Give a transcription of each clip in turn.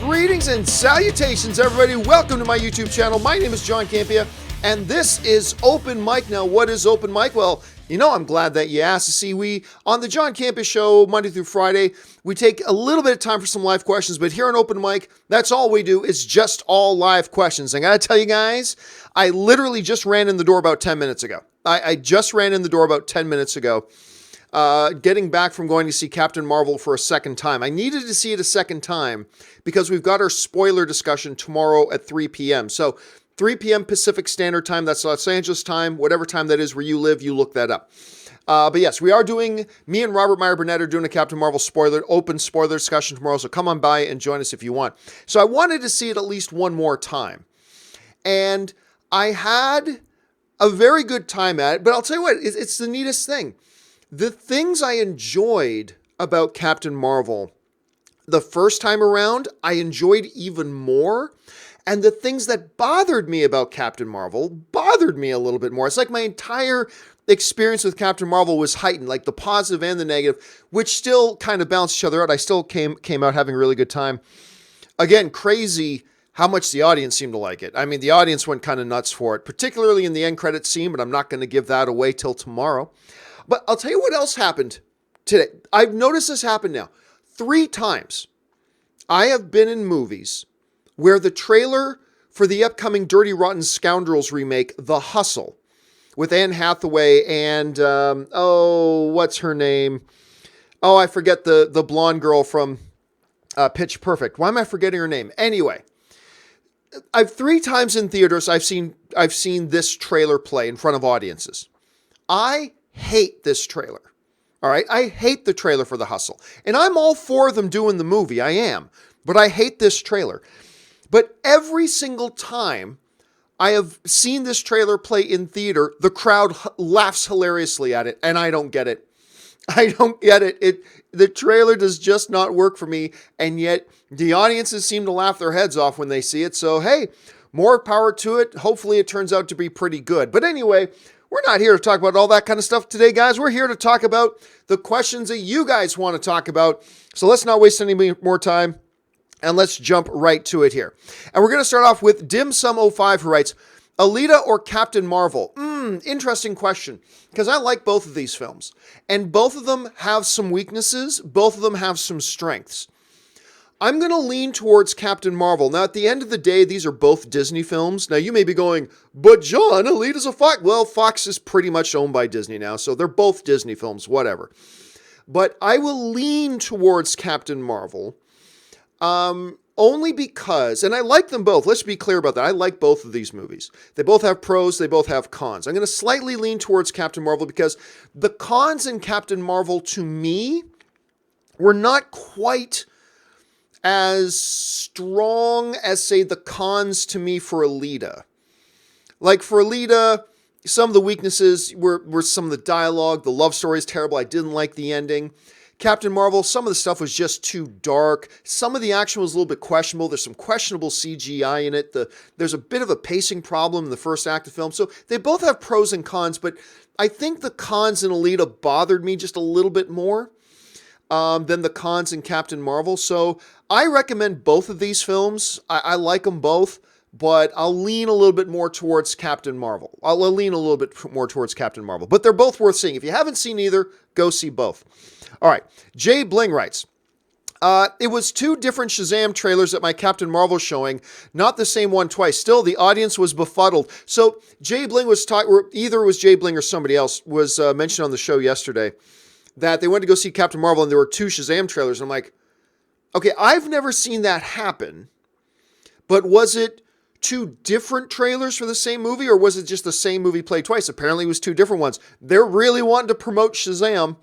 Greetings and salutations, everybody. Welcome to my YouTube channel. My name is John Campea, and this is Open Mic. Now, what is Open Mic? Well, you know, I'm glad that you asked. See, on the John Campea Show, Monday through Friday, we take a little bit of time for some live questions, but here on Open Mic, that's all we do is just all live questions. I gotta tell you guys, I literally just ran in the door about 10 minutes ago. I just ran in the door about 10 minutes ago. Getting back from going to see Captain Marvel for a second time. I needed to see it a second time because we've got our spoiler discussion tomorrow at 3 p.m. So 3 p.m. Pacific Standard Time, that's Los Angeles time, whatever time that is where you live, you look that up. But yes, we are doing, me and Robert Meyer Burnett are doing a Captain Marvel open spoiler discussion tomorrow, so come on by and join us if you want. So I wanted to see it at least one more time. And I had a very good time at it, but I'll tell you what, it's the neatest thing. The things I enjoyed about Captain Marvel the first time around, I enjoyed even more. And the things that bothered me about Captain Marvel bothered me a little bit more. It's like my entire experience with Captain Marvel was heightened, like the positive and the negative, which still kind of balanced each other out. I still came out having a really good time. Again, crazy how much the audience seemed to like it. I mean, the audience went kind of nuts for it, particularly in the end credits scene, but I'm not going to give that away till tomorrow. But I'll tell you what else happened today. I've noticed this happen now. 3 times I have been in movies where the trailer for the upcoming Dirty Rotten Scoundrels remake, The Hustle, with Anne Hathaway and, what's her name? Oh, I forget the blonde girl from Pitch Perfect. Why am I forgetting her name? Anyway, I've 3 times in theaters I've seen this trailer play in front of audiences. I hate this trailer. All right. I hate the trailer for The Hustle. And I'm all for them doing the movie. I am. But I hate this trailer. But every single time I have seen this trailer play in theater, the crowd laughs hilariously at it. And I don't get it. I don't get it. The trailer does just not work for me. And yet the audiences seem to laugh their heads off when they see it. So, hey, more power to it. Hopefully it turns out to be pretty good. But anyway, we're not here to talk about all that kind of stuff today, guys. We're here to talk about the questions that you guys want to talk about. So let's not waste any more time, and let's jump right to it here. And we're going to start off with DimSum05, who writes, Alita or Captain Marvel? Interesting question, because I like both of these films. And both of them have some weaknesses. Both of them have some strengths. I'm going to lean towards Captain Marvel. Now, at the end of the day, these are both Disney films. Now, you may be going, but John, Alita's a Fox. Well, Fox is pretty much owned by Disney now, so they're both Disney films, whatever. But I will lean towards Captain Marvel, only because, and I like them both. Let's be clear about that. I like both of these movies. They both have pros. They both have cons. I'm going to slightly lean towards Captain Marvel because the cons in Captain Marvel, to me, were not quite as strong as, say, the cons to me for Alita. Like for Alita, some of the weaknesses were some of the dialogue. The love story is terrible. I didn't like the ending. Captain Marvel, some of the stuff was just too dark. Some of the action was a little bit questionable. There's some questionable CGI in it. There's a bit of a pacing problem in the first act of the film. So they both have pros and cons, but I think the cons in Alita bothered me just a little bit more than the cons in Captain Marvel. So I recommend both of these films. I like them both, but I'll lean a little bit more towards Captain Marvel. I'll lean a little bit more towards Captain Marvel, but they're both worth seeing. If you haven't seen either, go see both. All right. Jay Bling writes, it was 2 different Shazam trailers at my Captain Marvel showing, not the same one twice. Still, the audience was befuddled. So Jay Bling was either it was Jay Bling or somebody else was mentioned on the show yesterday that they went to go see Captain Marvel and there were 2 Shazam trailers. I'm like, okay, I've never seen that happen, but was it 2 different trailers for the same movie, or was it just the same movie played twice? Apparently it was 2 different ones. They're really wanting to promote Shazam.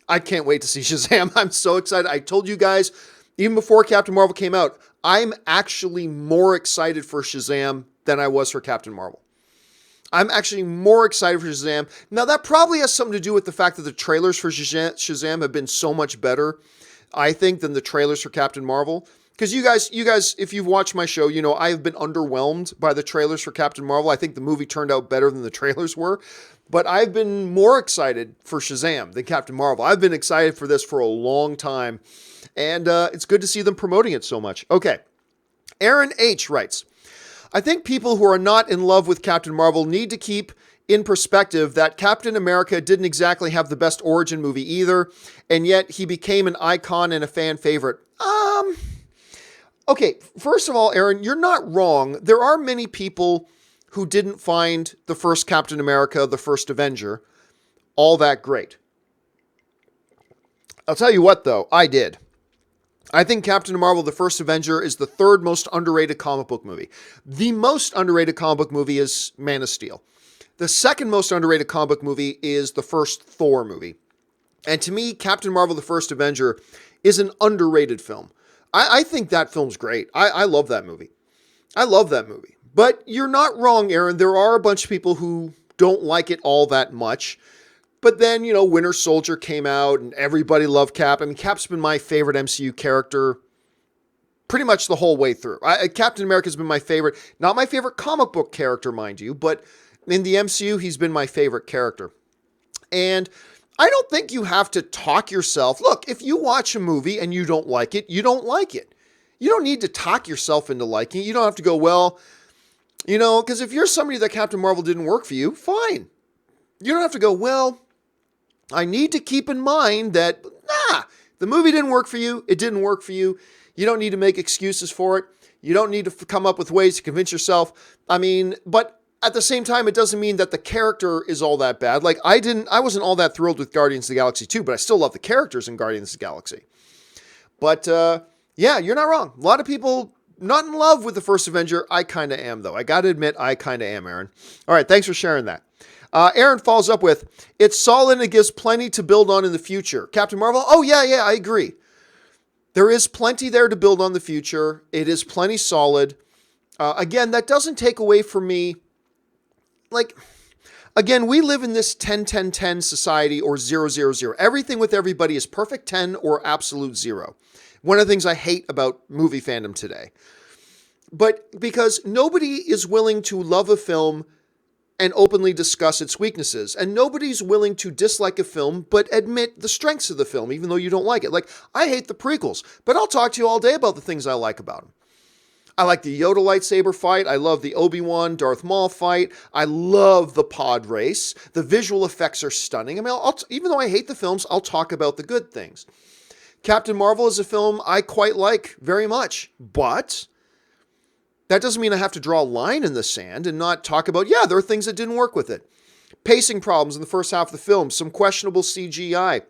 I can't wait to see Shazam. I'm so excited. I told you guys, even before Captain Marvel came out, I'm actually more excited for Shazam than I was for Captain Marvel. I'm actually more excited for Shazam. Now, that probably has something to do with the fact that the trailers for Shazam have been so much better, I think, than the trailers for Captain Marvel. because you guys, if you've watched my show, you know I have been underwhelmed by the trailers for Captain Marvel. I think the movie turned out better than the trailers were, but I've been more excited for Shazam than Captain Marvel. I've been excited for this for a long time, and it's good to see them promoting it so much. Okay, Aaron H. writes, I think people who are not in love with Captain Marvel need to keep in perspective that Captain America didn't exactly have the best origin movie either, and yet he became an icon and a fan favorite. Okay, first of all, Aaron, you're not wrong. There are many people who didn't find the first Captain America, the first Avenger, all that great. I'll tell you what, though, I did. I think Captain Marvel, the First Avenger, is the third most underrated comic book movie. The most underrated comic book movie is Man of Steel. The second most underrated comic book movie is the first Thor movie. And to me, Captain Marvel, the First Avenger is an underrated film. I think that film's great. I love that movie. I love that movie. But you're not wrong, Aaron. There are a bunch of people who don't like it all that much. But then, you know, Winter Soldier came out and everybody loved Cap. I mean, Cap's been my favorite MCU character pretty much the whole way through. Captain America's been my favorite. Not my favorite comic book character, mind you, but in the MCU, he's been my favorite character. And I don't think you have to talk yourself. Look, if you watch a movie and you don't like it, you don't like it. You don't need to talk yourself into liking it. You don't have to go, well, you know, because if you're somebody that Captain Marvel didn't work for you, fine. You don't have to go, well, I need to keep in mind that, the movie didn't work for you. It didn't work for you. You don't need to make excuses for it. You don't need to come up with ways to convince yourself. I mean, but at the same time, it doesn't mean that the character is all that bad. Like, I wasn't all that thrilled with Guardians of the Galaxy 2, but I still love the characters in Guardians of the Galaxy. But, yeah, you're not wrong. A lot of people not in love with the first Avenger. I kind of am, though. I got to admit, I kind of am, Aaron. All right, thanks for sharing that. Aaron follows up with, it's solid and it gives plenty to build on in the future. Captain Marvel, oh, yeah, I agree. There is plenty there to build on the future. It is plenty solid. Again, that doesn't take away from me. Like, again, we live in this 10-10-10 society or 0-0-0. Everything with everybody is perfect 10 or absolute 0. One of the things I hate about movie fandom today. But because nobody is willing to love a film and openly discuss its weaknesses. And nobody's willing to dislike a film but admit the strengths of the film, even though you don't like it. Like, I hate the prequels, but I'll talk to you all day about the things I like about them. I like the Yoda lightsaber fight. I love the Obi-Wan Darth Maul fight. I love the pod race. The visual effects are stunning. I mean, even though I hate the films, I'll talk about the good things. Captain Marvel is a film I quite like very much, but that doesn't mean I have to draw a line in the sand and not talk about, there are things that didn't work with it. Pacing problems in the first half of the film, some questionable CGI.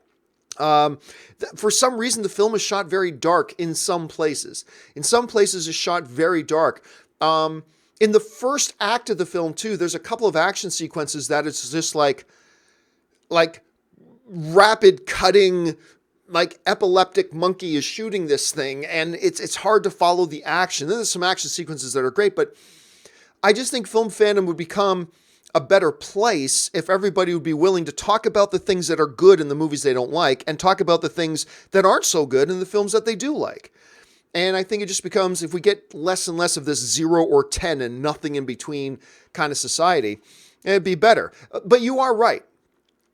For some reason, the film is shot very dark in some places. In some places, it's shot very dark. In the first act of the film, too, there's a couple of action sequences that it's just like rapid cutting, like epileptic monkey is shooting this thing, and it's hard to follow the action. Then there's some action sequences that are great, but I just think film fandom would become a better place if everybody would be willing to talk about the things that are good in the movies they don't like and talk about the things that aren't so good in the films that they do like. And I think it just becomes, if we get less and less of this 0 or 10 and nothing in between kind of society, it'd be better. But you are right.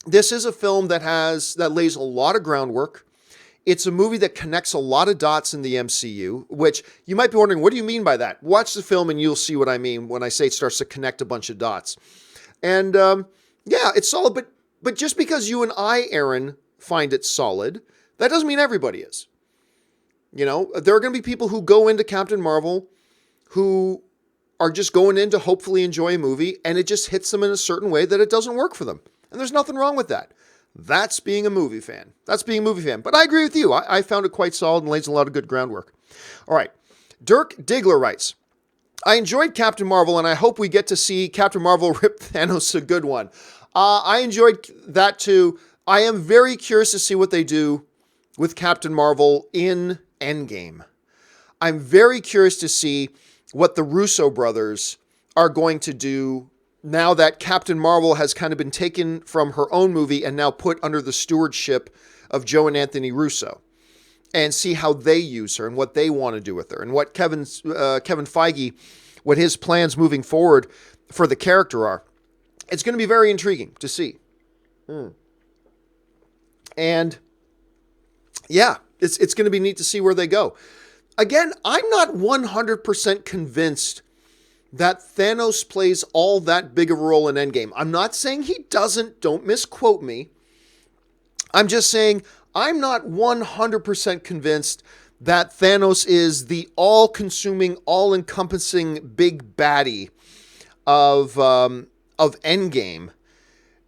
This is a film that lays a lot of groundwork. It's a movie that connects a lot of dots in the MCU, which you might be wondering, what do you mean by that? Watch the film and you'll see what I mean when I say it starts to connect a bunch of dots. And it's solid, but just because you and I, Aaron, find it solid, that doesn't mean everybody is. You know, there are going to be people who go into Captain Marvel who are just going in to hopefully enjoy a movie, and it just hits them in a certain way that it doesn't work for them. And there's nothing wrong with that. That's being a movie fan. But I agree with you. I found it quite solid and lays a lot of good groundwork. All right. Dirk Diggler writes, I enjoyed Captain Marvel, and I hope we get to see Captain Marvel rip Thanos a good one. I enjoyed that too. I am very curious to see what they do with Captain Marvel in Endgame. I'm very curious to see what the Russo brothers are going to do now that Captain Marvel has kind of been taken from her own movie and now put under the stewardship of Joe and Anthony Russo. and see how they use her and what they want to do with her, and what Kevin Feige, what his plans moving forward for the character are. It's going to be very intriguing to see. And yeah, it's going to be neat to see where they go. Again, I'm not 100% convinced that Thanos plays all that big of a role in Endgame. I'm not saying he doesn't, don't misquote me. I'm just saying I'm not 100% convinced that Thanos is the all-consuming, all-encompassing big baddie of Endgame.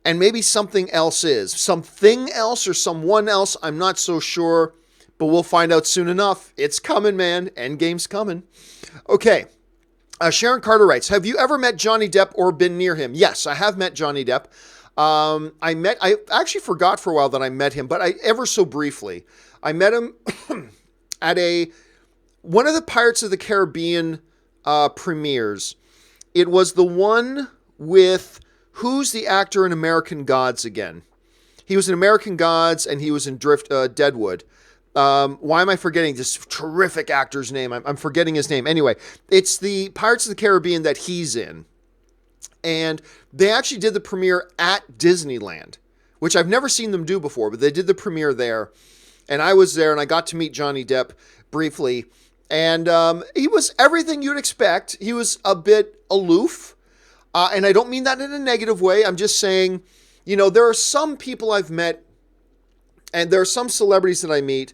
And maybe something else is. Something else or someone else, I'm not so sure. But we'll find out soon enough. It's coming, man. Endgame's coming. Okay. Sharon Carter writes, have you ever met Johnny Depp or been near him? Yes, I have met Johnny Depp. I actually forgot for a while that I met him, but ever so briefly. I met him at one of the Pirates of the Caribbean premieres. It was the one with, who's the actor in American Gods again? He was in American Gods and he was in Deadwood. Why am I forgetting this terrific actor's name? I'm forgetting his name. Anyway, it's the Pirates of the Caribbean that he's in. And they actually did the premiere at Disneyland, which I've never seen them do before, but they did the premiere there. And I was there and I got to meet Johnny Depp briefly. And he was everything you'd expect. He was a bit aloof. And I don't mean that in a negative way. I'm just saying, there are some people I've met and there are some celebrities that I meet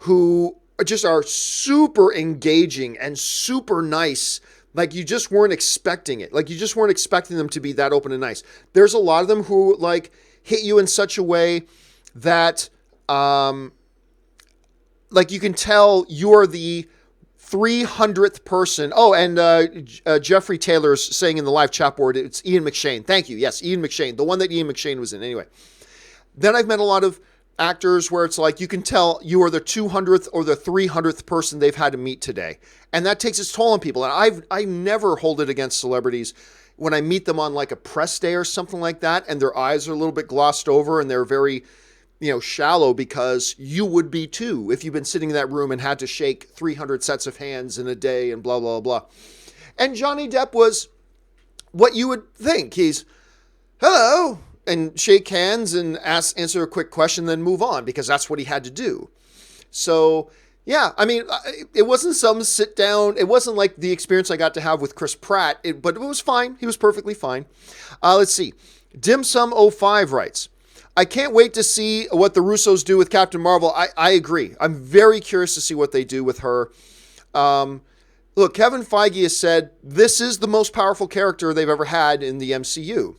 who just are super engaging and super nice. Like you just weren't expecting it. Like you just weren't expecting them to be that open and nice. There's a lot of them who hit you in such a way that you can tell you're the 300th person. Oh, and Jeffrey Taylor's saying in the live chat board, it's Ian McShane. Thank you. Yes, Ian McShane. The one that Ian McShane was in. Anyway. Then I've met a lot of actors where it's like you can tell you are the 200th or the 300th person they've had to meet today. And that takes its toll on people. And I never hold it against celebrities when I meet them on like a press day or something like that, and their eyes are a little bit glossed over and they're very, shallow, because you would be too if you've been sitting in that room and had to shake 300 sets of hands in a day and blah, blah, blah. And Johnny Depp was what you would think. He's, hello, and shake hands and answer a quick question, then move on, because that's what he had to do. So, yeah, I mean, it wasn't some sit down. It wasn't like the experience I got to have with Chris Pratt, but it was fine. He was perfectly fine. Let's see. Dimsum05 writes, I can't wait to see what the Russos do with Captain Marvel. I agree. I'm very curious to see what they do with her. Look, Kevin Feige has said this is the most powerful character they've ever had in the MCU.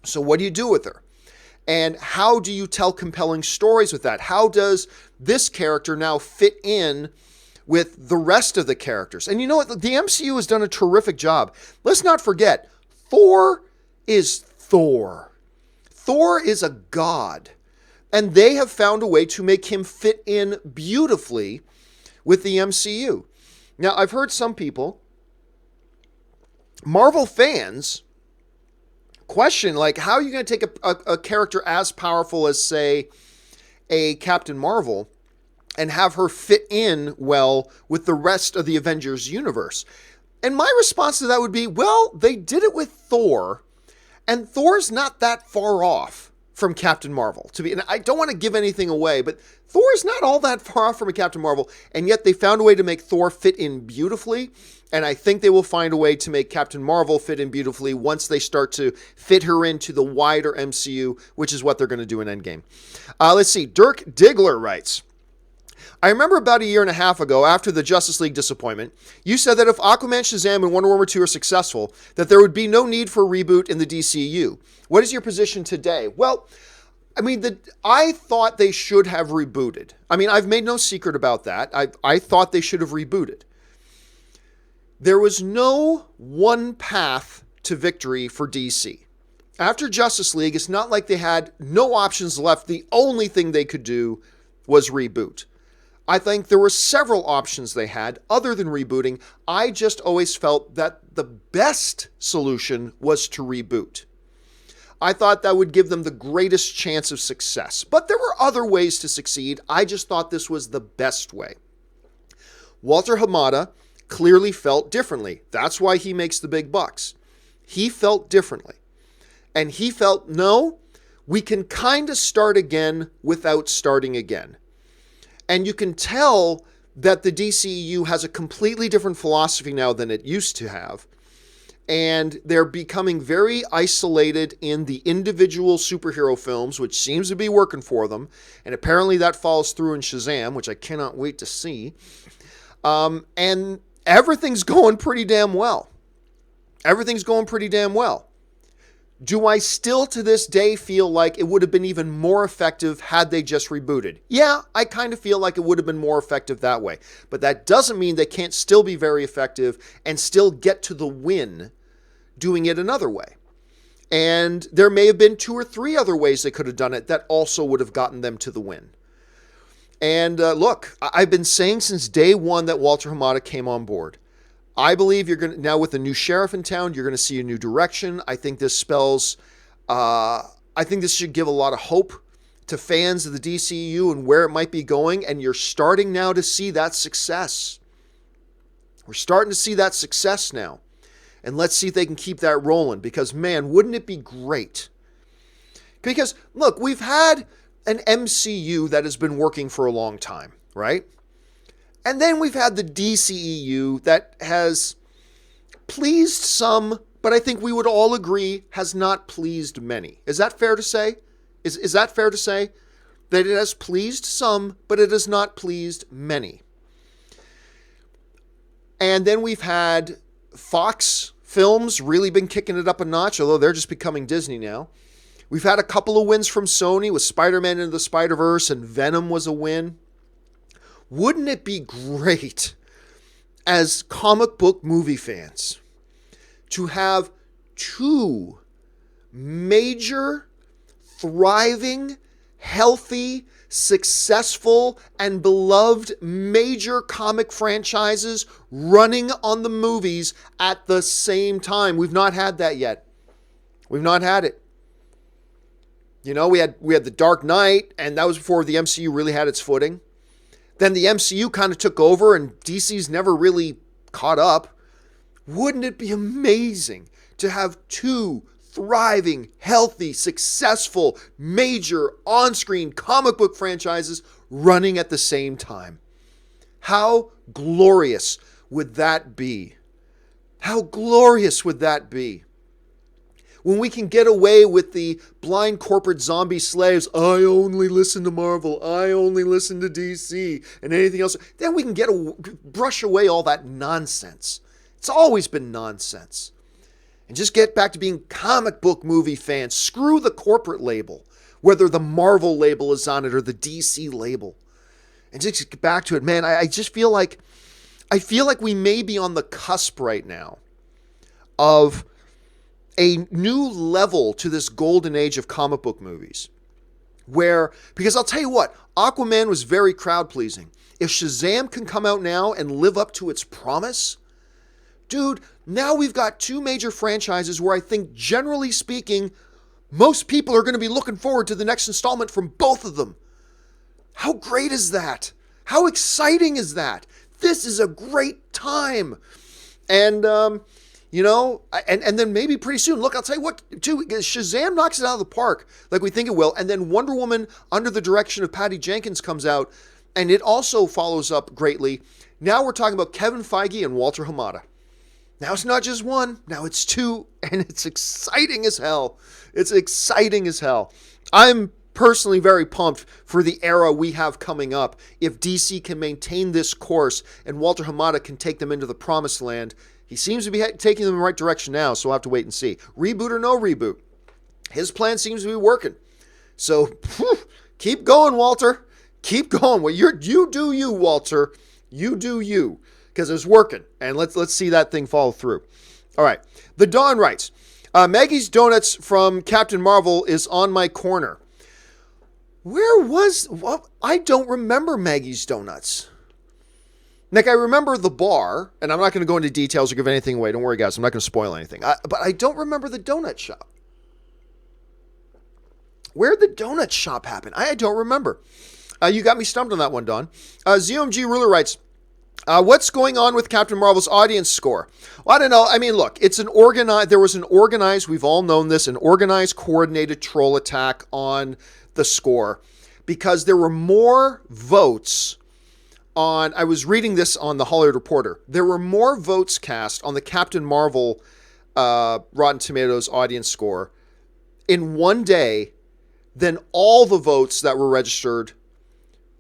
So what do you do with her? And how do you tell compelling stories with that? How does this character now fit in with the rest of the characters? And you know what? The MCU has done a terrific job. Let's not forget, Thor is Thor. Thor is a god. And they have found a way to make him fit in beautifully with the MCU. Now, I've heard some people, Marvel fans, question, how are you going to take a character as powerful as, say, a Captain Marvel and have her fit in well with the rest of the Avengers universe? And my response to that would be, well, they did it with Thor, and Thor's not that far off from Captain Marvel. And I don't want to give anything away, but Thor is not all that far off from a Captain Marvel, and yet they found a way to make Thor fit in beautifully. And I think they will find a way to make Captain Marvel fit in beautifully once they start to fit her into the wider MCU, which is what they're going to do in Endgame. Let's see. Dirk Diggler writes, I remember about a year and a half ago, after the Justice League disappointment, you said that if Aquaman, Shazam, and Wonder Woman 2 are successful, that there would be no need for a reboot in the DCU. What is your position today? Well, I mean, I thought they should have rebooted. I mean, I've made no secret about that. I thought they should have rebooted. There was no one path to victory for DC. After Justice League, it's not like they had no options left. The only thing they could do was reboot. I think there were several options they had other than rebooting. I just always felt that the best solution was to reboot. I thought that would give them the greatest chance of success. But there were other ways to succeed. I just thought this was the best way. Walter Hamada clearly felt differently. That's why he makes the big bucks. He felt differently. And he felt, no, we can kind of start again without starting again. And you can tell that the DCEU has a completely different philosophy now than it used to have. And they're becoming very isolated in the individual superhero films, which seems to be working for them. And apparently that follows through in Shazam, which I cannot wait to see. And everything's going pretty damn well. Everything's going pretty damn well. Do I still to this day feel like it would have been even more effective had they just rebooted? Yeah, I kind of feel like it would have been more effective that way. But that doesn't mean they can't still be very effective and still get to the win doing it another way. And there may have been 2 or 3 other ways they could have done it that also would have gotten them to the win. And look, I've been saying since day one that Walter Hamada came on board. I believe you're going to, now with the new sheriff in town, you're going to see a new direction. I think this spells, I think this should give a lot of hope to fans of the DCEU and where it might be going. And you're starting now to see that success. We're starting to see that success now. And let's see if they can keep that rolling, because man, wouldn't it be great? Because look, we've had an MCU that has been working for a long time, right? And then we've had the DCEU that has pleased some, but I think we would all agree has not pleased many. Is that fair to say? Is that fair to say? That it has pleased some, but it has not pleased many. And then we've had Fox Films really been kicking it up a notch, although they're just becoming Disney now. We've had a couple of wins from Sony with Spider-Man Into the Spider-Verse, and Venom was a win. Wouldn't it be great as comic book movie fans to have 2 major, thriving, healthy, successful, and beloved major comic franchises running on the movies at the same time? We've not had that yet. We've not had it. You know, we had The Dark Knight, and that was before the MCU really had its footing. Then the MCU kind of took over, and DC's never really caught up. Wouldn't it be amazing to have 2 thriving, healthy, successful, major on-screen comic book franchises running at the same time? How glorious would that be? How glorious would that be? When we can get away with the blind corporate zombie slaves, I only listen to Marvel, I only listen to DC, and anything else, then we can brush away all that nonsense. It's always been nonsense. And just get back to being comic book movie fans. Screw the corporate label, whether the Marvel label is on it or the DC label. And just get back to it, man. I just feel like, we may be on the cusp right now of a new level to this golden age of comic book movies. Because I'll tell you what, Aquaman was very crowd pleasing. If Shazam can come out now and live up to its promise, dude, now we've got 2 major franchises where I think, generally speaking, most people are going to be looking forward to the next installment from both of them. How great is that? How exciting is that? This is a great time. And, you know, and then maybe pretty soon, look, I'll tell you what, too, Shazam knocks it out of the park like we think it will. And then Wonder Woman, under the direction of Patty Jenkins, comes out, and it also follows up greatly. Now we're talking about Kevin Feige and Walter Hamada. Now it's not just 1, now it's 2, and it's exciting as hell. It's exciting as hell. I'm personally very pumped for the era we have coming up. If DC can maintain this course and Walter Hamada can take them into the promised land. He seems to be taking them in the right direction now, so we'll have to wait and see. Reboot or no reboot, his plan seems to be working. So, keep going, Walter. Keep going. Well, you do you, Walter. You do you, because it's working. And let's see that thing follow through. All right. The Dawn writes, Maggie's Donuts from Captain Marvel is on my corner. I don't remember Maggie's Donuts. Nick, I remember the bar, and I'm not going to go into details or give anything away. Don't worry, guys. I'm not going to spoil anything. But I don't remember the donut shop. Where'd the donut shop happen? I don't remember. You got me stumped on that one, Don. ZOMG Ruler writes, what's going on with Captain Marvel's audience score? Well, I don't know. I mean, look, there was an organized, we've all known this, an organized, coordinated troll attack on the score because there were more votes on, I was reading this on the Hollywood Reporter, there were more votes cast on the Captain Marvel Rotten Tomatoes audience score in one day than all the votes that were registered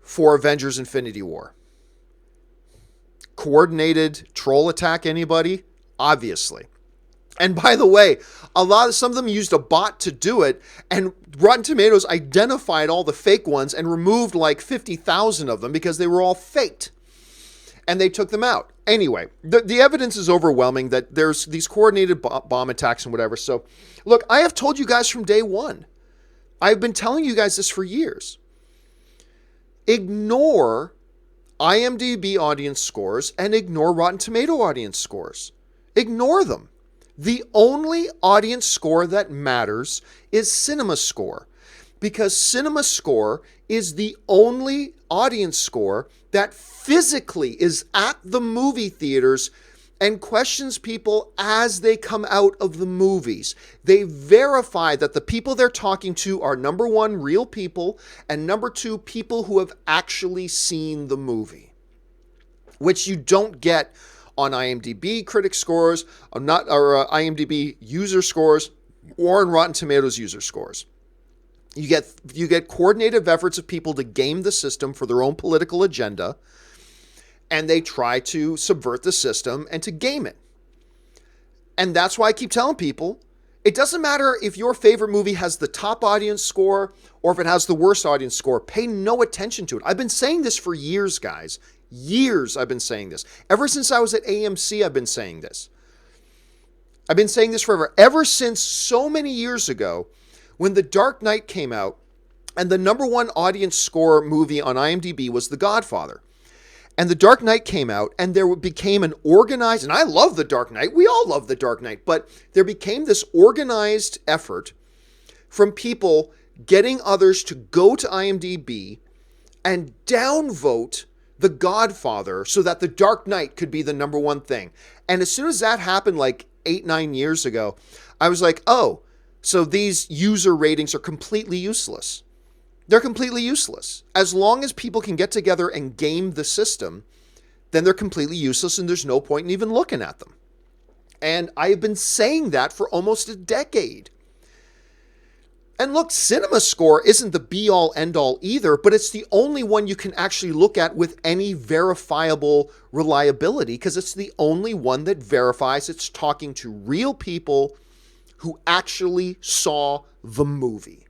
for Avengers Infinity War. Coordinated troll attack, anybody? Obviously. And by the way, some of them used a bot to do it, and Rotten Tomatoes identified all the fake ones and removed like 50,000 of them because they were all faked. And they took them out. Anyway, the evidence is overwhelming that there's these coordinated bomb attacks and whatever. So, look, I have told you guys from day one. I've been telling you guys this for years. Ignore IMDb audience scores and ignore Rotten Tomato audience scores. Ignore them. The only audience score that matters is Cinema Score, because Cinema Score is the only audience score that physically is at the movie theaters and questions people as they come out of the movies. They verify that the people they're talking to are, number one, real people, and number two, people who have actually seen the movie, which you don't get on IMDb critic scores, or IMDb user scores, or on Rotten Tomatoes user scores. You get coordinated efforts of people to game the system for their own political agenda, and they try to subvert the system and to game it. And that's why I keep telling people, it doesn't matter if your favorite movie has the top audience score or if it has the worst audience score. Pay no attention to it. I've been saying this for years, guys. Years I've been saying this. Ever since I was at AMC, I've been saying this. I've been saying this forever. Ever since so many years ago, when The Dark Knight came out, and the number one audience score movie on IMDb was The Godfather. And The Dark Knight came out, and there became an organized, and I love The Dark Knight. We all love The Dark Knight. But there became this organized effort from people getting others to go to IMDb and downvote The Godfather so that The Dark Knight could be the number one thing. And as soon as that happened like 8-9 years ago, I was like, oh, so these user ratings are completely useless. They're completely useless. As long as people can get together and game the system, then they're completely useless and there's no point in even looking at them. And I have been saying that for almost a decade. And look, Cinema Score isn't the be-all, end-all either, but it's the only one you can actually look at with any verifiable reliability because it's the only one that verifies it's talking to real people who actually saw the movie.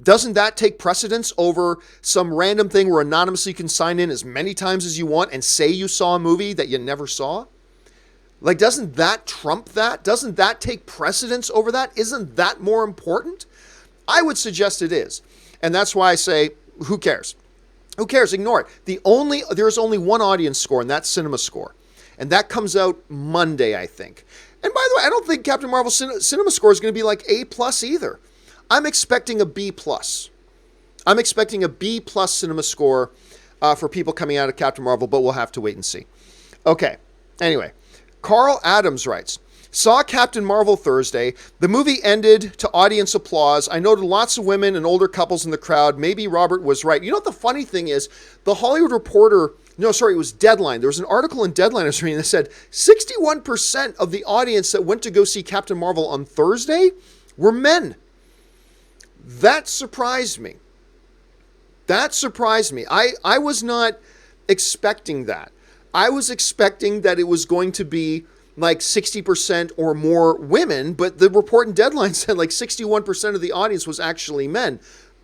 Doesn't that take precedence over some random thing where anonymously you can sign in as many times as you want and say you saw a movie that you never saw? Like, doesn't that trump that? Doesn't that take precedence over that? Isn't that more important? I would suggest it is. And that's why I say, who cares? Who cares? Ignore it. There's only one audience score, and that's Cinema Score. And that comes out Monday, I think. And by the way, I don't think Captain Marvel Cinema Score is going to be like A+ either. I'm expecting a B+. I'm expecting a B+ Cinema Score for people coming out of Captain Marvel, but we'll have to wait and see. Okay. Anyway, Carl Adams writes, saw Captain Marvel Thursday. The movie ended to audience applause. I noted lots of women and older couples in the crowd. Maybe Robert was right. You know what the funny thing is? The Hollywood Reporter, it was Deadline. There was an article in Deadline I was reading that said 61% of the audience that went to go see Captain Marvel on Thursday were men. That surprised me. I was not expecting that. I was expecting that it was going to be like 60% or more women, but the report in Deadline said like 61% of the audience was actually men.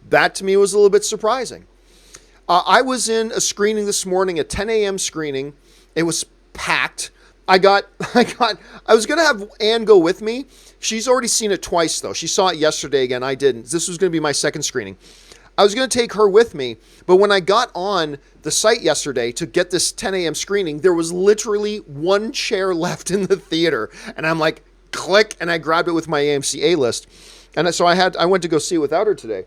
That to me was a little bit surprising. I was in a screening this morning, a 10 a.m. screening. It was packed. I was going to have Ann go with me. She's already seen it twice, though. She saw it yesterday again. I didn't. This was going to be my second screening. I was going to take her with me, but when I got on the site yesterday to get this 10 a.m. screening, there was literally one chair left in the theater. And I'm like, click, and I grabbed it with my AMC A-list. And so I went to go see it without her today.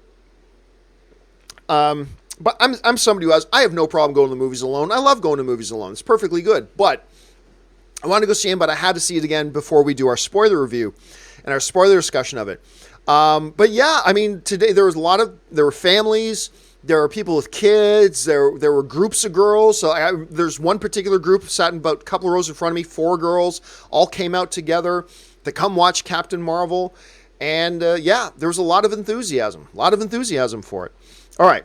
But I'm somebody who I have no problem going to the movies alone. I love going to movies alone. It's perfectly good. But I wanted to go see him, but I had to see it again before we do our spoiler review and our spoiler discussion of it. But yeah, I mean, today there were families, there were people with kids, there were groups of girls. So there's one particular group sat in about a couple of rows in front of me, 4 girls, all came out together to come watch Captain Marvel. And yeah, there was a lot of enthusiasm for it. All right.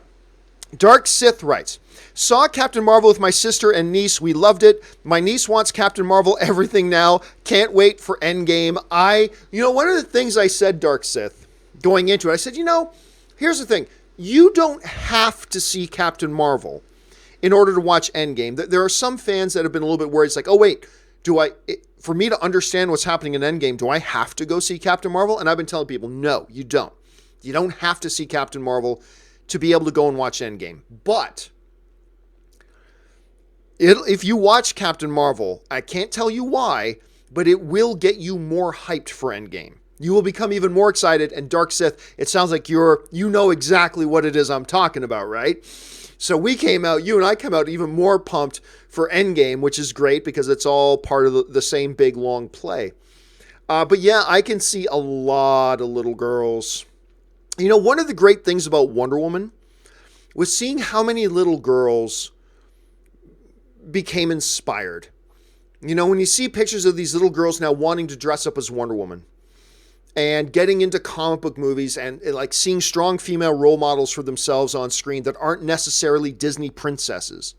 Dark Sith writes, saw Captain Marvel with my sister and niece. We loved it. My niece wants Captain Marvel everything now. Can't wait for Endgame. One of the things I said, Dark Sith, going into it, I said, here's the thing. You don't have to see Captain Marvel in order to watch Endgame. There are some fans that have been a little bit worried. It's like, oh, wait, for me to understand what's happening in Endgame, do I have to go see Captain Marvel? And I've been telling people, no, you don't. You don't have to see Captain Marvel to be able to go and watch Endgame. But if you watch Captain Marvel, I can't tell you why, but it will get you more hyped for Endgame. You will become even more excited. And Dark Sith, it sounds like you know exactly what it is I'm talking about, right? So you and I come out even more pumped for Endgame, which is great because it's all part of the same big, long play. But yeah, I can see a lot of little girls. One of the great things about Wonder Woman was seeing how many little girls became inspired. When you see pictures of these little girls now wanting to dress up as Wonder Woman and getting into comic book movies and like seeing strong female role models for themselves on screen that aren't necessarily Disney princesses.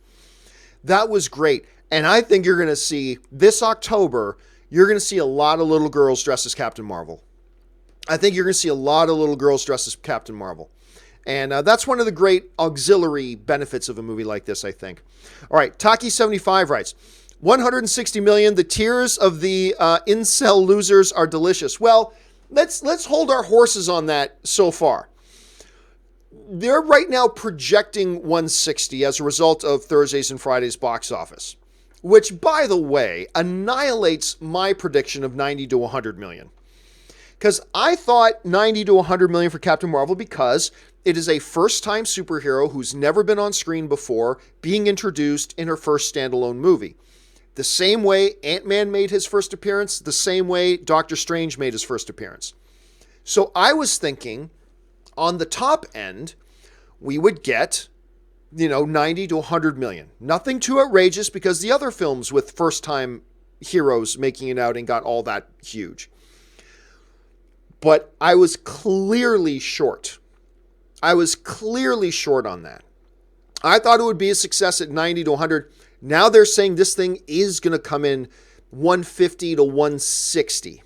That was great. And I think you're going to see this October, you're going to see a lot of little girls dressed as Captain Marvel. I think you're going to see a lot of little girls dressed as Captain Marvel. And that's one of the great auxiliary benefits of a movie like this, I think. All right, Taki75 writes, 160 million, the tears of the incel losers are delicious. Well, let's hold our horses on that so far. They're right now projecting 160 as a result of Thursday's and Friday's box office, which, by the way, annihilates my prediction of 90 to 100 million. Because I thought 90 to 100 million for Captain Marvel because it is a first-time superhero who's never been on screen before being introduced in her first standalone movie. The same way Ant-Man made his first appearance, the same way Doctor Strange made his first appearance. So I was thinking on the top end, we would get, 90 to 100 million. Nothing too outrageous because the other films with first-time heroes making it out and got all that huge. But I was clearly short. on that. I thought it would be a success at 90 to 100. Now they're saying this thing is going to come in 150 to 160,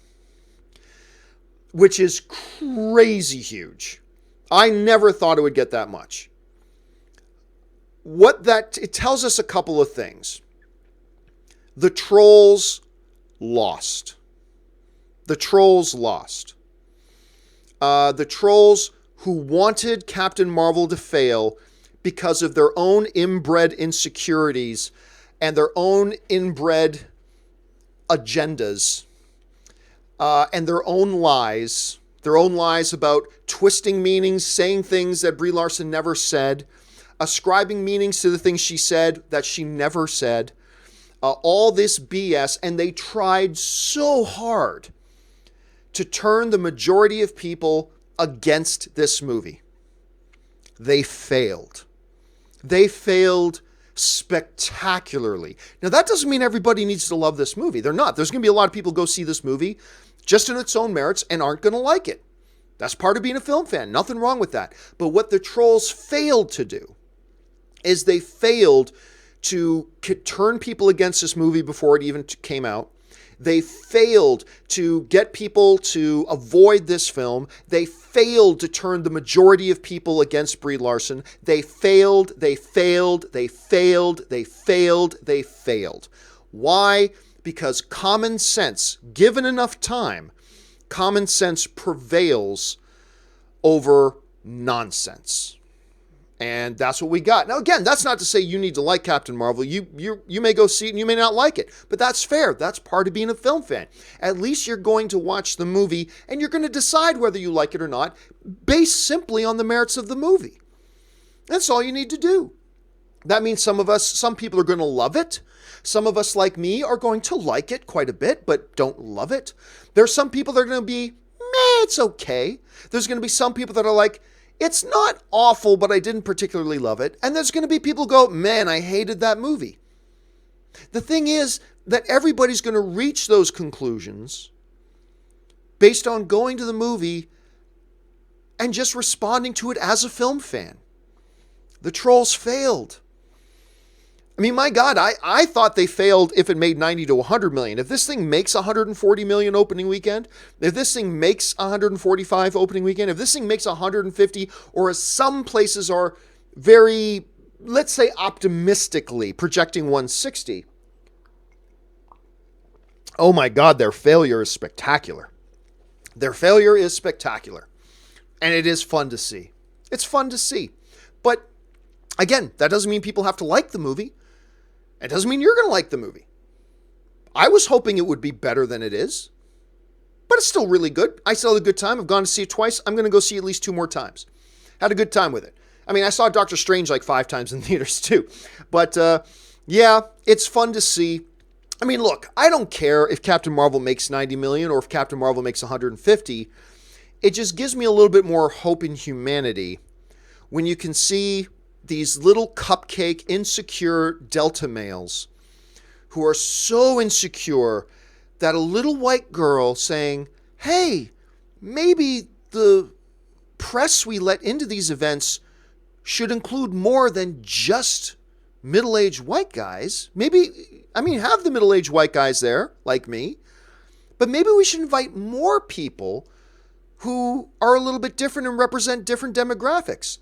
which is crazy huge. I never thought it would get that much. It tells us a couple of things. The trolls lost. The trolls who wanted Captain Marvel to fail because of their own inbred insecurities and their own inbred agendas and their own lies about twisting meanings, saying things that Brie Larson never said, ascribing meanings to the things she said that she never said, all this BS, and they tried so hard to turn the majority of people against this movie. They failed. They failed spectacularly. Now, that doesn't mean everybody needs to love this movie. They're not. There's going to be a lot of people go see this movie just in its own merits and aren't going to like it. That's part of being a film fan. Nothing wrong with that. But what the trolls failed to do is they failed to turn people against this movie before it even came out. They failed to get people to avoid this film. They failed to turn the majority of people against Brie Larson. They failed. Why? Because common sense, given enough time, common sense prevails over nonsense. And that's what we got. Now, again, that's not to say you need to like Captain Marvel. You may go see it and you may not like it, but that's fair. That's part of being a film fan. At least you're going to watch the movie and you're going to decide whether you like it or not based simply on the merits of the movie. That's all you need to do. That means some people are going to love it. Some of us, like me, are going to like it quite a bit, but don't love it. There's some people that are going to be, meh, it's okay. There's going to be some people that are like, it's not awful, but I didn't particularly love it. And there's going to be people who go, man, I hated that movie. The thing is that everybody's going to reach those conclusions based on going to the movie and just responding to it as a film fan. The Trolls failed. I mean, my God, I thought they failed if it made 90 to 100 million. If this thing makes 140 million opening weekend, if this thing makes 145 opening weekend, if this thing makes 150, or as some places are very, let's say optimistically projecting 160, oh my God, their failure is spectacular. Their failure is spectacular. And it is fun to see. It's fun to see. But again, that doesn't mean people have to like the movie. It doesn't mean you're going to like the movie. I was hoping it would be better than it is, but it's still really good. I still had a good time. I've gone to see it twice. I'm going to go see it at least 2 more times. Had a good time with it. I mean, I saw Doctor Strange like 5 times in theaters too. But yeah, it's fun to see. I mean, look, I don't care if Captain Marvel makes 90 million or if Captain Marvel makes 150. It just gives me a little bit more hope in humanity when you can see these little cupcake, insecure Delta males who are so insecure that a little white girl saying, hey, maybe the press we let into these events should include more than just middle-aged white guys. Maybe, I mean, have the middle-aged white guys there, like me, but maybe we should invite more people who are a little bit different and represent different demographics.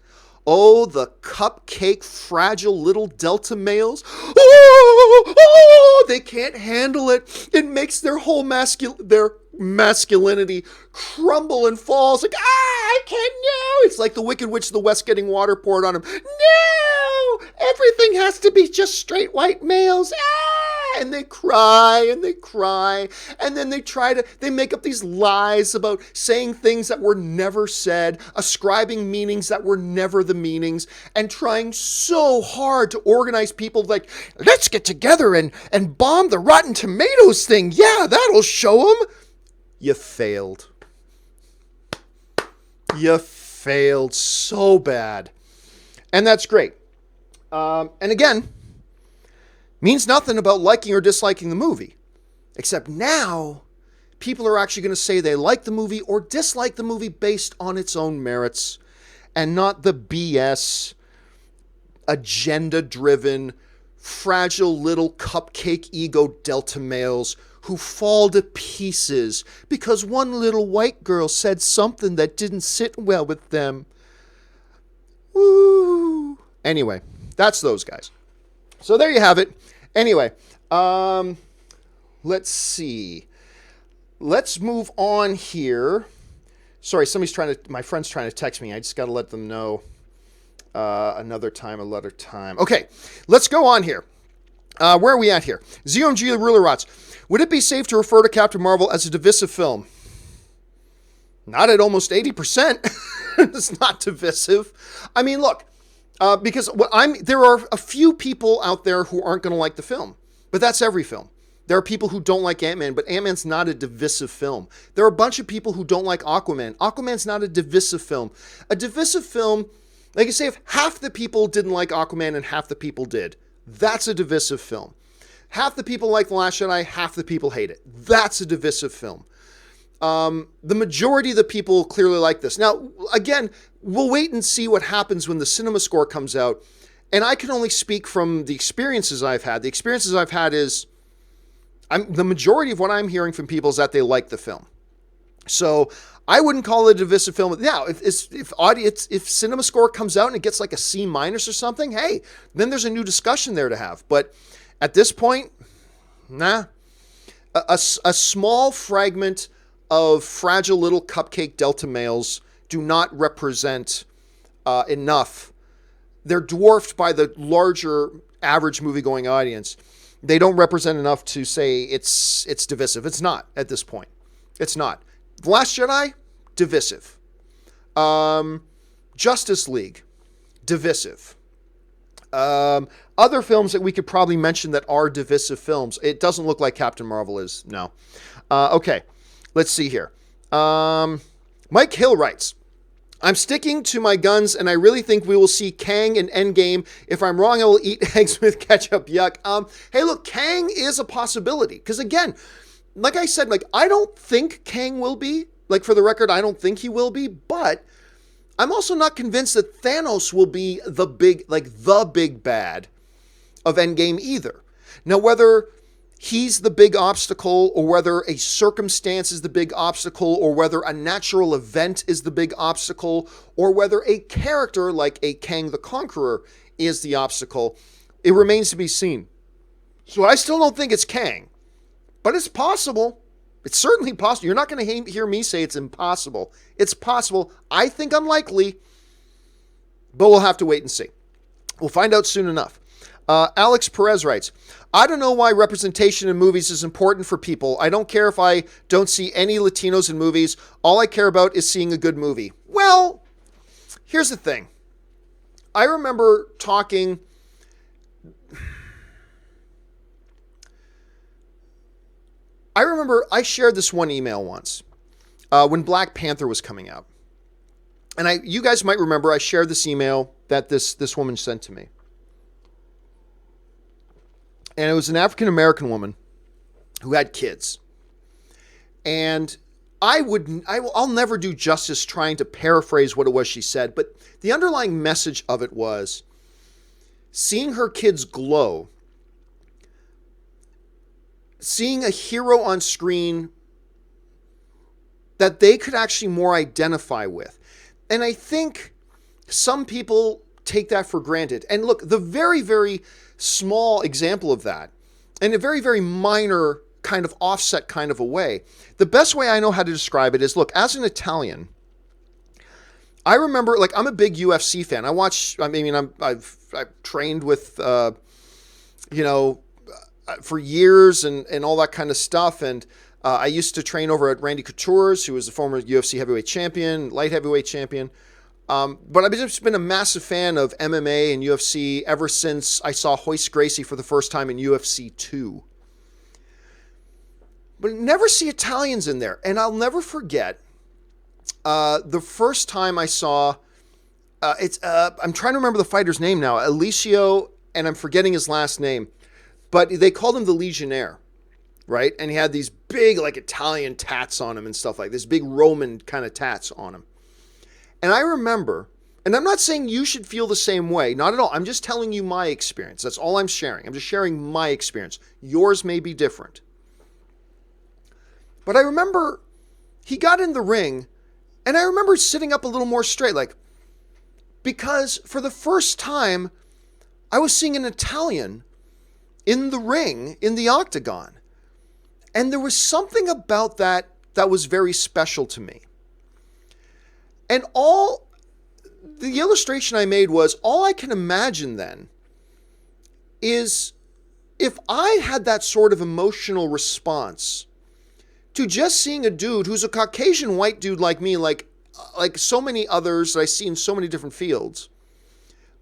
Oh, the cupcake, fragile little Delta males. Oh, they can't handle it. It makes their whole masculinity crumble and fall. It's like, I can't, no. It's like the Wicked Witch of the West getting water poured on him. No, everything has to be just straight white males. And they cry and they cry. And then they make up these lies about saying things that were never said, ascribing meanings that were never the meanings, and trying so hard to organize people like, let's get together and bomb the Rotten Tomatoes thing. Yeah, that'll show them. You failed. You failed so bad. And that's great. And again, means nothing about liking or disliking the movie. Except now, people are actually going to say they like the movie or dislike the movie based on its own merits and not the BS, agenda-driven, fragile little cupcake ego Delta males who fall to pieces because one little white girl said something that didn't sit well with them. Woo! Anyway, that's those guys. So there you have it. Anyway, let's see. Let's move on here. Sorry, my friend's trying to text me. I just got to let them know another time. Okay, let's go on here. Where are we at here? ZOMG Ruler Rots. Would it be safe to refer to Captain Marvel as a divisive film? Not at almost 80%. It's not divisive. I mean, look. Because there are a few people out there who aren't going to like the film, but that's every film. There are people who don't like Ant-Man, but Ant-Man's not a divisive film. There are a bunch of people who don't like Aquaman. Aquaman's not a divisive film. A divisive film, like I say, if half the people didn't like Aquaman and half the people did, that's a divisive film. Half the people like The Last Jedi, half the people hate it. That's a divisive film. The majority of the people clearly like this. Now, again, we'll wait and see what happens when the cinema score comes out. And I can only speak from the experiences I've had. The experiences I've had is, the majority of what I'm hearing from people is that they like the film. So I wouldn't call it a divisive film. Now, if cinema score comes out and it gets like a C- or something, hey, then there's a new discussion there to have. But at this point, nah. A small fragment of fragile little cupcake Delta males do not represent enough they're dwarfed by the larger average movie-going audience. They don't represent enough to say it's divisive. It's not at this point. It's not. The Last Jedi, divisive. Justice League, divisive. Other films that we could probably mention that are divisive films. It doesn't look like Captain Marvel is. No. Okay. Let's see here. Mike Hill writes, I'm sticking to my guns, and I really think we will see Kang in Endgame. If I'm wrong, I will eat eggs with ketchup. Yuck. Hey, look, Kang is a possibility. Because again, like I said, like I don't think Kang will be. Like for the record, I don't think he will be. But I'm also not convinced that Thanos will be the big bad of Endgame either. Now, whether he's the big obstacle, or whether a circumstance is the big obstacle, or whether a natural event is the big obstacle, or whether a character like a Kang the Conqueror is the obstacle, it remains to be seen. So I still don't think it's Kang, but it's possible. It's certainly possible. You're not going to hear me say it's impossible. It's possible. I think unlikely, but we'll have to wait and see. We'll find out soon enough. Alex Perez writes, I don't know why representation in movies is important for people. I don't care if I don't see any Latinos in movies. All I care about is seeing a good movie. Well, here's the thing. I remember talking... I shared this one email once when Black Panther was coming out. And you guys might remember I shared this email that this woman sent to me. And it was an African-American woman who had kids. And I'll never do justice trying to paraphrase what it was she said, but the underlying message of it was seeing her kids glow, seeing a hero on screen that they could actually more identify with. And I think some people take that for granted. And look, the very, very small example of that, in a very, very minor kind of offset kind of a way, the best way I know how to describe it is, look, as an Italian, I remember, like, I'm a big UFC fan. I've trained with, for years and all that kind of stuff. And I used to train over at Randy Couture's, who was the former UFC heavyweight champion, light heavyweight champion. But I've just been a massive fan of MMA and UFC ever since I saw Royce Gracie for the first time in UFC 2. But never see Italians in there. And I'll never forget the first time I saw, I'm trying to remember the fighter's name now, Alicio, and I'm forgetting his last name. But they called him the Legionnaire, right? And he had these big, like, Italian tats on him and stuff like this, big Roman kind of tats on him. And I remember, and I'm not saying you should feel the same way, not at all. I'm just telling you my experience. That's all I'm sharing. I'm just sharing my experience. Yours may be different. But I remember he got in the ring, and I remember sitting up a little more straight, like, because for the first time, I was seeing an Italian in the ring, in the octagon. And there was something about that was very special to me. And the illustration I made was, all I can imagine then is if I had that sort of emotional response to just seeing a dude who's a Caucasian white dude like me, like so many others that I see in so many different fields.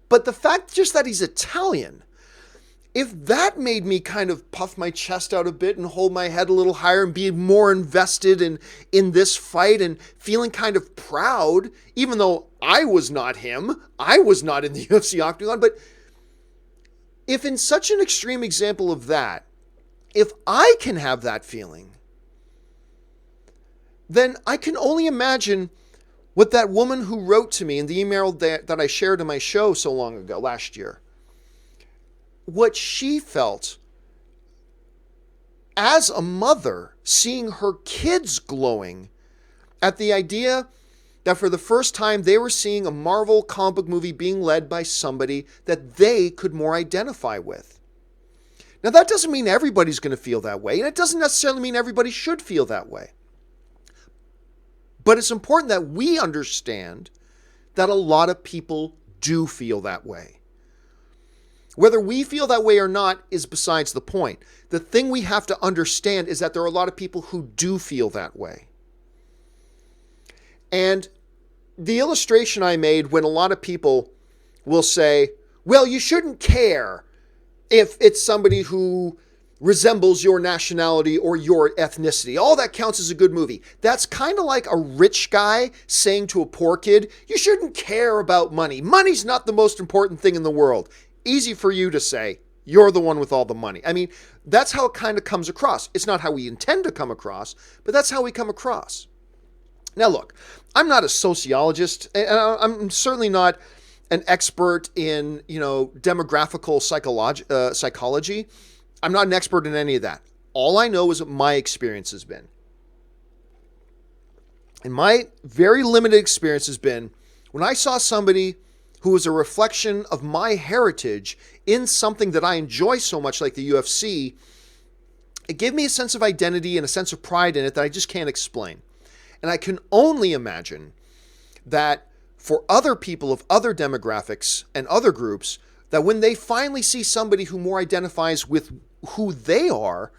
But the fact just that he's Italian, if that made me kind of puff my chest out a bit and hold my head a little higher and be more invested in this fight and feeling kind of proud, even though I was not him, I was not in the UFC octagon, but if in such an extreme example of that, if I can have that feeling, then I can only imagine what that woman who wrote to me in the email that I shared in my show so long ago, last year, what she felt as a mother, seeing her kids glowing at the idea that for the first time they were seeing a Marvel comic book movie being led by somebody that they could more identify with. Now, that doesn't mean everybody's going to feel that way, and it doesn't necessarily mean everybody should feel that way. But it's important that we understand that a lot of people do feel that way. Whether we feel that way or not is besides the point. The thing we have to understand is that there are a lot of people who do feel that way. And the illustration I made when a lot of people will say, well, you shouldn't care if it's somebody who resembles your nationality or your ethnicity. All that counts as a good movie. That's kind of like a rich guy saying to a poor kid, you shouldn't care about money. Money's not the most important thing in the world. Easy for you to say, you're the one with all the money. I mean, that's how it kind of comes across. It's not how we intend to come across, but that's how we come across. Now, look, I'm not a sociologist, and I'm certainly not an expert in, demographical psychology. I'm not an expert in any of that. All I know is what my experience has been. And my very limited experience has been when I saw somebody who was a reflection of my heritage in something that I enjoy so much, like the UFC, it gave me a sense of identity and a sense of pride in it that I just can't explain. And I can only imagine that for other people of other demographics and other groups, that when they finally see somebody who more identifies with who they are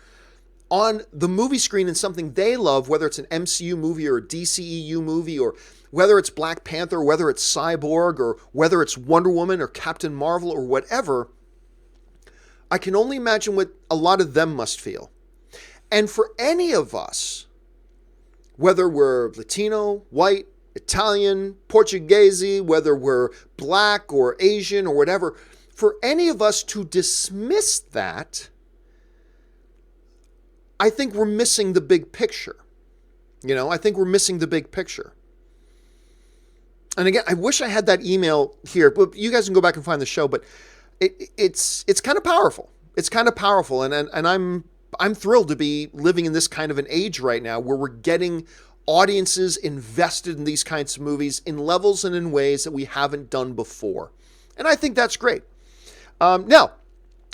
on the movie screen in something they love, whether it's an MCU movie or a DCEU movie, or whether it's Black Panther, whether it's Cyborg, or whether it's Wonder Woman or Captain Marvel or whatever, I can only imagine what a lot of them must feel. And for any of us, whether we're Latino, white, Italian, Portuguese, whether we're Black or Asian or whatever, for any of us to dismiss that, I think we're missing the big picture. I think we're missing the big picture. And again, I wish I had that email here, but you guys can go back and find the show, but it's kind of powerful. It's kind of powerful. And I'm thrilled to be living in this kind of an age right now where we're getting audiences invested in these kinds of movies in levels and in ways that we haven't done before. And I think that's great. Now,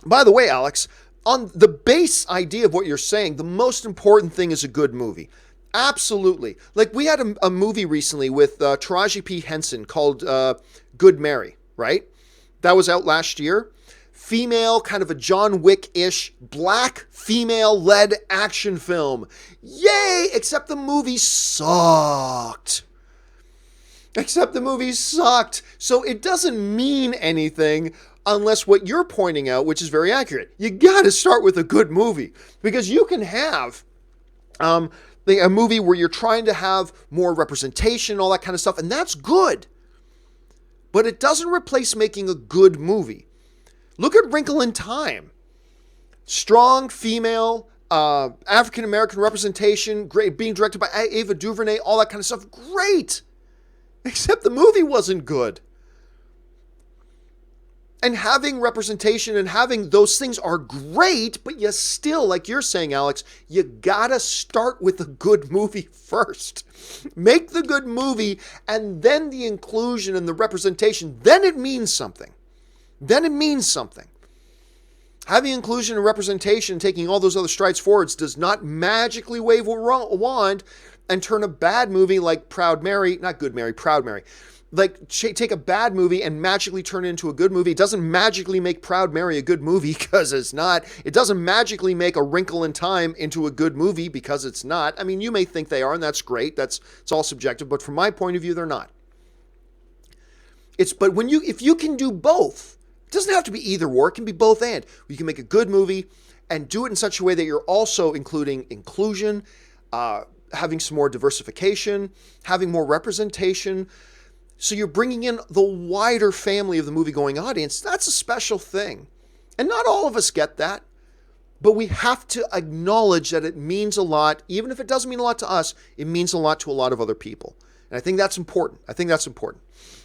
by the way, Alex, on the base idea of what you're saying, the most important thing is a good movie. Absolutely. Like we had a movie recently with Taraji P. Henson called Good Mary, right? That was out last year. Female, kind of a John Wick-ish, Black female-led action film. Yay! Except the movie sucked. So it doesn't mean anything unless what you're pointing out, which is very accurate. You got to start with a good movie, because you can have a movie where you're trying to have more representation, all that kind of stuff, and that's good. But it doesn't replace making a good movie. Look at Wrinkle in Time. Strong female, African-American representation, great, being directed by Ava DuVernay, all that kind of stuff. Great! Except the movie wasn't good. And having representation and having those things are great, but you still, like you're saying, Alex, you gotta start with a good movie first. Make the good movie, and then the inclusion and the representation, then it means something. Having inclusion and representation, taking all those other strides forwards, does not magically wave a wand and turn a bad movie like Proud Mary, not Good Mary, Proud Mary, like take a bad movie and magically turn it into a good movie. It doesn't magically make Proud Mary a good movie, because it's not. It doesn't magically make A Wrinkle in Time into a good movie, because it's not. I mean, you may think they are, and that's great. It's all subjective, but from my point of view, they're not. But if you can do both, it doesn't have to be either or, it can be both and. You can make a good movie and do it in such a way that you're also including inclusion, having some more diversification, having more representation. So you're bringing in the wider family of the movie-going audience. That's a special thing. And not all of us get that. But we have to acknowledge that it means a lot. Even if it doesn't mean a lot to us, it means a lot to a lot of other people. And I think that's important.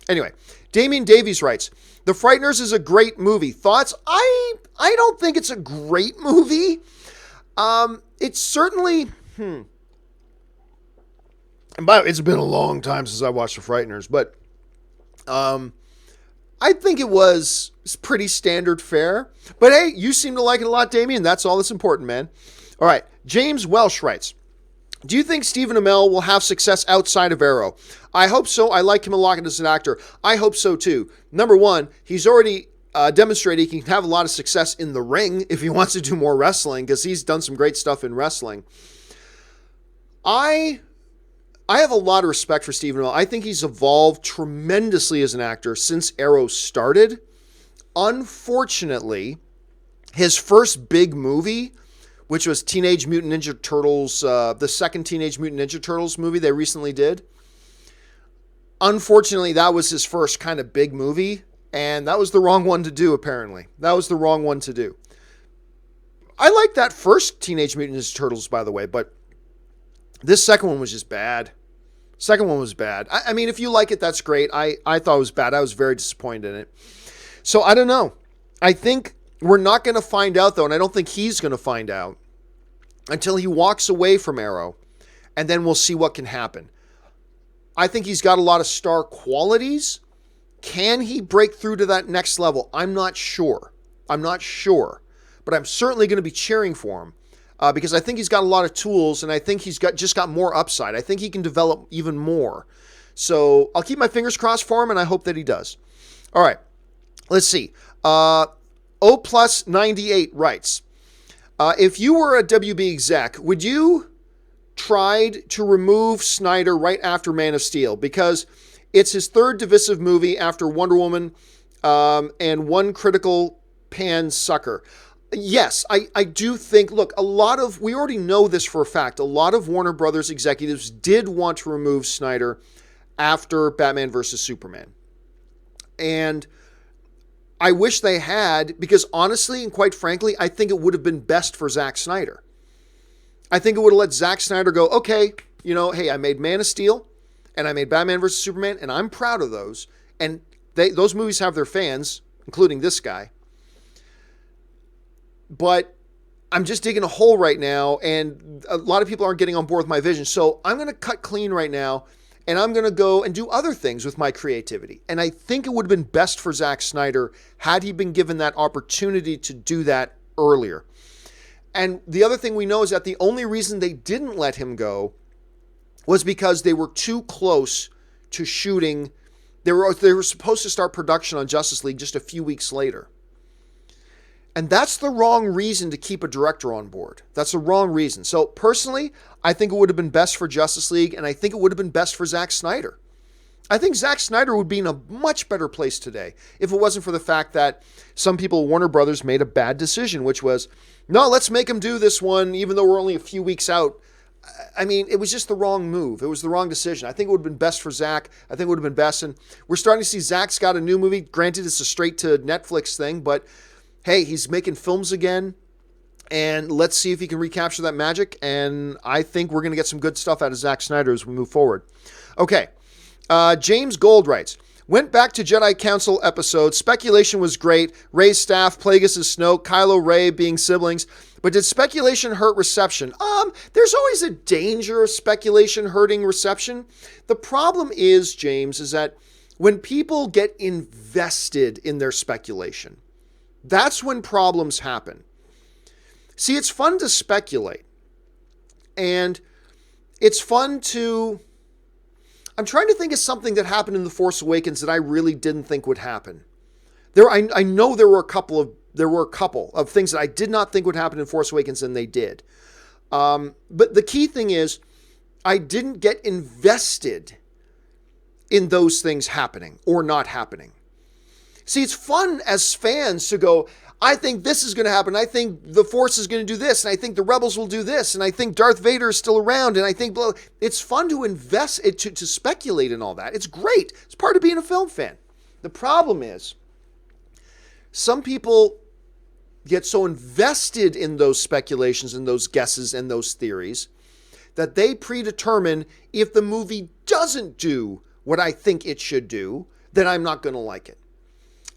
Anyway, Damien Davies writes, The Frighteners is a great movie. Thoughts? I don't think it's a great movie. It's certainly... And it's been a long time since I watched The Frighteners, but I think it was pretty standard fare. But hey, you seem to like it a lot, Damien. That's all that's important, man. All right. James Welsh writes, Do you think Stephen Amell will have success outside of Arrow? I hope so. I like him a lot as an actor. I hope so too. Number one, he's already demonstrated he can have a lot of success in the ring if he wants to do more wrestling, because he's done some great stuff in wrestling. I have a lot of respect for Stephen Amell. I think he's evolved tremendously as an actor since Arrow started. Unfortunately, his first big movie, which was Teenage Mutant Ninja Turtles, the second Teenage Mutant Ninja Turtles movie they recently did. Unfortunately, that was his first kind of big movie, and that was the wrong one to do, apparently. That was the wrong one to do. I like that first Teenage Mutant Ninja Turtles, by the way, but this second one was just bad. Second one was bad. I mean, if you like it, that's great. I thought it was bad. I was very disappointed in it. So I don't know. I think we're not going to find out, though, and I don't think he's going to find out until he walks away from Arrow, and then we'll see what can happen. I think he's got a lot of star qualities. Can he break through to that next level? I'm not sure. But I'm certainly going to be cheering for him because I think he's got a lot of tools, and I think he's just got more upside. I think he can develop even more. So I'll keep my fingers crossed for him, and I hope that he does. All right, let's see. O+98 writes, if you were a WB exec, would you tried to remove Snyder right after Man of Steel? Because it's his third divisive movie after Wonder Woman and one critical pan sucker. Yes, I do think, look, we already know this for a fact, a lot of Warner Brothers executives did want to remove Snyder after Batman vs. Superman. And I wish they had, because honestly and quite frankly, I think it would have been best for Zack Snyder. I think it would have let Zack Snyder go, okay, hey, I made Man of Steel and I made Batman vs. Superman, and I'm proud of those. And those movies have their fans, including this guy. But I'm just digging a hole right now, and a lot of people aren't getting on board with my vision. So I'm going to cut clean right now, and I'm going to go and do other things with my creativity. And I think it would have been best for Zack Snyder had he been given that opportunity to do that earlier. And the other thing we know is that the only reason they didn't let him go was because they were too close to shooting. They were supposed to start production on Justice League just a few weeks later. And that's the wrong reason to keep a director on board. That's the wrong reason. So personally, I think it would have been best for Justice League, and I think it would have been best for Zack Snyder. I think Zack Snyder would be in a much better place today if it wasn't for the fact that some people, Warner Brothers, made a bad decision, which was, no, let's make him do this one, even though we're only a few weeks out. I mean, it was just the wrong move. It was the wrong decision. I think it would have been best for Zack. I think it would have been best. And we're starting to see Zack's got a new movie. Granted, it's a straight to Netflix thing, but hey, he's making films again. And let's see if he can recapture that magic. And I think we're going to get some good stuff out of Zack Snyder as we move forward. Okay. James Gold writes, went back to Jedi Council episode. Speculation was great. Rey's staff, Plagueis as Snoke, Kylo Rey being siblings. But did speculation hurt reception? There's always a danger of speculation hurting reception. The problem is, James, is that when people get invested in their speculation, that's when problems happen. See, it's fun to speculate. And it's fun to... I'm trying to think of something that happened in The Force Awakens that I really didn't think would happen. I know there were a couple of things that I did not think would happen in Force Awakens, and they did. But the key thing is, I didn't get invested in those things happening or not happening. See, it's fun as fans to go, I think this is going to happen. I think the Force is going to do this. And I think the Rebels will do this. And I think Darth Vader is still around. And I think it's fun to invest, to speculate in all that. It's great. It's part of being a film fan. The problem is, some people get so invested in those speculations and those guesses and those theories that they predetermine if the movie doesn't do what I think it should do, then I'm not going to like it.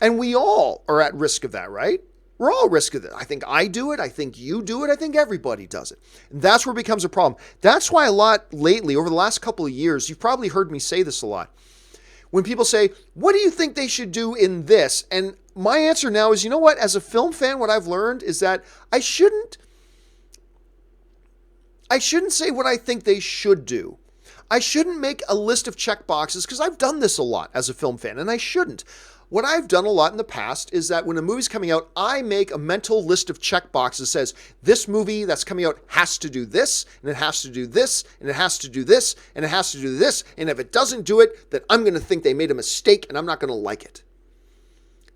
And we all are at risk of that, right? We're all at risk of that. I think I do it. I think you do it. I think everybody does it. And that's where it becomes a problem. That's why a lot lately, over the last couple of years, you've probably heard me say this a lot. When people say, what do you think they should do in this? And my answer now is, you know what? As a film fan, what I've learned is that I shouldn't I shouldn't say what I think they should do. I shouldn't make a list of check boxes because I've done this a lot as a film fan, and I shouldn't. What I've done a lot in the past is that when a movie's coming out, I make a mental list of check boxes that says, this movie that's coming out has to do this, and it has to do this, and it has to do this, and it has to do this, and if it doesn't do it, then I'm going to think they made a mistake, and I'm not going to like it.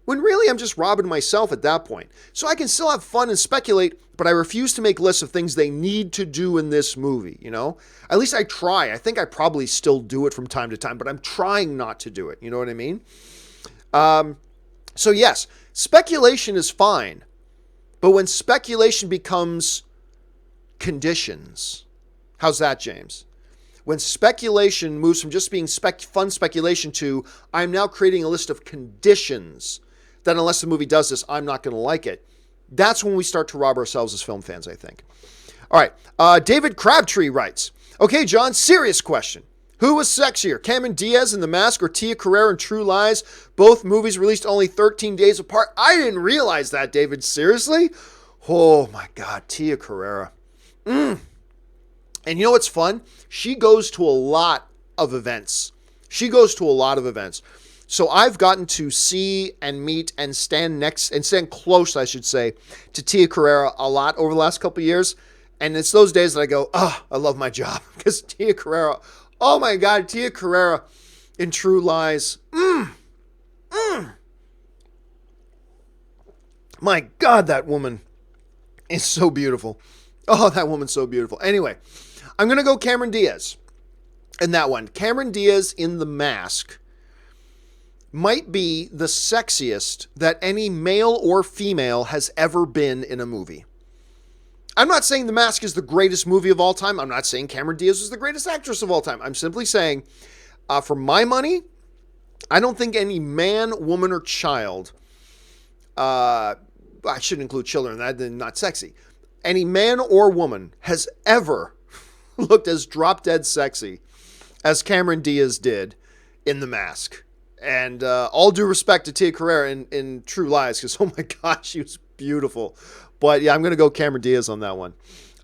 When really I'm just robbing myself at that point. So I can still have fun and speculate, but I refuse to make lists of things they need to do in this movie, you know? At least I try. I think I probably still do it from time to time, but I'm trying not to do it. You know what I mean? So yes, speculation is fine, but when speculation becomes conditions, how's that, James? When speculation moves from just being fun speculation to, I'm now creating a list of conditions that unless the movie does this, I'm not going to like it. That's when we start to rob ourselves as film fans, I think. All right. David Crabtree writes, okay, John, serious question. Who was sexier, Cameron Diaz in The Mask or Tia Carrere in True Lies? Both movies released only 13 days apart. I didn't realize that, David. Seriously? Oh, my God. Tia Carrere. And you know what's fun? She goes to a lot of events. So I've gotten to see and meet and stand close, I should say, to Tia Carrere a lot over the last couple of years. And it's those days that I go, oh, I love my job. Because Tia Carrere, oh my God, Tia Carrere in True Lies. My God, that woman is so beautiful. Oh, that woman's so beautiful. Anyway, I'm going to go Cameron Diaz in that one. Cameron Diaz in The Mask might be the sexiest that any male or female has ever been in a movie. I'm not saying The Mask is the greatest movie of all time. I'm not saying Cameron Diaz is the greatest actress of all time. I'm simply saying, for my money, I don't think any man, woman, or child, I shouldn't include children, that's not sexy. Any man or woman has ever looked as drop dead sexy as Cameron Diaz did in The Mask. And all due respect to Tia Carrere in True Lies, because, oh my gosh, she was beautiful. But yeah, I'm going to go Cameron Diaz on that one.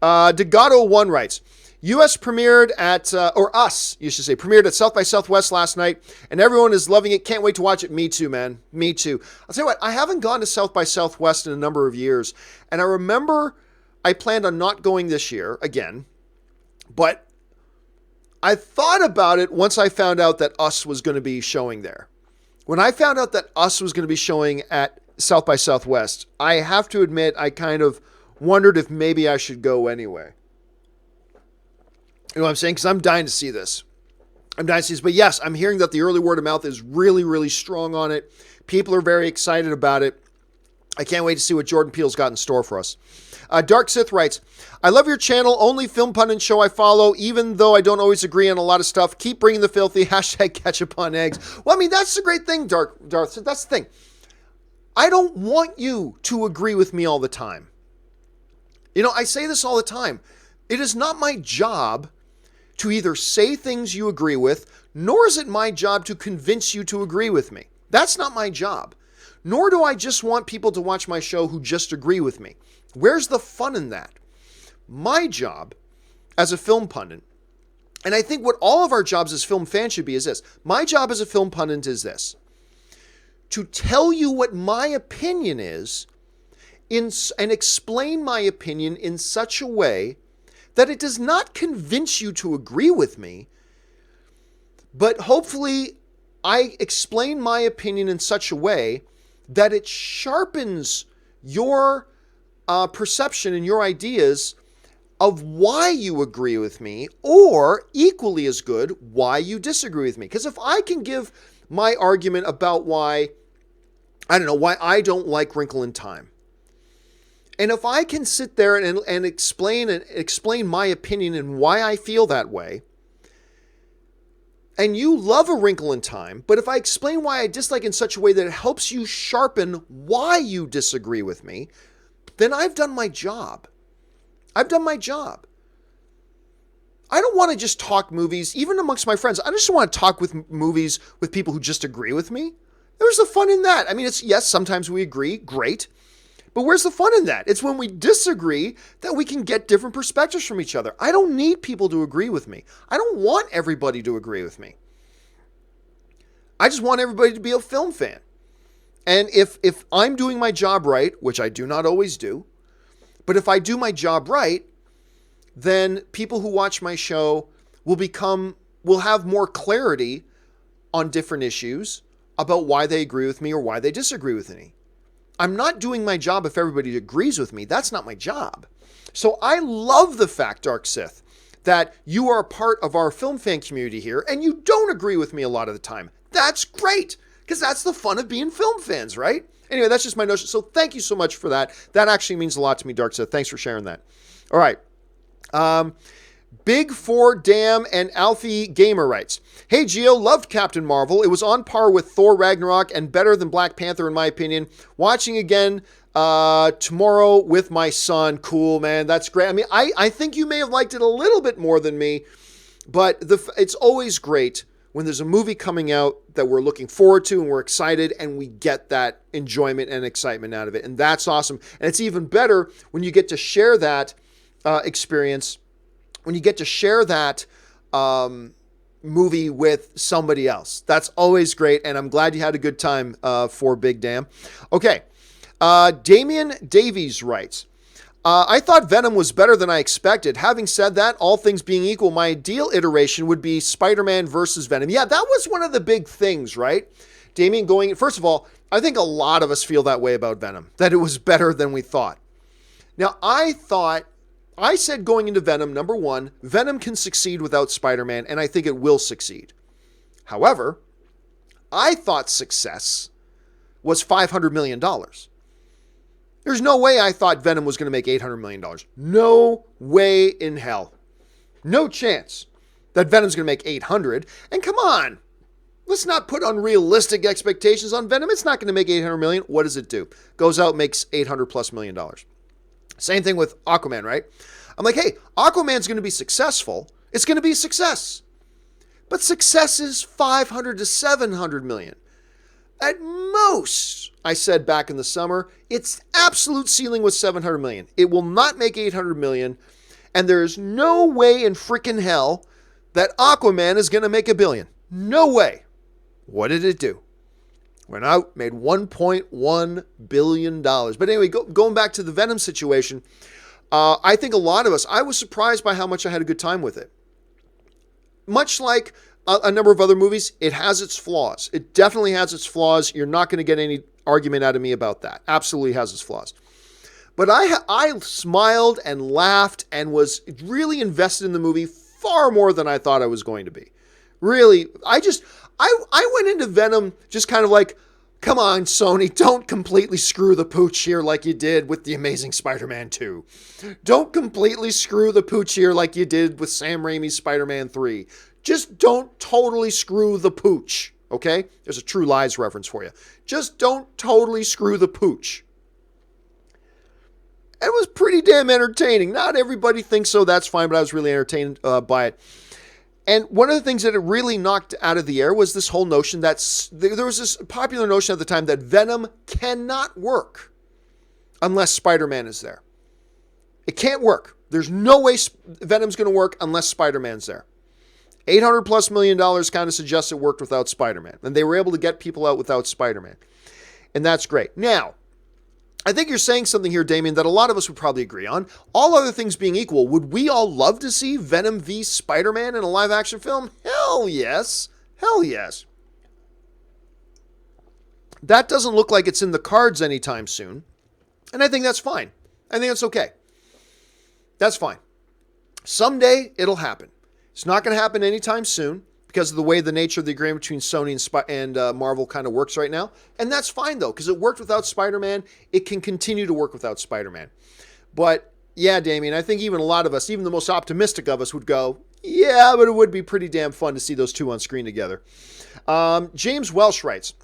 Degato1 writes, US premiered at, premiered at South by Southwest last night, and everyone is loving it. Can't wait to watch it. Me too, man. Me too. I'll tell you what, I haven't gone to South by Southwest in a number of years, and I remember I planned on not going this year again, but I thought about it once I found out that Us was going to be showing there. When I found out that Us was going to be showing at South by Southwest, I have to admit I kind of wondered if maybe I should go anyway. You know what I'm saying? Because I'm dying to see this. But yes, I'm hearing that the early word of mouth is really, really strong on it. People are very excited about it. I can't wait to see what Jordan Peele's got in store for us. Dark Sith writes, I love your channel, only film pundit show I follow, even though I don't always agree on a lot of stuff. Keep bringing the filthy, hashtag ketchup on eggs. Well, I mean, that's the great thing, Dark Sith. That's the thing. I don't want you to agree with me all the time. You know, I say this all the time. It is not my job to either say things you agree with, nor is it my job to convince you to agree with me. That's not my job. Nor do I just want people to watch my show who just agree with me. Where's the fun in that? My job as a film pundit, and I think what all of our jobs as film fans should be is this. My job as a film pundit is this. To tell you what my opinion is and explain my opinion in such a way that it does not convince you to agree with me, but hopefully I explain my opinion in such a way that it sharpens your perception and your ideas of why you agree with me, or equally as good, why you disagree with me. Because if I can give my argument about why I don't like Wrinkle in Time, and if I can sit there and explain my opinion and why I feel that way, and you love A Wrinkle in Time, but if I explain why I dislike in such a way that it helps you sharpen why you disagree with me, then I've done my job. I've done my job. I don't want to just talk movies, even amongst my friends. I just want to talk with movies with people who just agree with me. There's the fun in that. I mean, yes, sometimes we agree, great. But where's the fun in that? It's when we disagree that we can get different perspectives from each other. I don't need people to agree with me. I don't want everybody to agree with me. I just want everybody to be a film fan. And if I'm doing my job right, which I do not always do, but if I do my job right, then people who watch my show will have more clarity on different issues about why they agree with me or why they disagree with me. I'm not doing my job if everybody agrees with me. That's not my job. So I love the fact, Dark Sith, that you are a part of our film fan community here and you don't agree with me a lot of the time. That's great, because that's the fun of being film fans, right? Anyway, that's just my notion. So thank you so much for that. That actually means a lot to me, Dark Sith. Thanks for sharing that. All right. Big Four Dam and Alfie Gamer writes, "Hey Gio, loved Captain Marvel. It was on par with Thor Ragnarok and better than Black Panther in my opinion. Watching again tomorrow with my son. Cool, man. That's great. I mean, I think you may have liked it a little bit more than me, but it's always great when there's a movie coming out that we're looking forward to and we're excited and we get that enjoyment and excitement out of it. And that's awesome. And it's even better when you get to share that experience, when you get to share that movie with somebody else. That's always great. And I'm glad you had a good time for Big Dam. Okay. Damian Davies writes, I thought Venom was better than I expected. Having said that, all things being equal, my ideal iteration would be Spider-Man versus Venom. Yeah, that was one of the big things, right? Damien first of all, I think a lot of us feel that way about Venom, that it was better than we thought. Now, I said going into Venom, number one, Venom can succeed without Spider-Man, and I think it will succeed. However, I thought success was $500 million. There's no way I thought Venom was going to make $800 million. No way in hell. No chance that Venom's going to make 800. And come on, let's not put unrealistic expectations on Venom. It's not going to make 800 million. What does it do? Goes out, makes 800 plus million dollars. Same thing with Aquaman, right? I'm like, hey, Aquaman's going to be successful. It's going to be a success. But success is 500 to 700 million. At most, I said back in the summer, its absolute ceiling was 700 million. It will not make 800 million. And there is no way in freaking hell that Aquaman is going to make $1 billion. No way. What did it do? Went out, made $1.1 billion. But anyway, going back to the Venom situation, I think a lot of us, I was surprised by how much I had a good time with it. Much like a number of other movies, it has its flaws. It definitely has its flaws. You're not going to get any argument out of me about that. Absolutely has its flaws. But I smiled and laughed and was really invested in the movie far more than I thought I was going to be. Really, I went into Venom just kind of like, come on, Sony, don't completely screw the pooch here like you did with The Amazing Spider-Man 2. Don't completely screw the pooch here like you did with Sam Raimi's Spider-Man 3. Just don't totally screw the pooch, okay? There's a True Lies reference for you. Just don't totally screw the pooch. It was pretty damn entertaining. Not everybody thinks so, that's fine, but I was really entertained by it. And one of the things that it really knocked out of the air was this whole notion that there was this popular notion at the time that Venom cannot work unless Spider-Man is there. It can't work. There's no way Venom's going to work unless Spider-Man's there. $800 plus million kind of suggests it worked without Spider-Man. And they were able to get people out without Spider-Man. And that's great. Now, I think you're saying something here, Damien, that a lot of us would probably agree on. All other things being equal, would we all love to see Venom v. Spider-Man in a live-action film? Hell yes. Hell yes. That doesn't look like it's in the cards anytime soon. And I think that's fine. I think that's okay. That's fine. Someday it'll happen. It's not going to happen anytime soon because of the way the nature of the agreement between Sony and Marvel kind of works right now. And that's fine, though, because it worked without Spider-Man. It can continue to work without Spider-Man. But, yeah, Damien, I think even a lot of us, even the most optimistic of us would go, yeah, but it would be pretty damn fun to see those two on screen together. James Welsh writes,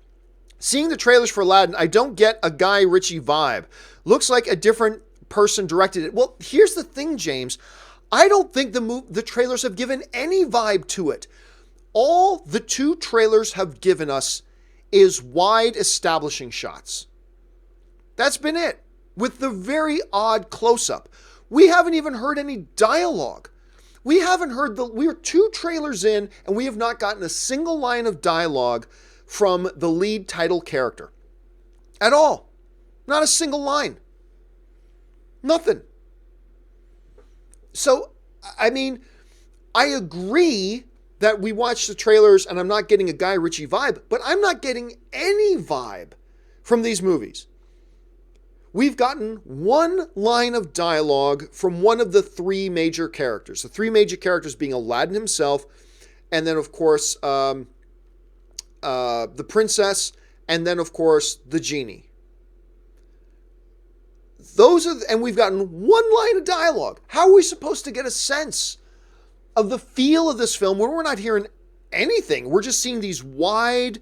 seeing the trailers for Aladdin, I don't get a Guy Ritchie vibe. Looks like a different person directed it. Well, here's the thing, James. I don't think the trailers have given any vibe to it. All the two trailers have given us is wide establishing shots. That's been it. with the very odd close-up. We haven't even heard any dialogue. We are 2 trailers in, and we have not gotten a single line of dialogue from the lead title character. At all. Not a single line. Nothing. So, I mean, I agree that we watched the trailers and I'm not getting a Guy Ritchie vibe, but I'm not getting any vibe from these movies. We've gotten one line of dialogue from one of the 3 major characters. The 3 major characters being Aladdin himself, and then, of course, the princess, and then, of course, the genie. And we've gotten one line of dialogue. How are we supposed to get a sense of the feel of this film when we're not hearing anything? We're just seeing these wide,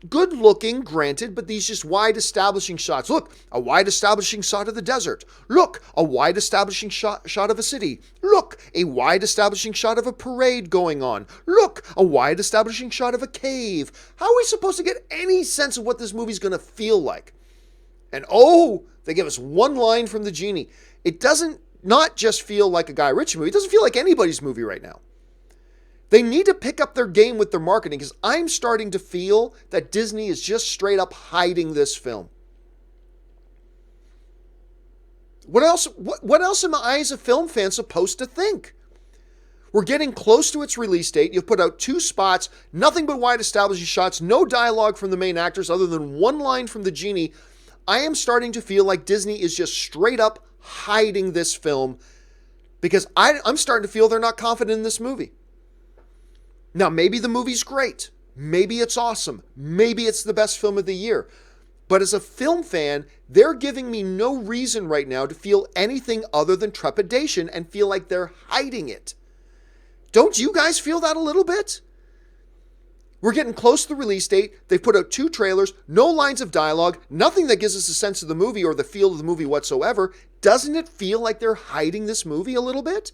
good looking, granted, but these just wide establishing shots. Look, a wide establishing shot of the desert. Look, a wide establishing shot of a city. Look, a wide establishing shot of a parade going on. Look, a wide establishing shot of a cave. How are we supposed to get any sense of what this movie's going to feel like? And they give us one line from the genie. It doesn't not just feel like a Guy Ritchie movie. It doesn't feel like anybody's movie right now. They need to pick up their game with their marketing, because I'm starting to feel that Disney is just straight up hiding this film. What else am I as a film fan supposed to think? We're getting close to its release date. You've put out 2 spots, nothing but wide establishing shots, no dialogue from the main actors other than one line from the genie. I am starting to feel like Disney is just straight up hiding this film, because I'm starting to feel they're not confident in this movie. Now, maybe the movie's great. Maybe it's awesome. Maybe it's the best film of the year. But as a film fan, they're giving me no reason right now to feel anything other than trepidation and feel like they're hiding it. Don't you guys feel that a little bit? We're getting close to the release date. They've put out 2 trailers, no lines of dialogue, nothing that gives us a sense of the movie or the feel of the movie whatsoever. Doesn't it feel like they're hiding this movie a little bit?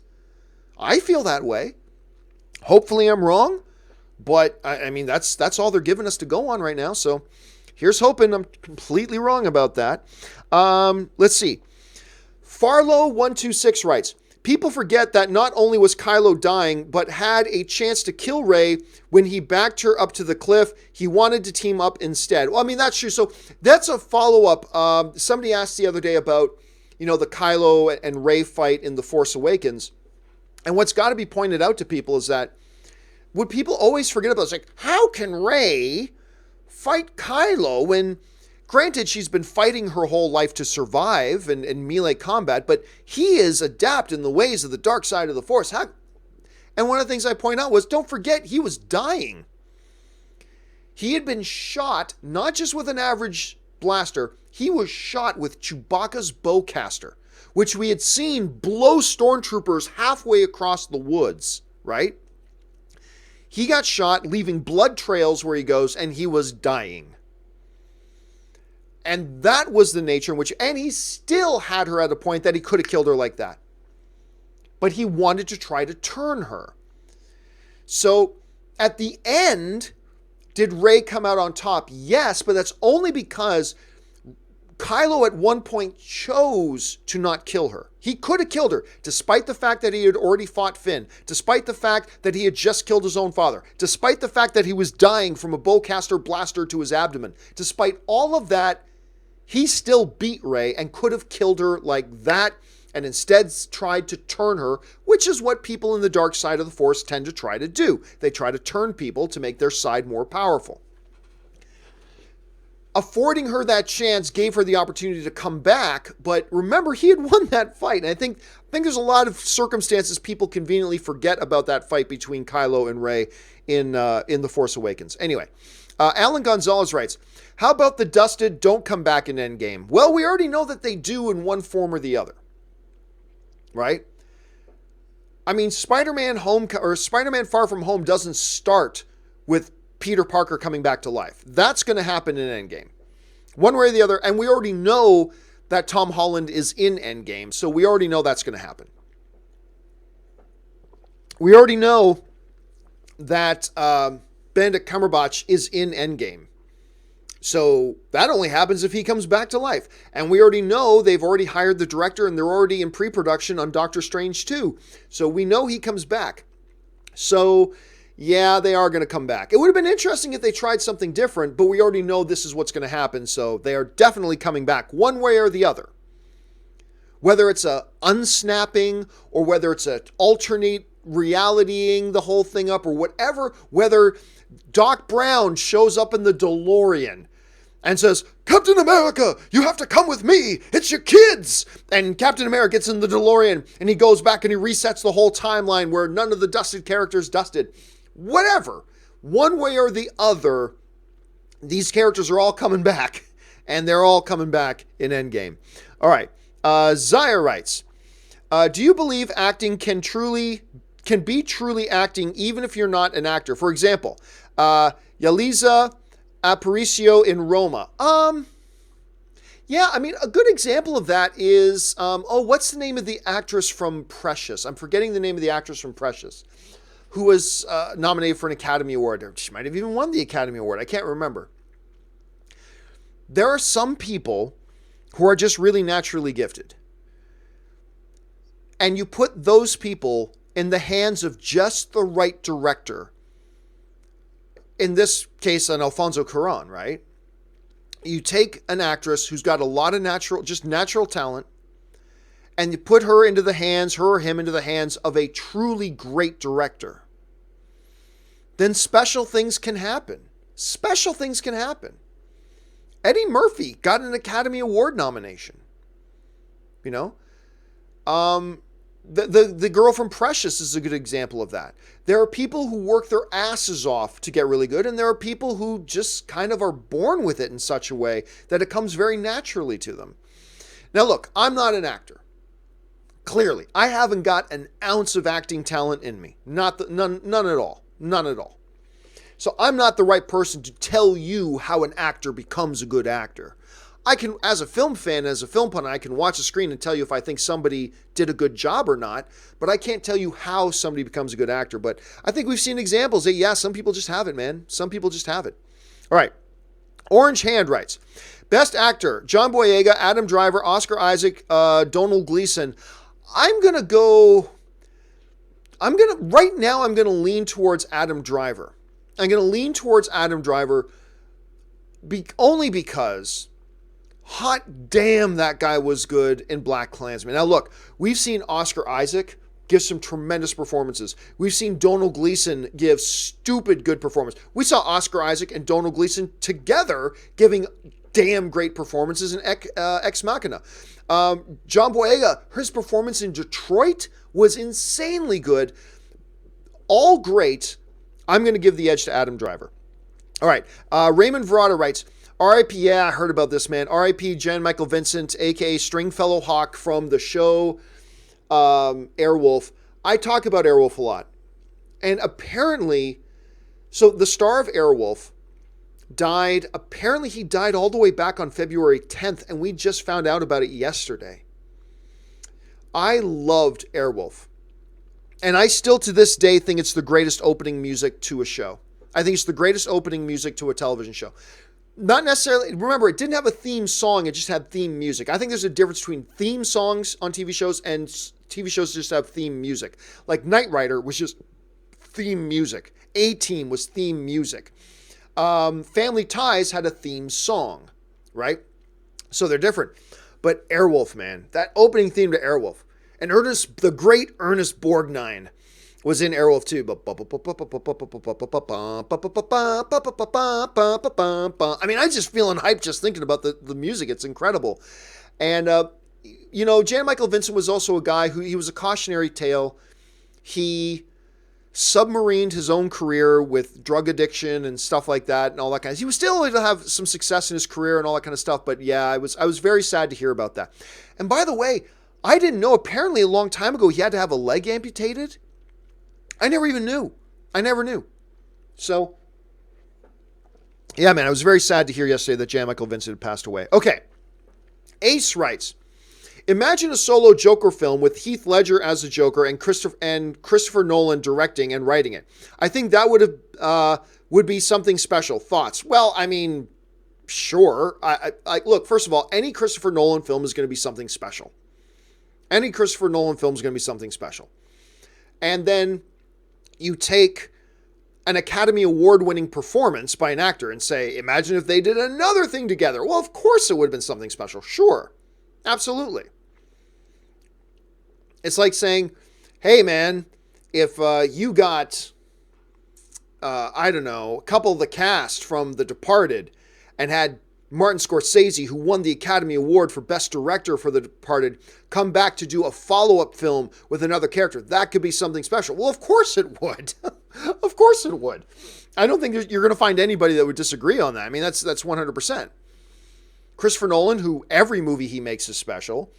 I feel that way. Hopefully I'm wrong, but I mean, that's all they're giving us to go on right now. So here's hoping I'm completely wrong about that. Let's see. Farlow126 writes, people forget that not only was Kylo dying, but had a chance to kill Rey when he backed her up to the cliff. He wanted to team up instead. Well, I mean, that's true. So that's a follow-up. Somebody asked the other day about, the Kylo and Rey fight in The Force Awakens. And what's got to be pointed out to people is that what people always forget about is, like, how can Rey fight Kylo when, granted, she's been fighting her whole life to survive in melee combat, but he is adept in the ways of the dark side of the Force. And one of the things I point out was, don't forget, he was dying. He had been shot, not just with an average blaster, he was shot with Chewbacca's bowcaster, which we had seen blow stormtroopers halfway across the woods, right? He got shot, leaving blood trails where he goes, and he was dying. And that was the nature in which, and he still had her at a point that he could have killed her like that. But he wanted to try to turn her. So at the end, did Rey come out on top? Yes, but that's only because Kylo at one point chose to not kill her. He could have killed her, despite the fact that he had already fought Finn, despite the fact that he had just killed his own father, despite the fact that he was dying from a bowcaster blaster to his abdomen. Despite all of that, he still beat Rey and could have killed her like that, and instead tried to turn her, which is what people in the dark side of the Force tend to try to do. They try to turn people to make their side more powerful. Affording her that chance gave her the opportunity to come back, but remember, he had won that fight. And I think there's a lot of circumstances people conveniently forget about that fight between Kylo and Rey in The Force Awakens. Anyway, Alan Gonzalez writes, how about the dusted don't come back in Endgame? Well, we already know that they do in one form or the other, right? I mean, Spider-Man Far From Home doesn't start with Peter Parker coming back to life. That's going to happen in Endgame. One way or the other. And we already know that Tom Holland is in Endgame. So we already know that's going to happen. We already know that Benedict Cumberbatch is in Endgame. So that only happens if he comes back to life. And we already know they've already hired the director and they're already in pre-production on Doctor Strange 2. So we know he comes back. So yeah, they are going to come back. It would have been interesting if they tried something different, but we already know this is what's going to happen. So they are definitely coming back one way or the other. Whether it's a unsnapping or whether it's an alternate realitying the whole thing up or whatever, whether Doc Brown shows up in the DeLorean and says, Captain America, you have to come with me. It's your kids. And Captain America gets in the DeLorean and he goes back and he resets the whole timeline where none of the dusted characters dusted. Whatever. One way or the other, these characters are all coming back. And they're all coming back in Endgame. All right. Zaya writes, do you believe acting can be truly acting even if you're not an actor? For example, Yalitza Aparicio in Roma. Yeah, I mean, a good example of that is, what's the name of the actress from Precious? I'm forgetting the name of the actress from Precious, who was nominated for an Academy Award. She might have even won the Academy Award. I can't remember. There are some people who are just really naturally gifted. And you put those people in the hands of just the right director. In this case, an Alfonso Cuarón, right? You take an actress who's got a lot of natural talent, and you put her or him into the hands of a truly great director. Then special things can happen. Special things can happen. Eddie Murphy got an Academy Award nomination. You know? The girl from Precious is a good example of that. There are people who work their asses off to get really good, and there are people who just kind of are born with it in such a way that it comes very naturally to them. Now look, I'm not an actor. Clearly, I haven't got an ounce of acting talent in me. None at all. None at all. So I'm not the right person to tell you how an actor becomes a good actor. I can, as a film fan, as a film pundit, I can watch a screen and tell you if I think somebody did a good job or not, but I can't tell you how somebody becomes a good actor. But I think we've seen examples that, yeah, some people just have it, man. Some people just have it. All right. Orange Hand writes, best actor, John Boyega, Adam Driver, Oscar Isaac, Donald Gleason. Right now I'm going to lean towards Adam Driver. I'm going to lean towards Adam Driver only because, hot damn, that guy was good in BlacKkKlansman. Now look, we've seen Oscar Isaac give some tremendous performances. We've seen Donald Gleason give stupid good performance. We saw Oscar Isaac and Donald Gleason together giving damn great performances in Ex Machina. John Boyega, his performance in Detroit was insanely good. All great. I'm going to give the edge to Adam Driver. All right. Raymond Verada writes, R.I.P. Yeah, I heard about this, man. R.I.P. Jan Michael Vincent, a.k.a. Stringfellow Hawk from the show Airwolf. I talk about Airwolf a lot. And apparently, so the star of Airwolf died. Apparently, he died all the way back on February 10th, and we just found out about it yesterday. I loved Airwolf. And I still, to this day, think it's the greatest opening music to a show. I think it's the greatest opening music to a television show. Not necessarily, remember, it didn't have a theme song, it just had theme music. I think there's a difference between theme songs on TV shows and TV shows just have theme music. Like Knight Rider was just theme music. A-Team was theme music. Family Ties had a theme song, right? So they're different. But Airwolf, man, that opening theme to Airwolf. And the great Ernest Borgnine was in Airwolf too. I mean, I'm just feeling hyped just thinking about the music. It's incredible. And, Jan Michael Vincent was also a guy he was a cautionary tale. He submarined his own career with drug addiction and stuff like that and all that kind of. He was still able to have some success in his career and all that kind of stuff. But yeah, I was very sad to hear about that. And by the way, I didn't know, apparently a long time ago, he had to have a leg amputated. I never even knew. I never knew. So, yeah, man, I was very sad to hear yesterday that Jan Michael Vincent had passed away. Okay. Ace writes, imagine a solo Joker film with Heath Ledger as the Joker and Christopher Nolan directing and writing it. I think that would be something special. Thoughts? Well, I mean, Sure. I look, first of all, any Christopher Nolan film is going to be something special. Any Christopher Nolan film is going to be something special. And then you take an Academy Award-winning performance by an actor and say, imagine if they did another thing together. Well, of course it would have been something special. Sure. Absolutely. It's like saying, hey, man, if you got, I don't know, a couple of the cast from The Departed and had Martin Scorsese, who won the Academy Award for Best Director for The Departed, come back to do a follow-up film with another character. That could be something special. Well, of course it would. Of course it would. I don't think you're going to find anybody that would disagree on that. I mean, that's 100%. Christopher Nolan, who every movie he makes is special.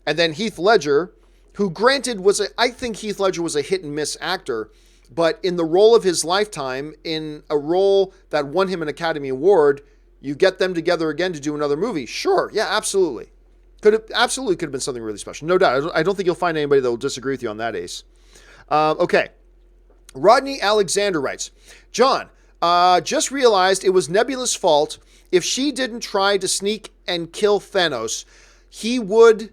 And then Heath Ledger, who granted I think Heath Ledger was a hit and miss actor, but in the role of his lifetime, in a role that won him an Academy Award, you get them together again to do another movie. Sure. Yeah, absolutely. Could have been something really special. No doubt. I don't think you'll find anybody that will disagree with you on that, Ace. Okay. Rodney Alexander writes, John, just realized it was Nebula's fault. If she didn't try to sneak and kill Thanos, he would,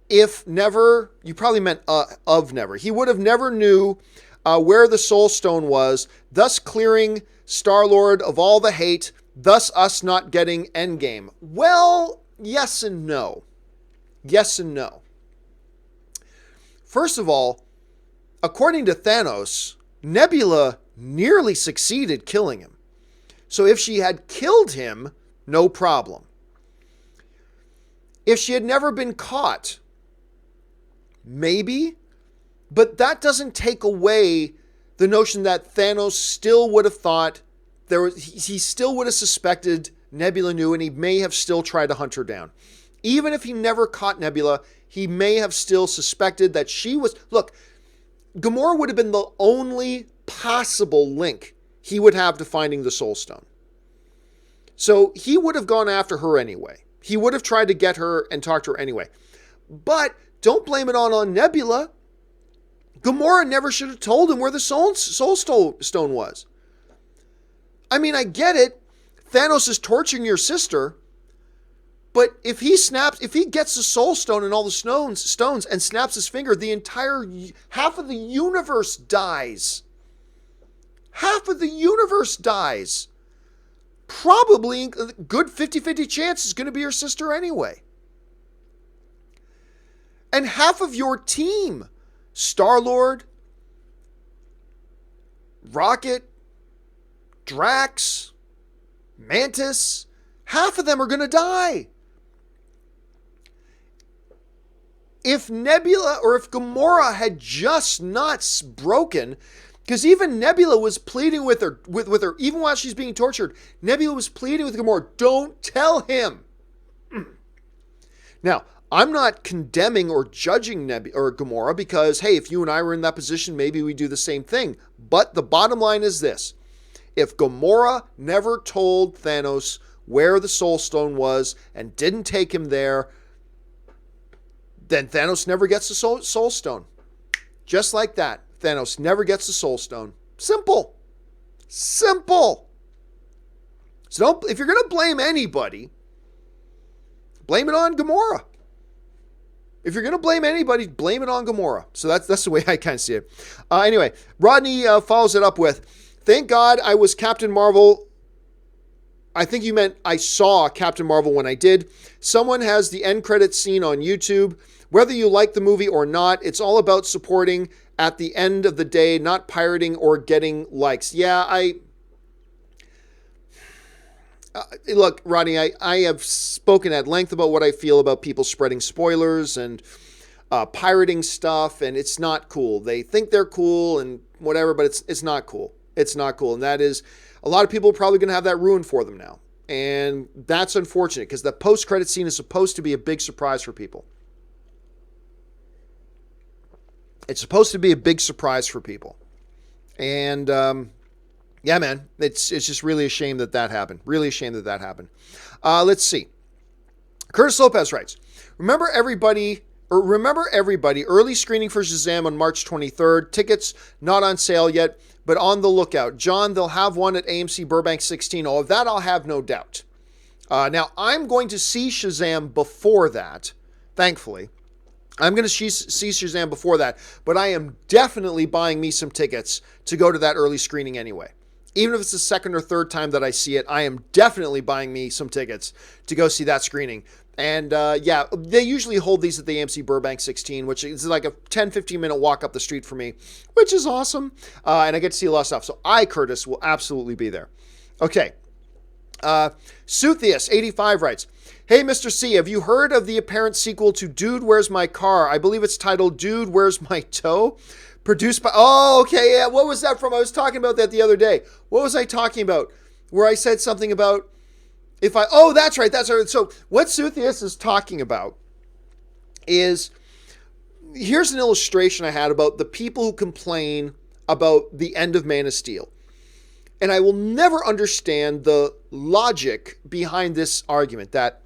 if never, you probably meant of never. He would have never knew where the Soul Stone was, thus clearing Star-Lord of all the hate, thus us not getting Endgame. Well, yes and no. Yes and no. First of all, according to Thanos, Nebula nearly succeeded killing him. So if she had killed him, no problem. If she had never been caught, maybe, but that doesn't take away the notion that Thanos still would have thought he still would have suspected Nebula knew, and he may have still tried to hunt her down. Even if he never caught Nebula, he may have still suspected that she was... Look, Gamora would have been the only possible link he would have to finding the Soul Stone. So he would have gone after her anyway. He would have tried to get her and talk to her anyway. But don't blame it on Nebula. Gamora never should have told him where the Soul Stone was. I mean, I get it. Thanos is torturing your sister. But if he gets the Soul Stone and all the stones and snaps his finger, the entire half of the universe dies. Half of the universe dies. Probably a good 50-50 chance is going to be your sister anyway. And half of your team, Star-Lord, Rocket, Drax, Mantis, half of them are going to die. If Nebula or if Gamora had just not broken, because even Nebula was pleading with her, even while she's being tortured, Nebula was pleading with Gamora, don't tell him. Now, I'm not condemning or judging Nebula or Gamora because, hey, if you and I were in that position, maybe we do the same thing. But the bottom line is this. If Gamora never told Thanos where the Soul Stone was and didn't take him there, then Thanos never gets the Soul Stone. Just like that. Thanos never gets the Soul Stone. Simple. Simple. So if you're going to blame anybody, blame it on Gamora. If you're going to blame anybody, blame it on Gamora. So that's the way I kind of see it. Anyway, Rodney follows it up with, thank God I was Captain Marvel. I think you meant I saw Captain Marvel when I did. Someone has the end credits scene on YouTube. Whether you like the movie or not, it's all about supporting at the end of the day, not pirating or getting likes. Yeah, look, Rodney, I have spoken at length about what I feel about people spreading spoilers and pirating stuff, and it's not cool. They think they're cool and whatever, but it's not cool. It's not cool, and that is, a lot of people are probably going to have that ruined for them now, and that's unfortunate because the post-credit scene is supposed to be a big surprise for people. It's supposed to be a big surprise for people, and yeah, man, it's just really a shame that happened. Really a shame that happened. Let's see. Curtis Lopez writes, Remember everybody, early screening for Shazam on March 23rd. Tickets not on sale yet, but on the lookout. John, they'll have one at AMC Burbank 16. Oh, of that I'll have no doubt. Now, I'm going to see Shazam before that, thankfully. I'm going to see Shazam before that, but I am definitely buying me some tickets to go to that early screening anyway. Even if it's the second or third time that I see it, I am definitely buying me some tickets to go see that screening. And yeah, they usually hold these at the AMC Burbank 16, which is like a 10, 15-minute walk up the street for me, which is awesome. And I get to see a lot of stuff. So I, Curtis, will absolutely be there. Okay. Suthius85 writes, "Hey, Mr. C, have you heard of the apparent sequel to Dude, Where's My Car? I believe it's titled Dude, Where's My Toe? Produced by..." Oh, okay, yeah. What was that from? I was talking about that the other day. What was I talking about? Where I said something about oh, that's right. So what Suthius is talking about is, here's an illustration I had about the people who complain about the end of Man of Steel. And I will never understand the logic behind this argument that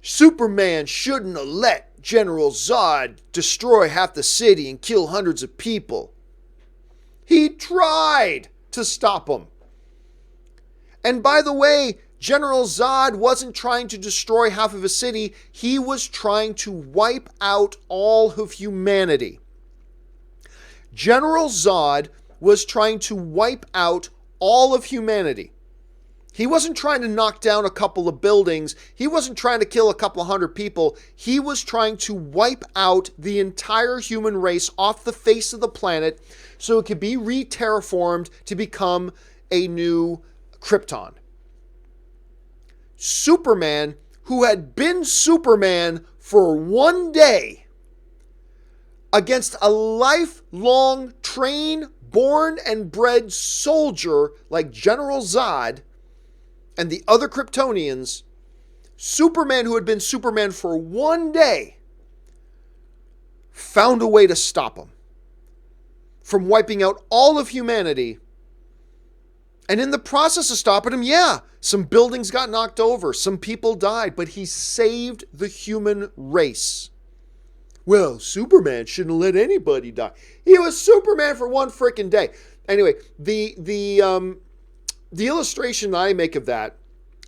Superman shouldn't have let General Zod destroy half the city and kill hundreds of people. He tried to stop him. And by the way, General Zod wasn't trying to destroy half of a city. He was trying to wipe out all of humanity. General Zod was trying to wipe out all of humanity. He wasn't trying to knock down a couple of buildings. He wasn't trying to kill a couple of hundred people. He was trying to wipe out the entire human race off the face of the planet so it could be re-terraformed to become a new Krypton. Superman, who had been Superman for one day, against a lifelong trained, born and bred soldier like General Zod and the other Kryptonians, Superman, who had been Superman for one day, found a way to stop him from wiping out all of humanity. And in the process of stopping him, yeah, some buildings got knocked over, some people died, but he saved the human race. Well, Superman shouldn't let anybody die. He was Superman for one freaking day. Anyway, the illustration I make of that,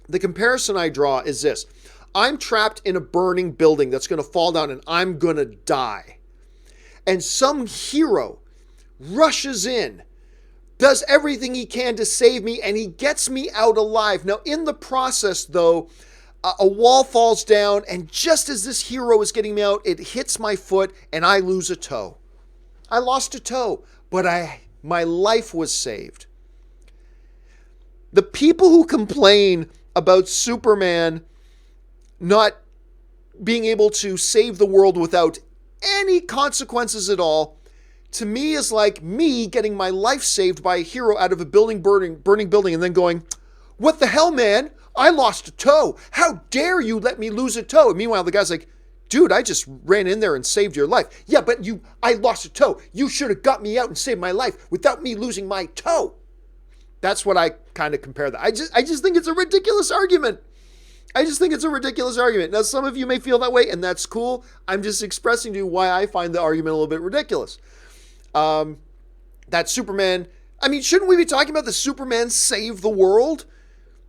the comparison I draw is this. I'm trapped in a burning building that's going to fall down and I'm going to die. And some hero rushes in, does everything he can to save me, and he gets me out alive. Now, in the process, though, a wall falls down, and just as this hero is getting me out, it hits my foot, and I lose a toe. I lost a toe, but my life was saved. The people who complain about Superman not being able to save the world without any consequences at all, to me is like me getting my life saved by a hero out of a burning building and then going, "What the hell, man? I lost a toe. How dare you let me lose a toe?" And meanwhile, the guy's like, "Dude, I just ran in there and saved your life." "Yeah, but I lost a toe. You should have got me out and saved my life without me losing my toe." That's what I kind of compare that. I just think it's a ridiculous argument. I just think it's a ridiculous argument. Now, some of you may feel that way, and that's cool. I'm just expressing to you why I find the argument a little bit ridiculous. That Superman, I mean, shouldn't we be talking about that Superman saved the world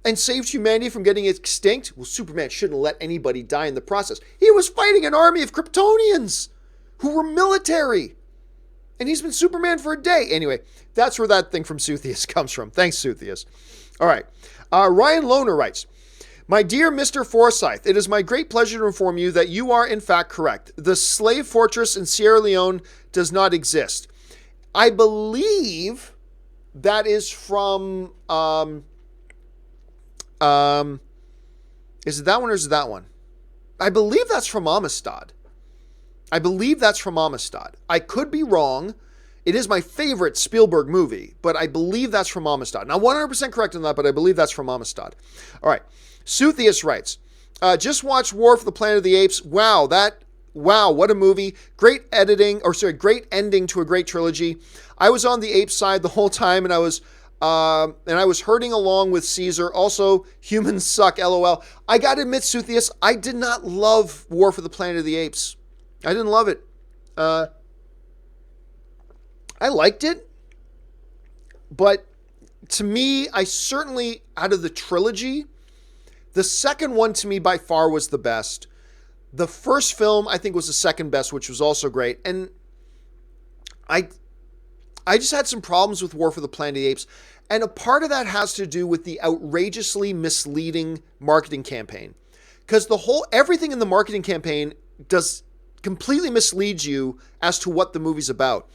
and saved humanity from getting extinct? Well, Superman shouldn't let anybody die in the process. He was fighting an army of Kryptonians who were military. And he's been Superman for a day. Anyway, that's where that thing from Suthius comes from. Thanks, Suthius. All right. Ryan Lohner writes, "My dear Mr. Forsyth, it is my great pleasure to inform you that you are in fact correct. The slave fortress in Sierra Leone does not exist." I believe that is from, is it that one or is it that one? I believe that's from Amistad. I could be wrong. It is my favorite Spielberg movie, but I believe that's from Amistad. Now, 100% correct on that, but I believe that's from Amistad. All right. Suthius writes, "Just watched War for the Planet of the Apes. Wow, what a movie. Great ending to a great trilogy. I was on the ape side the whole time, and I was hurting along with Caesar. Also, humans suck, LOL. I gotta admit, Suthius, I did not love War for the Planet of the Apes. I didn't love it. I liked it, but to me, I certainly, out of the trilogy, The second one to me by far was the best. The first film I think was the second best, which was also great. And I just had some problems with War for the Planet of the Apes. And a part of that has to do with the outrageously misleading marketing campaign. Because everything in the marketing campaign does completely misleads you as to what the movie's about.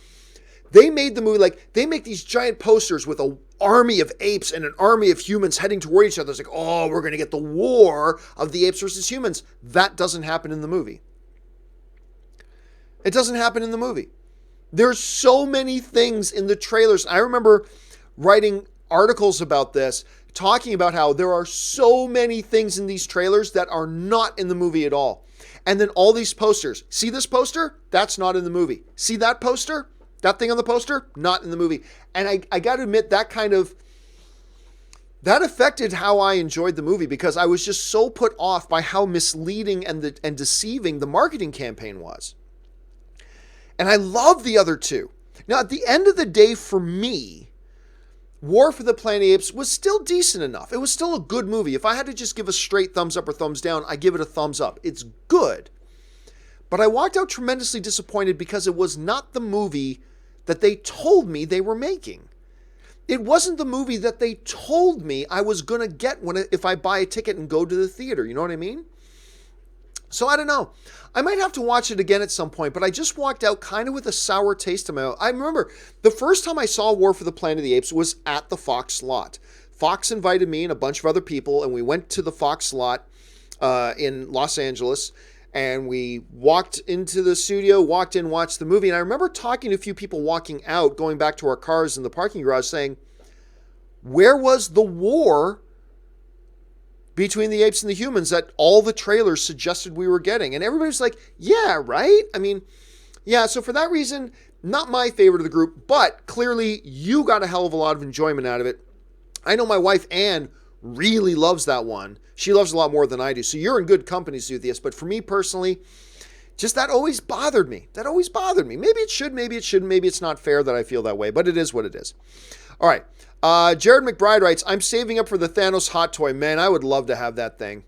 They made the movie like, they make these giant posters with an army of apes and an army of humans heading toward each other. It's like, oh, we're going to get the war of the apes versus humans. That doesn't happen in the movie. It doesn't happen in the movie. There's so many things in the trailers. I remember writing articles about this, talking about how there are so many things in these trailers that are not in the movie at all. And then all these posters. See this poster? That's not in the movie. See that poster? That thing on the poster? Not in the movie. And I got to admit, that affected how I enjoyed the movie, because I was just so put off by how misleading and deceiving the marketing campaign was. And I love the other two. Now, at the end of the day, for me, War for the Planet of the Apes was still decent enough. It was still a good movie. If I had to just give a straight thumbs up or thumbs down, I give it a thumbs up. It's good. But I walked out tremendously disappointed because it was not the movie that they told me they were making. It wasn't the movie that they told me I was going to get if I buy a ticket and go to the theater. You know what I mean? So I don't know. I might have to watch it again at some point, but I just walked out kind of with a sour taste in my mouth. I remember the first time I saw War for the Planet of the Apes was at the Fox lot. Fox invited me and a bunch of other people, and we went to the Fox lot in Los Angeles, and we walked into the studio, walked in, watched the movie. And I remember talking to a few people walking out, going back to our cars in the parking garage, saying, where was the war between the apes and the humans that all the trailers suggested we were getting? And everybody's like, yeah, right? I mean, yeah, so for that reason, not my favorite of the group, but clearly you got a hell of a lot of enjoyment out of it. I know my wife, Anne, really loves that one. She loves it a lot more than I do. So you're in good company, Suthius. But for me personally, just that always bothered me. Maybe it should, maybe it shouldn't. Maybe it's not fair that I feel that way, but it is what it is. All right. Jared McBride writes, I'm saving up for the Thanos hot toy. Man, I would love to have that thing.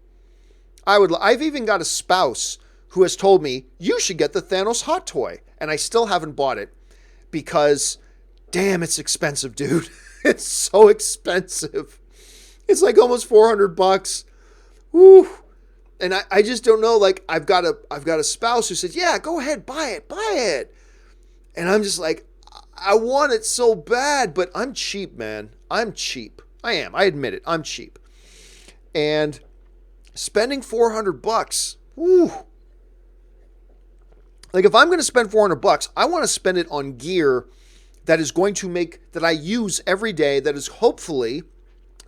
I've even got a spouse who has told me, you should get the Thanos hot toy. And I still haven't bought it because, damn, it's expensive, dude. It's so expensive. It's like almost $400. Woo. And I just don't know. Like, I've got a spouse who says, yeah, go ahead, buy it. And I'm just like, I want it so bad, but I'm cheap, man. I'm cheap. I am. I admit it. I'm cheap. And spending $400, woo. Like, if I'm going to spend $400, I want to spend it on gear that is going to that I use every day, that is hopefully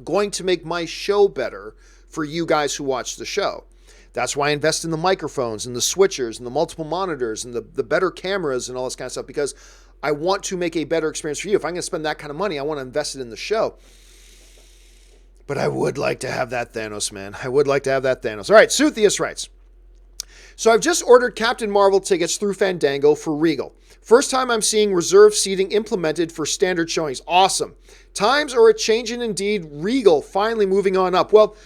going to make my show better for you guys who watch the show. That's why I invest in the microphones and the switchers and the multiple monitors and the better cameras and all this kind of stuff, because I want to make a better experience for you. If I'm going to spend that kind of money, I want to invest it in the show. But I would like to have that Thanos, man. I would like to have that Thanos. All right, Suthius writes, so I've just ordered Captain Marvel tickets through Fandango for Regal. First time I'm seeing reserved seating implemented for standard showings. Awesome. Times are a-changin' indeed. Regal finally moving on up. Well,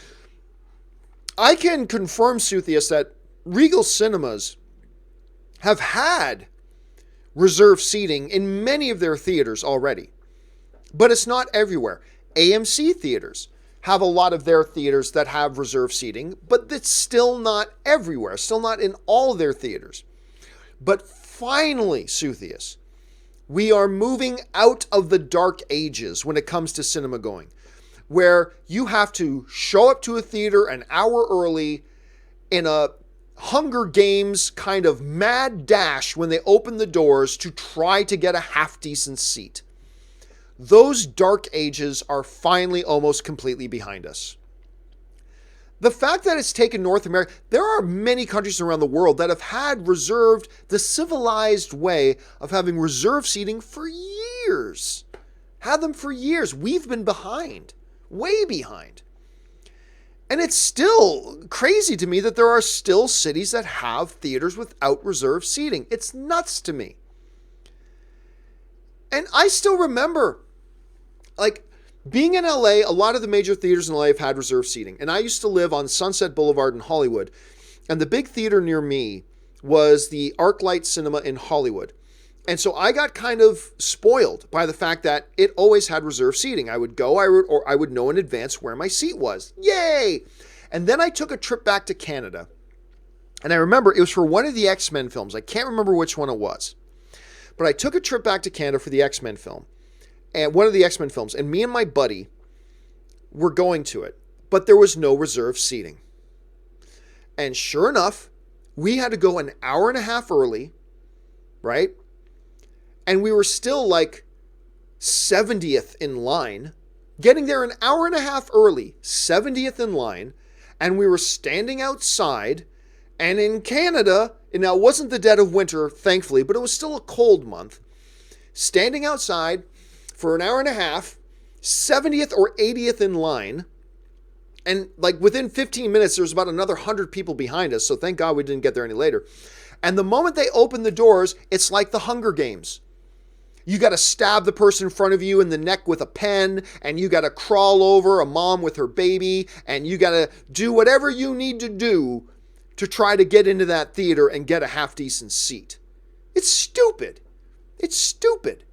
I can confirm, Suthius, that Regal Cinemas have had reserved seating in many of their theaters already. But it's not everywhere. AMC theaters have a lot of their theaters that have reserved seating, but it's still not everywhere. Still not in all of their theaters. But finally, Suthius, we are moving out of the dark ages when it comes to cinema going, where you have to show up to a theater an hour early in a Hunger Games kind of mad dash when they open the doors to try to get a half-decent seat. Those dark ages are finally almost completely behind us. The fact that it's taken North America, there are many countries around the world that have had the civilized way of having reserved seating for years. Had them for years. We've been behind. Way behind. And it's still crazy to me that there are still cities that have theaters without reserved seating. It's nuts to me. And I still remember, like, Being in LA, a lot of the major theaters in LA have had reserved seating. And I used to live on Sunset Boulevard in Hollywood. And the big theater near me was the ArcLight Cinema in Hollywood. And so I got kind of spoiled by the fact that it always had reserved seating. I would go, or I would know in advance where my seat was. Yay! And then I took a trip back to Canada. And I remember it was for one of the X-Men films. I can't remember which one it was. But I took a trip back to Canada for the X-Men film. And one of the X-Men films. And me and my buddy were going to it. But there was no reserved seating. And sure enough, we had to go an hour and a half early, right? And we were still like 70th in line, getting there an hour and a half early, 70th in line. And we were standing outside. And in Canada, and now it wasn't the dead of winter, thankfully, but it was still a cold month, standing outside for an hour and a half, 70th or 80th in line. And like within 15 minutes, there was about another 100 people behind us. So thank God we didn't get there any later. And the moment they open the doors, it's like the Hunger Games. You got to stab the person in front of you in the neck with a pen, and you got to crawl over a mom with her baby, and you got to do whatever you need to do to try to get into that theater and get a half-decent seat. It's stupid. It's stupid.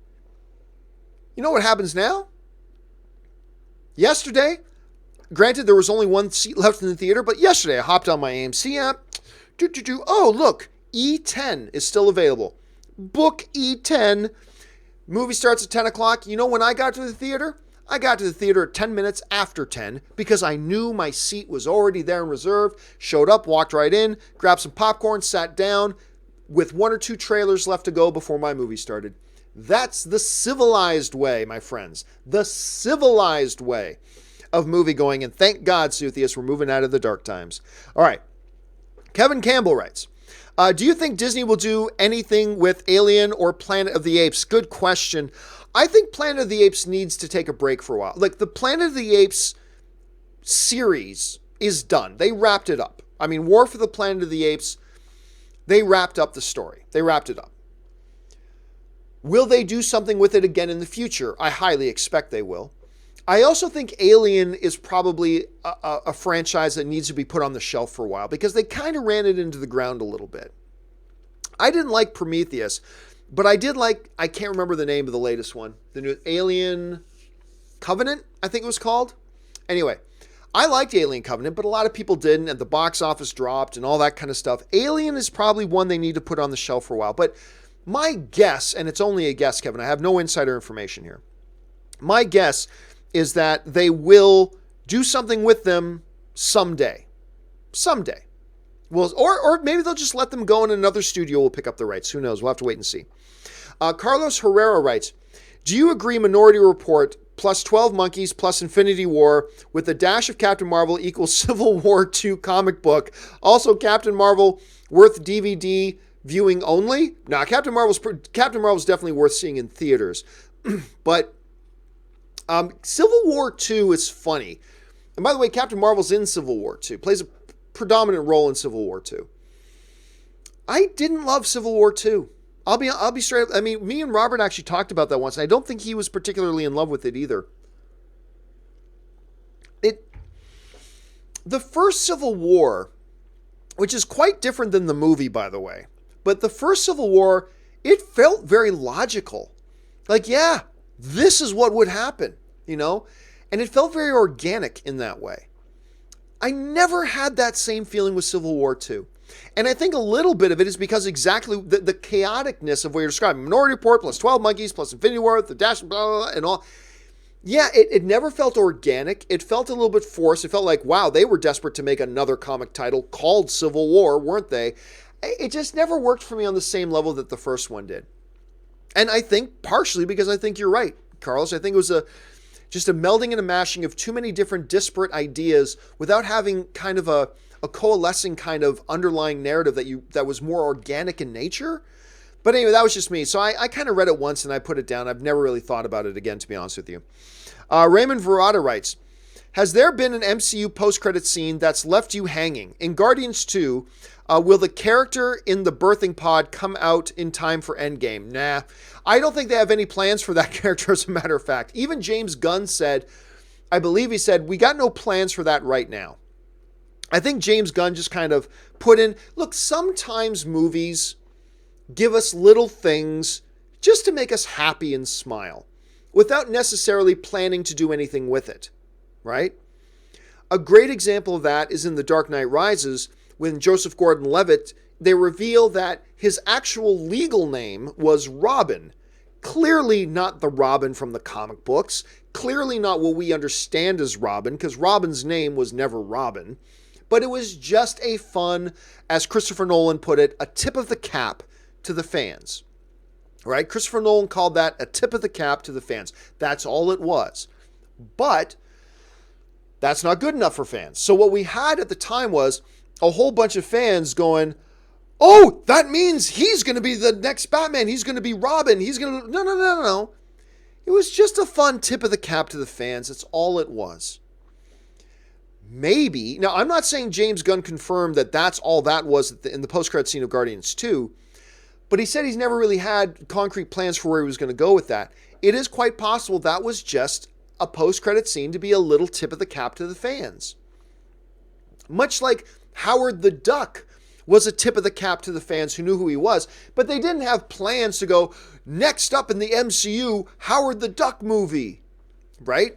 You know what happens now? Yesterday, granted there was only one seat left in the theater, but yesterday I hopped on my AMC app. Oh, look, E10 is still available. Book E10. Movie starts at 10 o'clock. You know when I got to the theater? I got to the theater at 10 minutes after 10 because I knew my seat was already there and reserved. Showed up, walked right in, grabbed some popcorn, sat down with one or two trailers left to go before my movie started. That's the civilized way, my friends. The civilized way of movie going. And thank God, Suthius, we're moving out of the dark times. All right. Kevin Campbell writes, do you think Disney will do anything with Alien or Planet of the Apes? Good question. I think Planet of the Apes needs to take a break for a while. Like the Planet of the Apes series is done. They wrapped it up. I mean, War for the Planet of the Apes, they wrapped up the story. They wrapped it up. Will they do something with it again in the future? I highly expect they will. I also think Alien is probably a franchise that needs to be put on the shelf for a while because they kind of ran it into the ground a little bit. I didn't like Prometheus, but I did like, I can't remember the name of the latest one. The new Alien Covenant, I think it was called. Anyway, I liked Alien Covenant, but a lot of people didn't, and the box office dropped and all that kind of stuff. Alien is probably one they need to put on the shelf for a while. But my guess, and it's only a guess, Kevin, I have no insider information here. My guess is that they will do something with them someday. Someday. Well, or maybe they'll just let them go and another studio will pick up the rights. Who knows? We'll have to wait and see. Carlos Herrera writes, do you agree Minority Report plus 12 Monkeys plus Infinity War with a dash of Captain Marvel equals Civil War II comic book? Also, Captain Marvel worth DVD viewing only? Nah, Captain Marvel's definitely worth seeing in theaters. But Civil War II is funny. And by the way, Captain Marvel's in Civil War II. Plays a predominant role in Civil War II. I didn't love Civil War II. I'll be straight up. I mean, me and Robert actually talked about that once, and I don't think he was particularly in love with it either. The first Civil War, which is quite different than the movie, by the way, but the first Civil War, it felt very logical. Like, yeah, this is what would happen, you know? And it felt very organic in that way. I never had that same feeling with Civil War II. And I think a little bit of it is because exactly the chaoticness of what you're describing. Minority Report plus 12 Monkeys plus Infinity War, the dash, blah, blah, blah, and all. Yeah, it never felt organic. It felt a little bit forced. It felt like, wow, they were desperate to make another comic title called Civil War, weren't they? It just never worked for me on the same level that the first one did. And I think partially because I think you're right, Carlos. I think it was just a melding and a mashing of too many different disparate ideas without having kind of a coalescing kind of underlying narrative that was more organic in nature. But anyway, that was just me. So I kind of read it once and I put it down. I've never really thought about it again, to be honest with you. Raymond Verada writes, has there been an MCU post-credit scene that's left you hanging? In Guardians 2, Will the character in the birthing pod come out in time for Endgame? Nah. I don't think they have any plans for that character, as a matter of fact. Even James Gunn said, I believe he said, we got no plans for that right now. I think James Gunn just kind of put in, look, sometimes movies give us little things just to make us happy and smile without necessarily planning to do anything with it, right? A great example of that is in The Dark Knight Rises when Joseph Gordon-Levitt, they reveal that his actual legal name was Robin. Clearly not the Robin from the comic books. Clearly not what we understand as Robin, because Robin's name was never Robin. But it was just a fun, as Christopher Nolan put it, a tip of the cap to the fans. Right? Christopher Nolan called that a tip of the cap to the fans. That's all it was. But that's not good enough for fans. So what we had at the time was a whole bunch of fans going, oh, that means he's going to be the next Batman. He's going to be Robin. He's going to... No. It was just a fun tip of the cap to the fans. That's all it was. Maybe... Now, I'm not saying James Gunn confirmed that that's all that was in the post-credit scene of Guardians 2, but he said he's never really had concrete plans for where he was going to go with that. It is quite possible that was just a post-credit scene to be a little tip of the cap to the fans. Much like Howard the Duck was a tip of the cap to the fans who knew who he was, but they didn't have plans to go, next up in the MCU, Howard the Duck movie, right?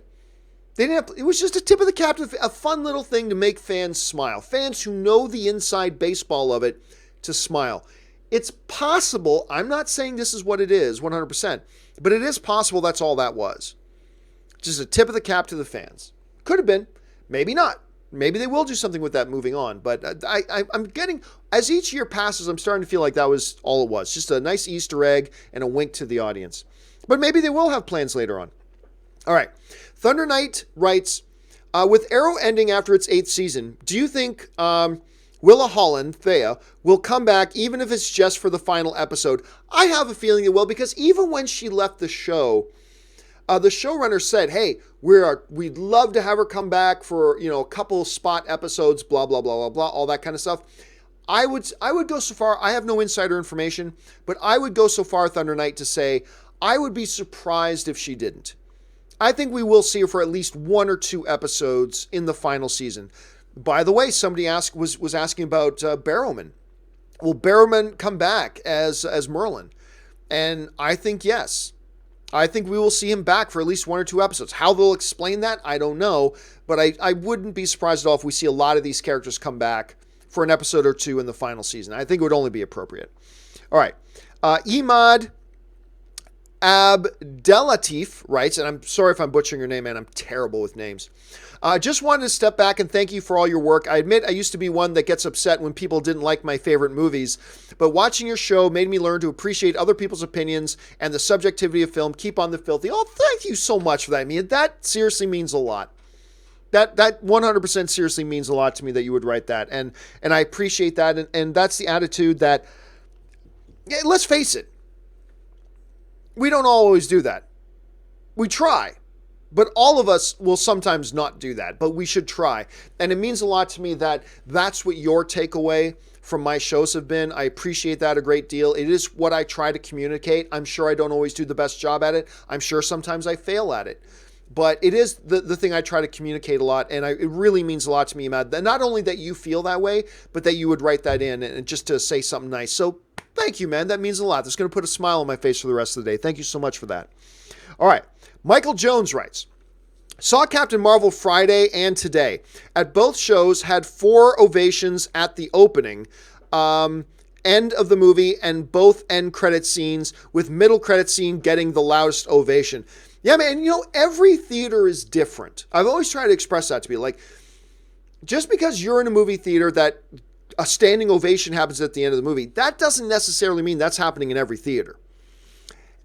They didn't have, it was just a tip of the cap to a fun little thing to make fans smile. Fans who know the inside baseball of it to smile. It's possible, I'm not saying this is what it is 100%, but it is possible that's all that was. Just a tip of the cap to the fans. Could have been, maybe not. Maybe they will do something with that moving on. But I'm getting, as each year passes, I'm starting to feel like that was all it was. Just a nice Easter egg and a wink to the audience. But maybe they will have plans later on. All right. Thunder Knight writes, with Arrow ending after its 8th season, do you think Willa Holland, Thea, will come back even if it's just for the final episode? I have a feeling it will, because even when she left the show, the showrunner said, hey, we'd love to have her come back for, a couple spot episodes, blah, blah, blah, blah, blah, all that kind of stuff. I would go so far, I have no insider information, but I would go so far, Thunder Knight, to say I would be surprised if she didn't. I think we will see her for at least 1 or 2 episodes in the final season. By the way, somebody was asking about Barrowman. Will Barrowman come back as Merlin? And I think yes. I think we will see him back for at least 1 or 2 episodes. How they'll explain that, I don't know. But I wouldn't be surprised at all if we see a lot of these characters come back for an episode or 2 in the final season. I think it would only be appropriate. All right. Imad Abdelatif writes, and I'm sorry if I'm butchering your name, man. I'm terrible with names. Just wanted to step back and thank you for all your work. I admit I used to be one that gets upset when people didn't like my favorite movies, but watching your show made me learn to appreciate other people's opinions and the subjectivity of film. Keep on the filthy. Oh, thank you so much for that. I mean, that seriously means a lot. That 100% seriously means a lot to me that you would write that, and I appreciate that, and that's the attitude that, let's face it, we don't always do that. We try. But all of us will sometimes not do that, but we should try. And it means a lot to me that that's what your takeaway from my shows have been. I appreciate that a great deal. It is what I try to communicate. I'm sure I don't always do the best job at it. I'm sure sometimes I fail at it. But it is the thing I try to communicate a lot, and it really means a lot to me, Matt. Not only that you feel that way, but that you would write that in and just to say something nice. So thank you, man. That means a lot. That's going to put a smile on my face for the rest of the day. Thank you so much for that. All right. Michael Jones writes, saw Captain Marvel Friday and today. At both shows, had 4 ovations at the opening, end of the movie, and both end credit scenes, with middle credit scene getting the loudest ovation. Yeah, man, every theater is different. I've always tried to express that to people. Like, just because you're in a movie theater that a standing ovation happens at the end of the movie, that doesn't necessarily mean that's happening in every theater.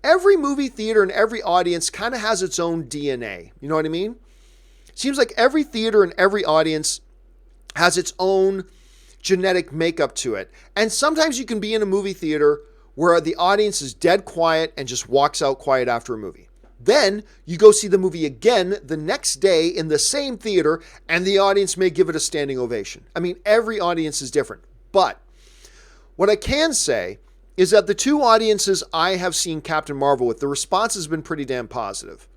Every movie theater and every audience kind of has its own DNA. You know what I mean? Seems like every theater and every audience has its own genetic makeup to it. And sometimes you can be in a movie theater where the audience is dead quiet and just walks out quiet after a movie. Then you go see the movie again the next day in the same theater, and the audience may give it a standing ovation. I mean, every audience is different. But What I can say is that the two audiences I have seen Captain Marvel with, the response has been pretty damn positive.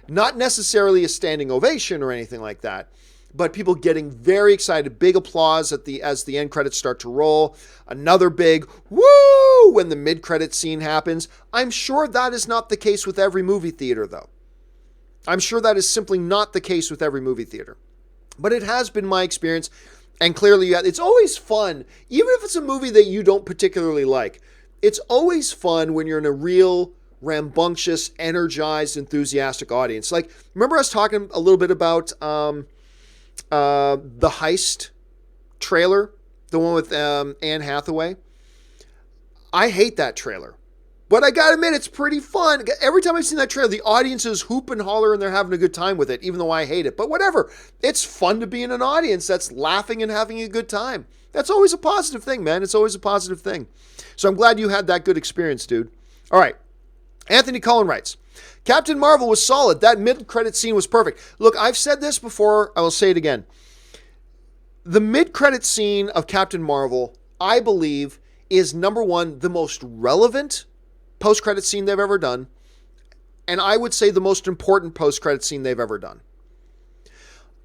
Not necessarily a standing ovation or anything like that, but people getting very excited, big applause as the end credits start to roll, another big woo when the mid-credit scene happens. I'm sure that is not the case with every movie theater, though. I'm sure that is simply not the case with every movie theater. But it has been my experience, and clearly it's always fun, even if it's a movie that you don't particularly like. It's always fun when you're in a real, rambunctious, energized, enthusiastic audience. Like, remember I was talking a little bit about the Heist trailer, the one with Anne Hathaway? I hate that trailer. But I gotta admit, it's pretty fun. Every time I've seen that trailer, the audience is hoop and holler and they're having a good time with it, even though I hate it. But whatever. It's fun to be in an audience that's laughing and having a good time. That's always a positive thing, man. It's always a positive thing. So I'm glad you had that good experience, dude. All right. Anthony Cullen writes, Captain Marvel was solid. That mid-credit scene was perfect. Look, I've said this before. I will say it again. The mid-credit scene of Captain Marvel, I believe, is number one, the most relevant post-credit scene they've ever done. And I would say the most important post-credit scene they've ever done.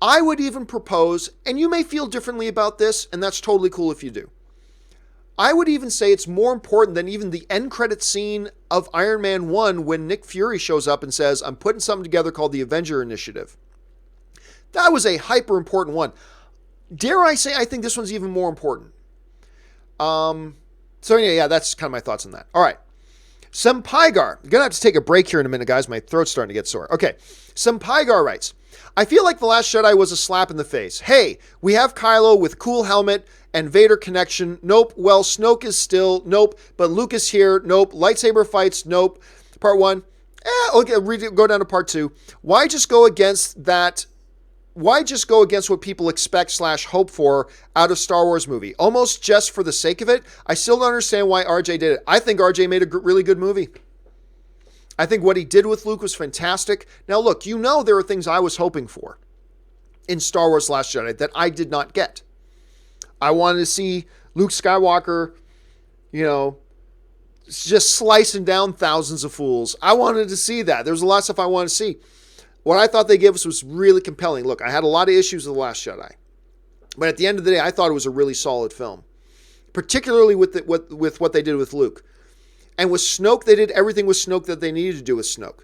I would even propose, and you may feel differently about this, and that's totally cool if you do. I would even say it's more important than even the end credit scene of Iron Man 1 when Nick Fury shows up and says, I'm putting something together called the Avenger Initiative. That was a hyper important one. Dare I say, I think this one's even more important. So anyway, yeah, that's kind of my thoughts on that. All right. Sempaigar. I'm going to have to take a break here in a minute, guys. My throat's starting to get sore. Okay. Sempaigar writes, I feel like The Last Jedi was a slap in the face. Hey, we have Kylo with cool helmet and Vader connection. Nope. Well, Snoke is still. Nope. But Luke is here. Nope. Lightsaber fights. Nope. Part 1. Okay, go down to part 2. Why just go against that? Why just go against what people expect / hope for out of Star Wars movie? Almost just for the sake of it? I still don't understand why RJ did it. I think RJ made a really good movie. I think what he did with Luke was fantastic. Now look, you know there are things I was hoping for in Star Wars Last Jedi that I did not get. I wanted to see Luke Skywalker, just slicing down thousands of fools. I wanted to see that. There's a lot of stuff I wanted to see. What I thought they gave us was really compelling. Look, I had a lot of issues with The Last Jedi. But at the end of the day, I thought it was a really solid film. Particularly with what they did with Luke. And with Snoke, they did everything with Snoke that they needed to do with Snoke.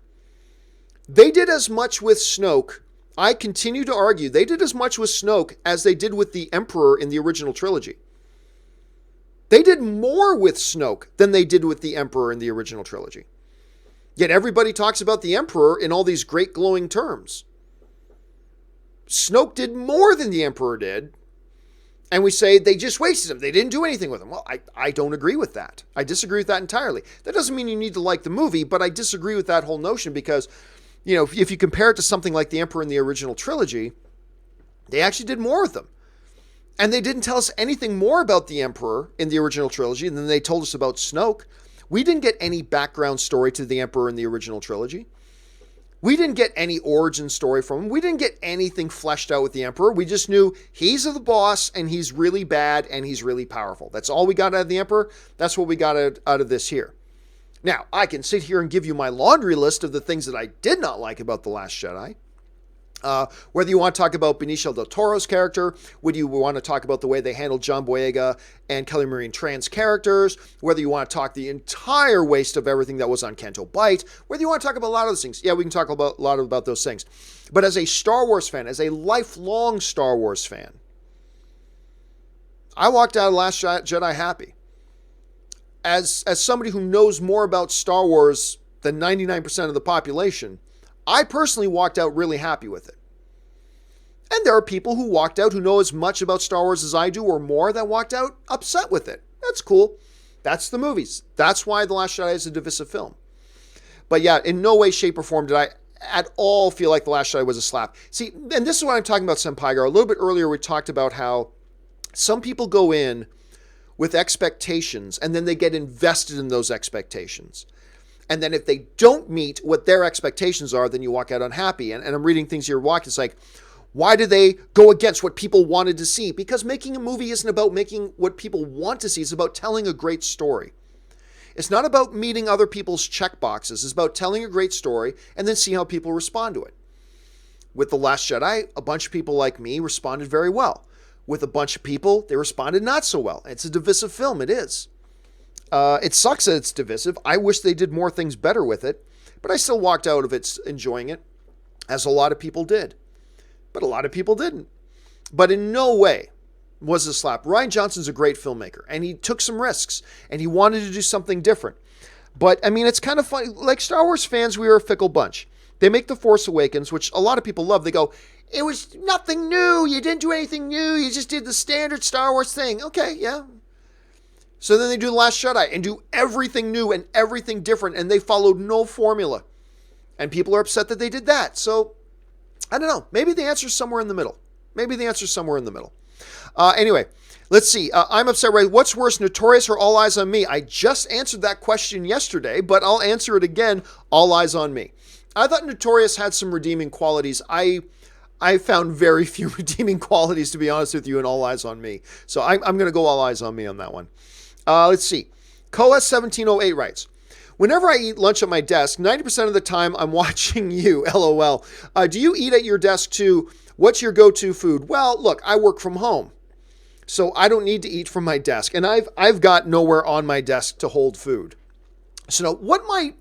They did as much with Snoke. I continue to argue, they did as much with Snoke as they did with the Emperor in the original trilogy. They did more with Snoke than they did with the Emperor in the original trilogy. Yet everybody talks about the Emperor in all these great glowing terms. Snoke did more than the Emperor did. And we say they just wasted him. They didn't do anything with him. Well, I don't agree with that. I disagree with that entirely. That doesn't mean you need to like the movie, but I disagree with that whole notion because, if you compare it to something like the Emperor in the original trilogy, they actually did more with him. And they didn't tell us anything more about the Emperor in the original trilogy than they told us about Snoke. We didn't get any background story to the Emperor in the original trilogy. We didn't get any origin story from him. We didn't get anything fleshed out with the Emperor. We just knew he's the boss and he's really bad and he's really powerful. That's all we got out of the Emperor. That's what we got out of this here. Now, I can sit here and give you my laundry list of the things that I did not like about The Last Jedi. Whether you want to talk about Benicio del Toro's character, whether you want to talk about the way they handled John Boyega and Kelly Marie Tran's characters, whether you want to talk the entire waste of everything that was on Canto Bight, whether you want to talk about a lot of those things. Yeah, we can talk about a lot about those things. But as a Star Wars fan, as a lifelong Star Wars fan, I walked out of Last Jedi happy. As somebody who knows more about Star Wars than 99% of the population, I personally walked out really happy with it. And there are people who walked out who know as much about Star Wars as I do or more that walked out upset with it. That's cool. That's the movies. That's why The Last Jedi is a divisive film. But yeah, in no way, shape, or form did I at all feel like The Last Jedi was a slap. See, and this is what I'm talking about, Sempaigar. A little bit earlier, we talked about how some people go in with expectations and then they get invested in those expectations. And then if they don't meet what their expectations are, then you walk out unhappy. And I'm reading things here, it's like, Why do they go against what people wanted to see? Because making a movie isn't about making what people want to see. It's about telling a great story. It's not about meeting other people's check boxes. It's about telling a great story and then see how people respond to it. With The Last Jedi, a bunch of people like me responded very well. With a bunch of people, they responded not so well. It's a divisive film. It is. It sucks that it's divisive. I wish they did more things better with it, but I still walked out of it enjoying it, as a lot of people did. But a lot of people didn't. But in no way was it a slap. Rian Johnson's a great filmmaker, and he took some risks, and he wanted to do something different. But, I mean, it's kind of funny. Like Star Wars fans, we are a fickle bunch. They make The Force Awakens, which a lot of people love. They go, it was nothing new. You didn't do anything new. You just did the standard Star Wars thing. Okay, yeah. So then they do The Last Jedi and do everything new and everything different, and they followed no formula. And people are upset that they did that. So, I don't know. Maybe the answer's somewhere in the middle. Anyway, let's see. I'm upset, right? What's worse, Notorious or All Eyes on Me? I just answered that question yesterday, but I'll answer it again. All Eyes on Me. I thought Notorious had some redeeming qualities. I found very few redeeming qualities, to be honest with you, in All Eyes on Me. So I'm going to go All Eyes on Me on that one. Let's see. Coas1708 writes, whenever I eat lunch at my desk, 90% of the time I'm watching you, LOL. Do you eat at your desk too? What's your go-to food? Well, look, I work from home, so I don't need to eat from my desk. And I've got nowhere on my desk to hold food. So now what my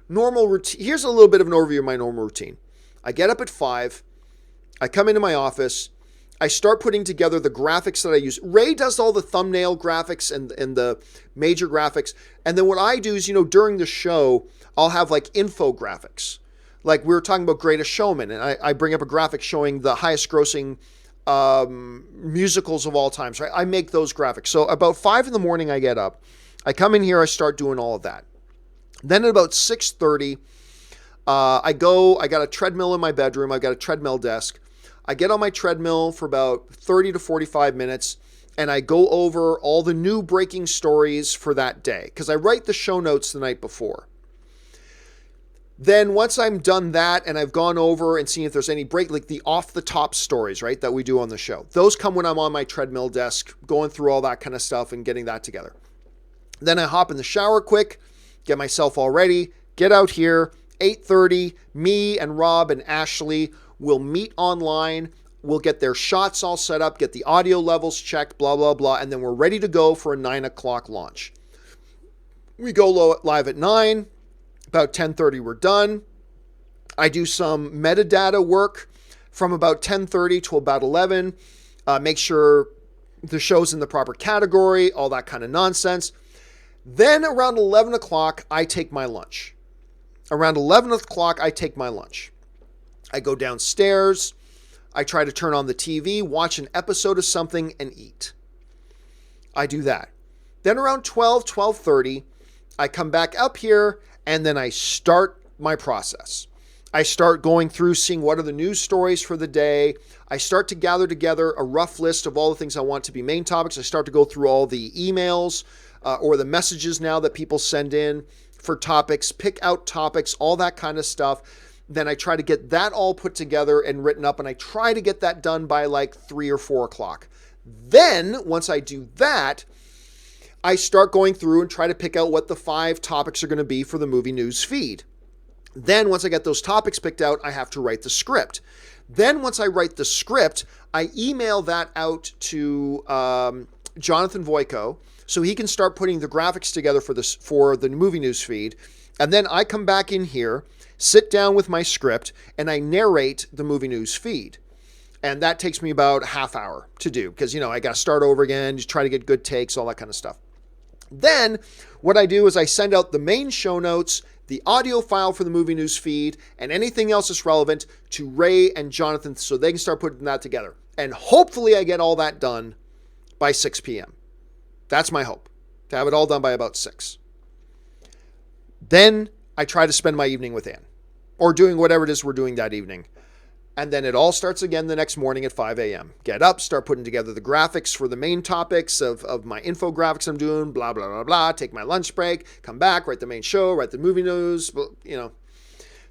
normal routine, here's a little bit of an overview of my normal routine. I get up at 5, I come into my office, I start putting together the graphics that I use. Ray does all the thumbnail graphics and the major graphics. And then what I do is, during the show, I'll have like infographics. Like we were talking about Greatest Showman, and I bring up a graphic showing the highest grossing musicals of all time. So I make those graphics. So about 5 in the morning, I get up. I come in here, I start doing all of that. Then at about 6:30, I got a treadmill in my bedroom. I've got a treadmill desk. I get on my treadmill for about 30 to 45 minutes, and I go over all the new breaking stories for that day, because I write the show notes the night before. Then once I'm done that and I've gone over and seen if there's any like the off-the-top stories, right, that we do on the show. Those come when I'm on my treadmill desk, going through all that kind of stuff and getting that together. Then I hop in the shower quick, get myself all ready, get out here, 8:30, me and Rob and Ashley will meet online. We'll get their shots all set up, get the audio levels checked, blah, blah, blah, and then we're ready to go for a 9 o'clock launch. We go live at 9. About 10:30, we're done. I do some metadata work from about 10:30 to about 11. Make sure the show's in the proper category, all that kind of nonsense. Then around 11 o'clock, I take my lunch. Around 11 o'clock, I take my lunch. I go downstairs. I try to turn on the TV, watch an episode of something, and eat. I do that. Then around 12:30, I come back up here, and then I start my process. I start going through, seeing what are the news stories for the day. I start to gather together a rough list of all the things I want to be main topics. I start to go through all the emails or the messages now that people send in for topics, pick out topics, all that kind of stuff. Then I try to get that all put together and written up, and I try to get that done by like 3 or 4 o'clock. Then, once I do that, I start going through and try to pick out what the 5 topics are going to be for the movie news feed. Then, once I get those topics picked out, I have to write the script. Then, once I write the script, I email that out to Jonathan Voico so he can start putting the graphics together for the movie news feed. And then I come back in here, sit down with my script, and I narrate the movie news feed. And that takes me about a half hour to do because, I got to start over again, just try to get good takes, all that kind of stuff. Then what I do is I send out the main show notes, the audio file for the movie news feed, and anything else that's relevant to Ray and Jonathan so they can start putting that together. And hopefully I get all that done by 6 p.m. That's my hope, to have it all done by about 6. Then I try to spend my evening with Ann, or doing whatever it is we're doing that evening. And then it all starts again the next morning at 5 a.m. Get up, start putting together the graphics for the main topics of my infographics I'm doing, blah, blah, blah, blah. Take my lunch break, come back, write the main show, write the movie news,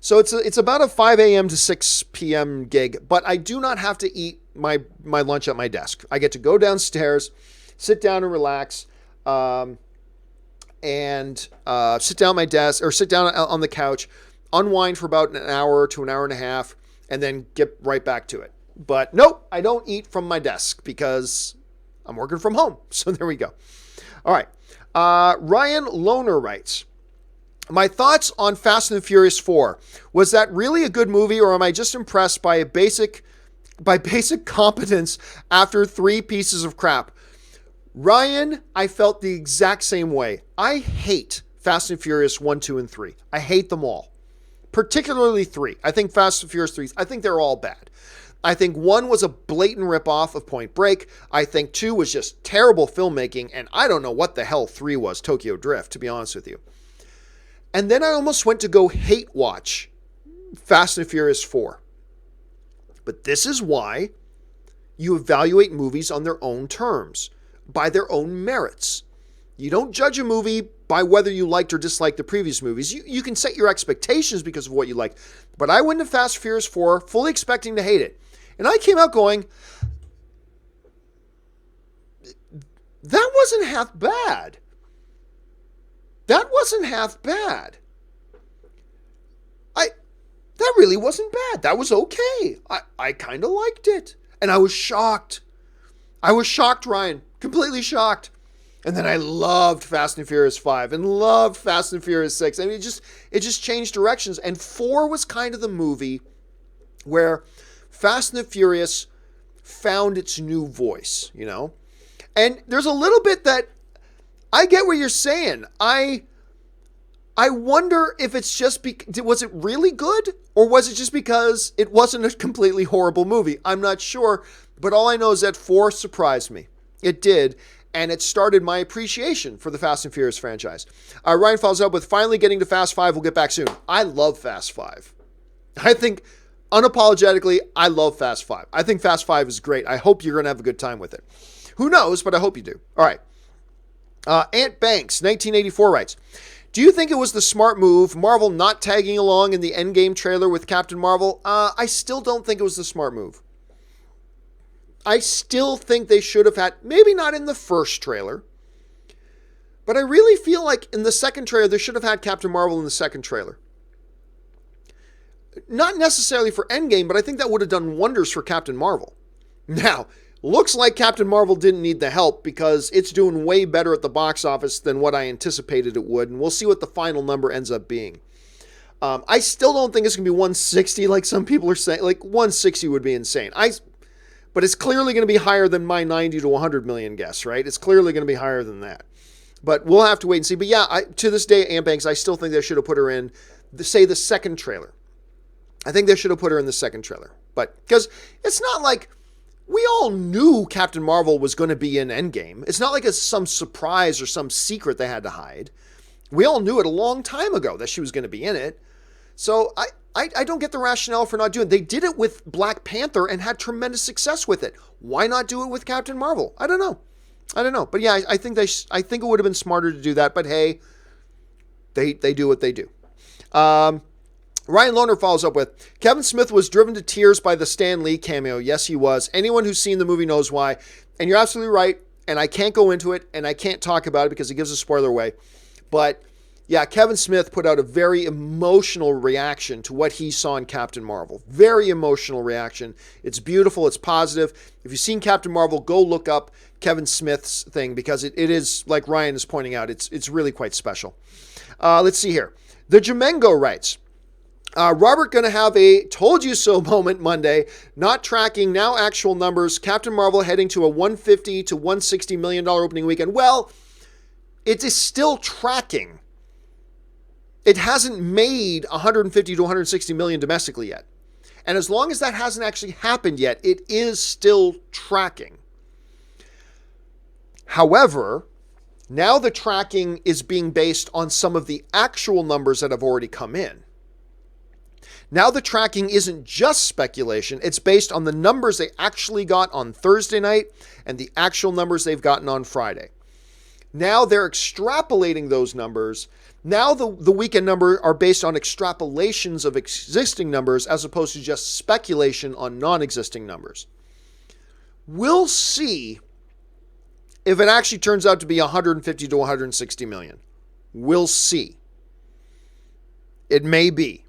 So it's about a 5 a.m. to 6 p.m. gig, but I do not have to eat my lunch at my desk. I get to go downstairs, sit down and relax, and sit down at my desk or sit down on the couch, unwind for about an hour to an hour and a half, and then get right back to it. But nope, I don't eat from my desk because I'm working from home. So there we go. All right. Ryan Lohner writes, my thoughts on Fast and the Furious 4. Was that really a good movie, or am I just impressed by basic competence after 3 pieces of crap? Ryan, I felt the exact same way. I hate Fast and Furious 1, 2, and 3. I hate them all. Particularly 3. I think Fast and Furious 3, I think they're all bad. I think 1 was a blatant ripoff of Point Break. I think 2 was just terrible filmmaking, and I don't know what the hell 3 was, Tokyo Drift, to be honest with you. And then I almost went to go hate watch Fast and Furious 4. But this is why you evaluate movies on their own terms, by their own merits. You don't judge a movie by whether you liked or disliked the previous movies. You can set your expectations because of what you like. But I went to Fast and Furious 4 fully expecting to hate it. And I came out going, that wasn't half bad. That wasn't half bad. That really wasn't bad. That was okay. I kind of liked it. And I was shocked. I was shocked, Ryan. Completely shocked. And then I loved Fast and Furious 5 and loved Fast and Furious 6. I mean, it just changed directions. And 4 was kind of the movie where Fast and the Furious found its new voice, you know? And there's a little bit that I get what you're saying. I wonder if it's just was it really good, or was it just because it wasn't a completely horrible movie? I'm not sure, but all I know is that 4 surprised me. It did, and it started my appreciation for the Fast and Furious franchise. Ryan follows up with, finally getting to Fast 5. We'll get back soon. I love Fast 5. I think, unapologetically, I love Fast 5. I think Fast 5 is great. I hope you're going to have a good time with it. Who knows, but I hope you do. All right. Ant Banks, 1984 writes, do you think it was the smart move, Marvel not tagging along in the Endgame trailer with Captain Marvel? I still don't think it was the smart move. I still think they should have had, maybe not in the first trailer, but I really feel like in the second trailer, they should have had Captain Marvel in the second trailer. Not necessarily for Endgame, but I think that would have done wonders for Captain Marvel. Now, looks like Captain Marvel didn't need the help because it's doing way better at the box office than what I anticipated it would, and we'll see what the final number ends up being. I still don't think it's going to be 160 like some people are saying. Like 160 would be insane. But it's clearly going to be higher than my 90 to 100 million guess, right? It's clearly going to be higher than that. But we'll have to wait and see. But yeah, to this day, Ant Banks, I still think they should have put her in, say, the second trailer. I think they should have put her in the second trailer. But because it's not like we all knew Captain Marvel was going to be in Endgame. It's not like it's some surprise or some secret they had to hide. We all knew it a long time ago that she was going to be in it. So I don't get the rationale for not doing it. They did it with Black Panther and had tremendous success with it. Why not do it with Captain Marvel? I don't know. But yeah, I think it would have been smarter to do that. But hey, they do what they do. Ryan Lohner follows up with, Kevin Smith was driven to tears by the Stan Lee cameo. Yes, he was. Anyone who's seen the movie knows why. And you're absolutely right. And I can't go into it and I can't talk about it because it gives a spoiler away. But yeah, Kevin Smith put out a very emotional reaction to what he saw in Captain Marvel. Very emotional reaction. It's beautiful. It's positive. If you've seen Captain Marvel, go look up Kevin Smith's thing because it is, like Ryan is pointing out, it's really quite special. Let's see here. The Jamengo writes, Robert going to have a told you so moment Monday, not tracking now actual numbers. Captain Marvel heading to a $150 to $160 million opening weekend. Well, it is still tracking. It hasn't made 150 to 160 million domestically yet. And as long as that hasn't actually happened yet, it is still tracking. However, now the tracking is being based on some of the actual numbers that have already come in. Now the tracking isn't just speculation. It's based on the numbers they actually got on Thursday night and the actual numbers they've gotten on Friday. Now they're extrapolating those numbers, Now the weekend numbers are based on extrapolations of existing numbers as opposed to just speculation on non-existing numbers. We'll see if it actually turns out to be 150 to 160 million. We'll see. It may be.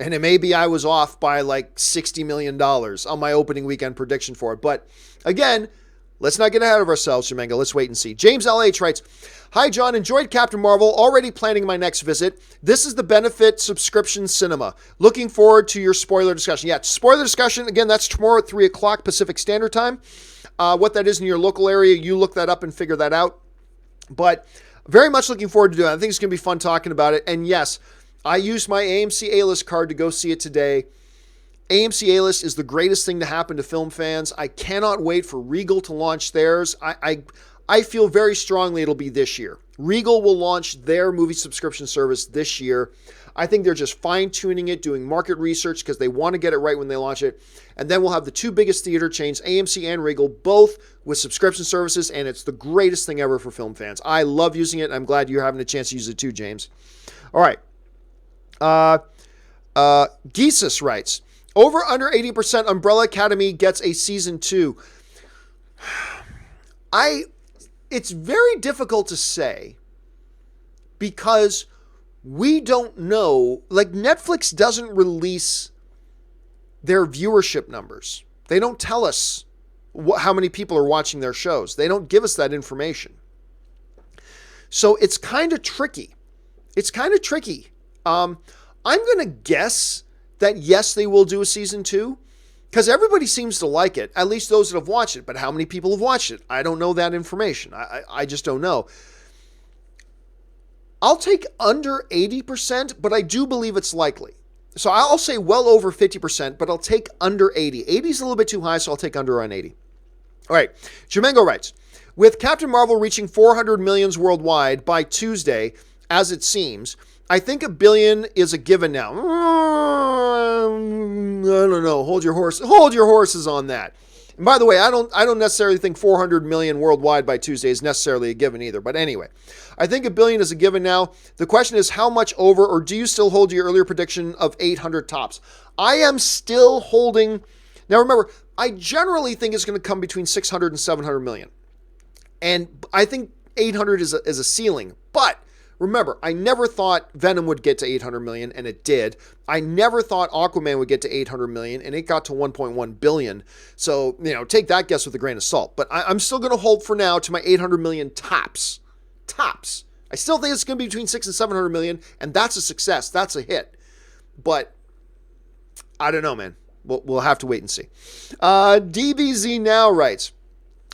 And it may be I was off by like $60 million on my opening weekend prediction for it. But again, let's not get ahead of ourselves, Shemenga. Let's wait and see. James LH writes, "Hi, John. Enjoyed Captain Marvel. Already planning my next visit. This is the benefit subscription cinema. Looking forward to your spoiler discussion." Yeah, spoiler discussion. Again, that's tomorrow at 3 o'clock Pacific Standard Time. What that is in your local area, you look that up and figure that out. But very much looking forward to doing it. I think it's going to be fun talking about it. And yes, I used my AMC A-List card to go see it today. AMC A-List is the greatest thing to happen to film fans. I cannot wait for Regal to launch theirs. I feel very strongly it'll be this year. Regal will launch their movie subscription service this year. I think they're just fine-tuning it, doing market research because they want to get it right when they launch it. And then we'll have the two biggest theater chains, AMC and Regal, both with subscription services, and it's the greatest thing ever for film fans. I love using it, and I'm glad you're having a chance to use it too, James. All right. Geesus writes, "Over under 80% Umbrella Academy gets a season 2. It's very difficult to say because we don't know. Like, Netflix doesn't release their viewership numbers. They don't tell us how many people are watching their shows. They don't give us that information. So it's kind of tricky. I'm going to guess that yes, they will do a season 2 because everybody seems to like it, at least those that have watched it. But how many people have watched it? I don't know that information. I just don't know. I'll take under 80%, but I do believe it's likely. So I'll say well over 50%, but I'll take under 80. 80 is a little bit too high, so I'll take under on 80. All right. Jamengo writes, "With Captain Marvel reaching 400 millions worldwide by Tuesday, as it seems, I think $1 billion is a given now." I don't know. Hold your horses on that. And by the way, I don't necessarily think 400 million worldwide by Tuesday is necessarily a given either. But anyway, I think $1 billion is a given now. The question is how much over, or do you still hold your earlier prediction of 800 tops? I am still holding. Now remember, I generally think it's going to come between 600 and 700 million. And I think 800 is a ceiling. But remember, I never thought Venom would get to 800 million, and it did. I never thought Aquaman would get to 800 million, and it got to 1.1 billion. So, take that guess with a grain of salt. But I'm still going to hold for now to my 800 million tops. Tops. I still think it's going to be between 600 and 700 million, and that's a success. That's a hit. But I don't know, man. We'll have to wait and see. DBZ Now writes,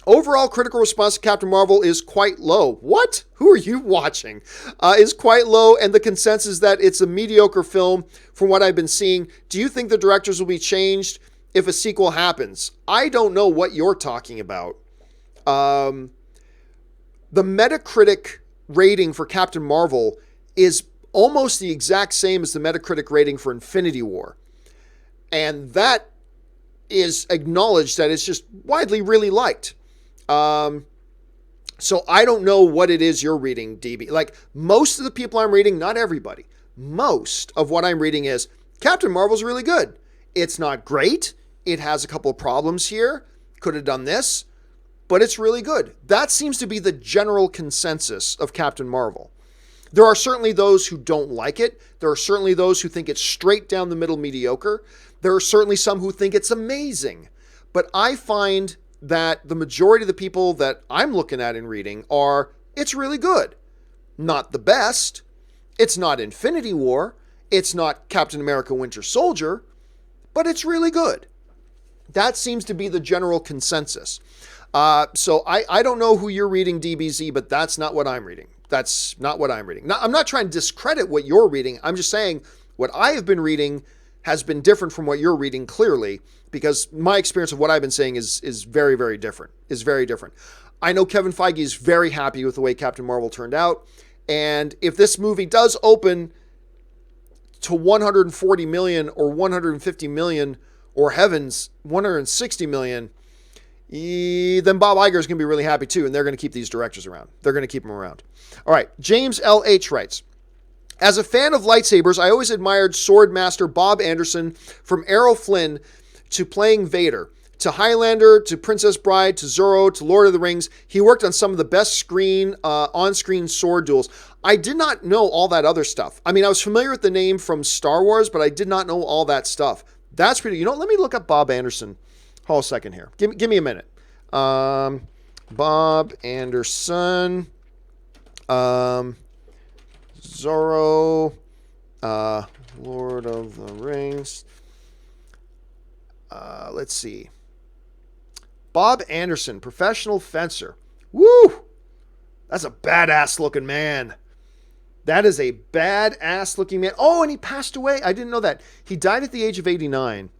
"Overall critical response to Captain Marvel is quite low." What? Who are you watching? Is quite low, and the consensus is that it's a mediocre film from what I've been seeing. Do you think the directors will be changed if a sequel happens? I don't know what you're talking about. The Metacritic rating for Captain Marvel is almost the exact same as the Metacritic rating for Infinity War. And that is acknowledged that it's just widely really liked. So I don't know what it is you're reading, DB. Like, most of the people I'm reading, not everybody, most of what I'm reading is Captain Marvel's really good. It's not great. It has a couple of problems here. Could have done this, but it's really good. That seems to be the general consensus of Captain Marvel. There are certainly those who don't like it. There are certainly those who think it's straight down the middle mediocre. There are certainly some who think it's amazing. But I find that the majority of the people that I'm looking at and reading are, it's really good. Not the best. It's not Infinity War. It's not Captain America Winter Soldier. But it's really good. That seems to be the general consensus. So I don't know who you're reading, DBZ, but that's not what I'm reading. That's not what I'm reading. Now, I'm not trying to discredit what you're reading. I'm just saying what I have been reading has been different from what you're reading, clearly, because my experience of what I've been saying is very, very different. I know Kevin Feige is very happy with the way Captain Marvel turned out. And if this movie does open to 140 million or 150 million, or heavens, 160 million, then Bob Iger is going to be really happy too, and they're going to keep these directors around. They're going to keep them around. All right, James LH writes, As a fan of lightsabers, I always admired Sword Master Bob Anderson, from Errol Flynn to playing Vader, to Highlander, to Princess Bride, to Zorro, to Lord of the Rings. He worked on some of the best on-screen sword duels. I did not know all that other stuff. I mean, I was familiar with the name from Star Wars, but I did not know all that stuff. That's pretty... You know, let me look up Bob Anderson. Hold a second here. Give me a minute. Bob Anderson... Zorro, Lord of the Rings. Let's see. Bob Anderson, professional fencer. Woo! That's a badass looking man. That is a badass looking man. Oh, and he passed away. I didn't know that. He died at the age of 89.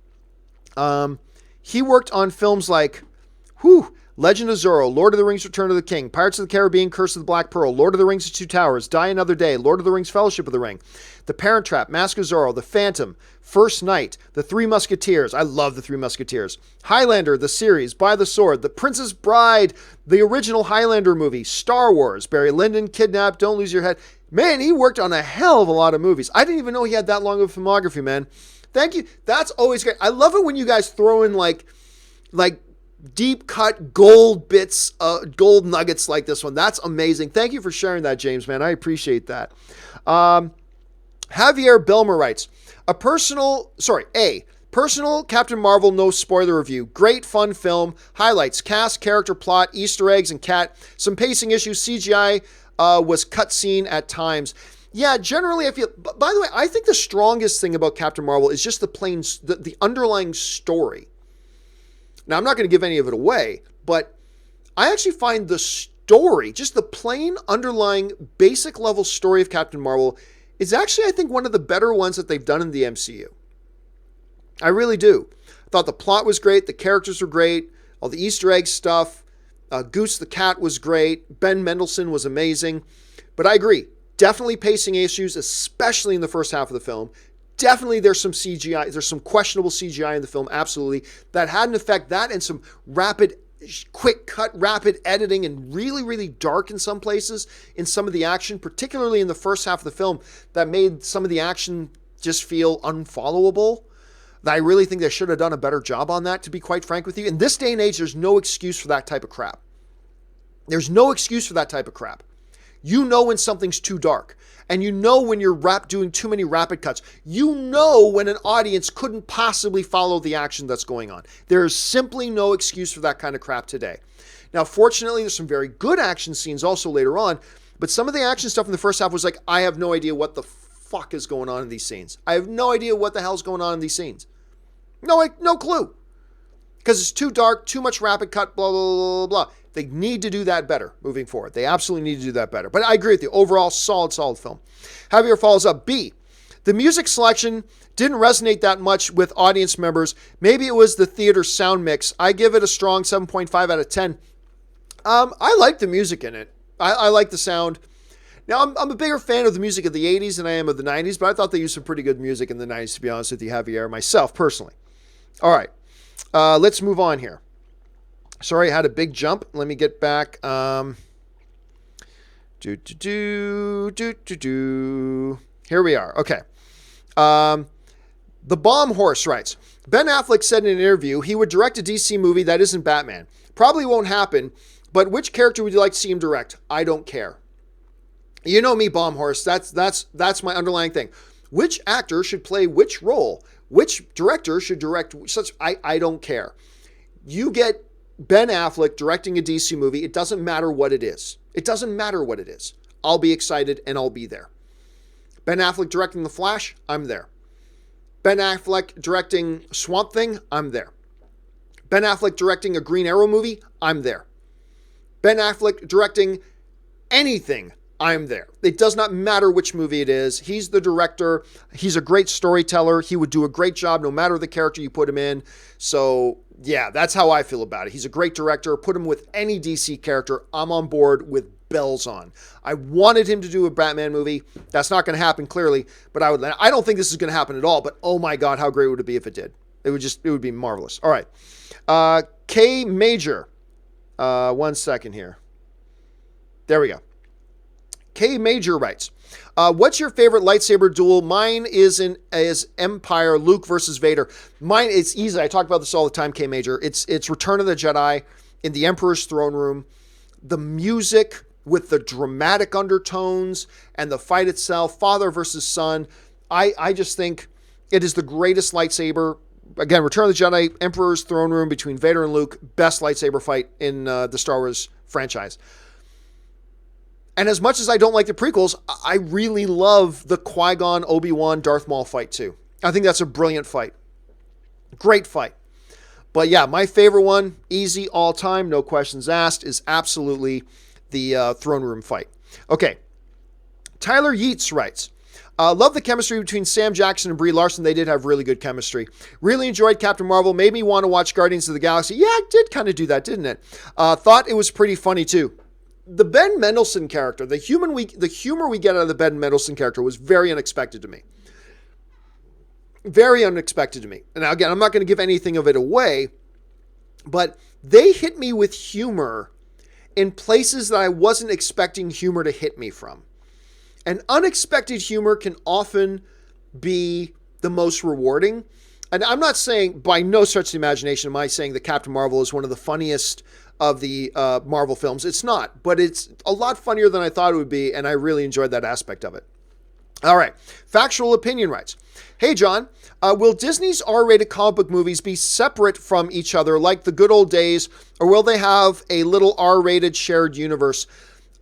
He worked on films like, Legend of Zorro, Lord of the Rings, Return of the King, Pirates of the Caribbean, Curse of the Black Pearl, Lord of the Rings, The Two Towers, Die Another Day, Lord of the Rings, Fellowship of the Ring, The Parent Trap, Mask of Zorro, The Phantom, First Knight, The Three Musketeers. I love The Three Musketeers. Highlander, the series, By the Sword, The Princess Bride, the original Highlander movie, Star Wars, Barry Lyndon, Kidnapped, Don't Lose Your Head. Man, he worked on a hell of a lot of movies. I didn't even know he had that long of a filmography, man. Thank you. That's always great. I love it when you guys throw in like deep cut gold bits, gold nuggets like this one. That's amazing. Thank you for sharing that, James, man. I appreciate that. Javier Belmer writes, personal Captain Marvel no spoiler review. Great fun film. Highlights: cast, character, plot, Easter eggs, and cat. Some pacing issues. CGI was cutscene at times. Yeah, generally I feel, by the way, I think the strongest thing about Captain Marvel is just the underlying story. Now, I'm not going to give any of it away, but I actually find the story, just the plain underlying basic level story of Captain Marvel, is actually, I think, one of the better ones that they've done in the MCU. I really do. I thought the plot was great. The characters were great. All the Easter egg stuff. Goose the cat was great. Ben Mendelsohn was amazing. But I agree. Definitely pacing issues, especially in the first half of the film. Definitely there's some CGI, there's some questionable CGI in the film, absolutely. That had an effect, that and some quick cut, rapid editing, and really, really dark in some places in some of the action, particularly in the first half of the film, that made some of the action just feel unfollowable. I really think they should have done a better job on that, to be quite frank with you. In this day and age, there's no excuse for that type of crap. There's no excuse for that type of crap. You know when something's too dark. And you know when you're doing too many rapid cuts. You know when an audience couldn't possibly follow the action that's going on. There is simply no excuse for that kind of crap today. Now, fortunately, there's some very good action scenes also later on. But some of the action stuff in the first half was like, I have no idea what the fuck is going on in these scenes. I have no idea what the hell's going on in these scenes. No clue. Because it's too dark, too much rapid cut, blah, blah, blah, blah, blah. They need to do that better moving forward. They absolutely need to do that better. But I agree with you. Overall, solid film. Javier follows up. B, the music selection didn't resonate that much with audience members. Maybe it was the theater sound mix. I give it a strong 7.5 out of 10. I like the music in it. I like the sound. Now, I'm a bigger fan of the music of the 80s than I am of the 90s, but I thought they used some pretty good music in the 90s, to be honest with you, Javier, myself, personally. All right. Let's move on here. Sorry, I had a big jump. Let me get back. Here we are. Okay. The Bomb Horse writes, Ben Affleck said in an interview he would direct a DC movie that isn't Batman. Probably won't happen, but which character would you like to see him direct? I don't care. You know me, Bomb Horse. That's my underlying thing. Which actor should play which role? Which director should direct such? I don't care. You get Ben Affleck directing a DC movie. It doesn't matter what it is. It doesn't matter what it is. I'll be excited and I'll be there. Ben Affleck directing The Flash, I'm there. Ben Affleck directing Swamp Thing, I'm there. Ben Affleck directing a Green Arrow movie, I'm there. Ben Affleck directing anything, I'm there. It does not matter which movie it is. He's the director. He's a great storyteller. He would do a great job no matter the character you put him in. So, yeah, that's how I feel about it. He's a great director. Put him with any DC character. I'm on board with bells on. I wanted him to do a Batman movie. That's not going to happen, clearly, but I don't think this is going to happen at all, but oh my God, how great would it be if it did? It would be marvelous. All right. K Major. 1 second here. There we go. K Major writes, What's your favorite lightsaber duel? Mine is Empire, Luke versus Vader. Mine, it's easy. I talk about this all the time, K Major. It's Return of the Jedi in the Emperor's throne room. The music with the dramatic undertones and the fight itself, father versus son. I just think it is the greatest lightsaber. Again, Return of the Jedi, Emperor's throne room between Vader and Luke, best lightsaber fight in the Star Wars franchise. And as much as I don't like the prequels, I really love the Qui-Gon, Obi-Wan, Darth Maul fight too. I think that's a brilliant fight. Great fight. But yeah, my favorite one, easy all time, no questions asked, is absolutely the throne room fight. Okay. Tyler Yeats writes, love the chemistry between Sam Jackson and Brie Larson. They did have really good chemistry. Really enjoyed Captain Marvel. Made me want to watch Guardians of the Galaxy. Yeah, it did kind of do that, didn't it? Thought it was pretty funny too. The Ben Mendelsohn character, the humor we get out of the Ben Mendelsohn character was very unexpected to me. Very unexpected to me. Now, again, I'm not going to give anything of it away, but they hit me with humor in places that I wasn't expecting humor to hit me from. And unexpected humor can often be the most rewarding. And I'm not saying, by no stretch of the imagination, am I saying that Captain Marvel is one of the funniest of the Marvel films. It's not, but it's a lot funnier than I thought it would be, and I really enjoyed that aspect of it. All right. Factual Opinion writes, hey, John, will Disney's R-rated comic book movies be separate from each other like the good old days, or will they have a little R-rated shared universe?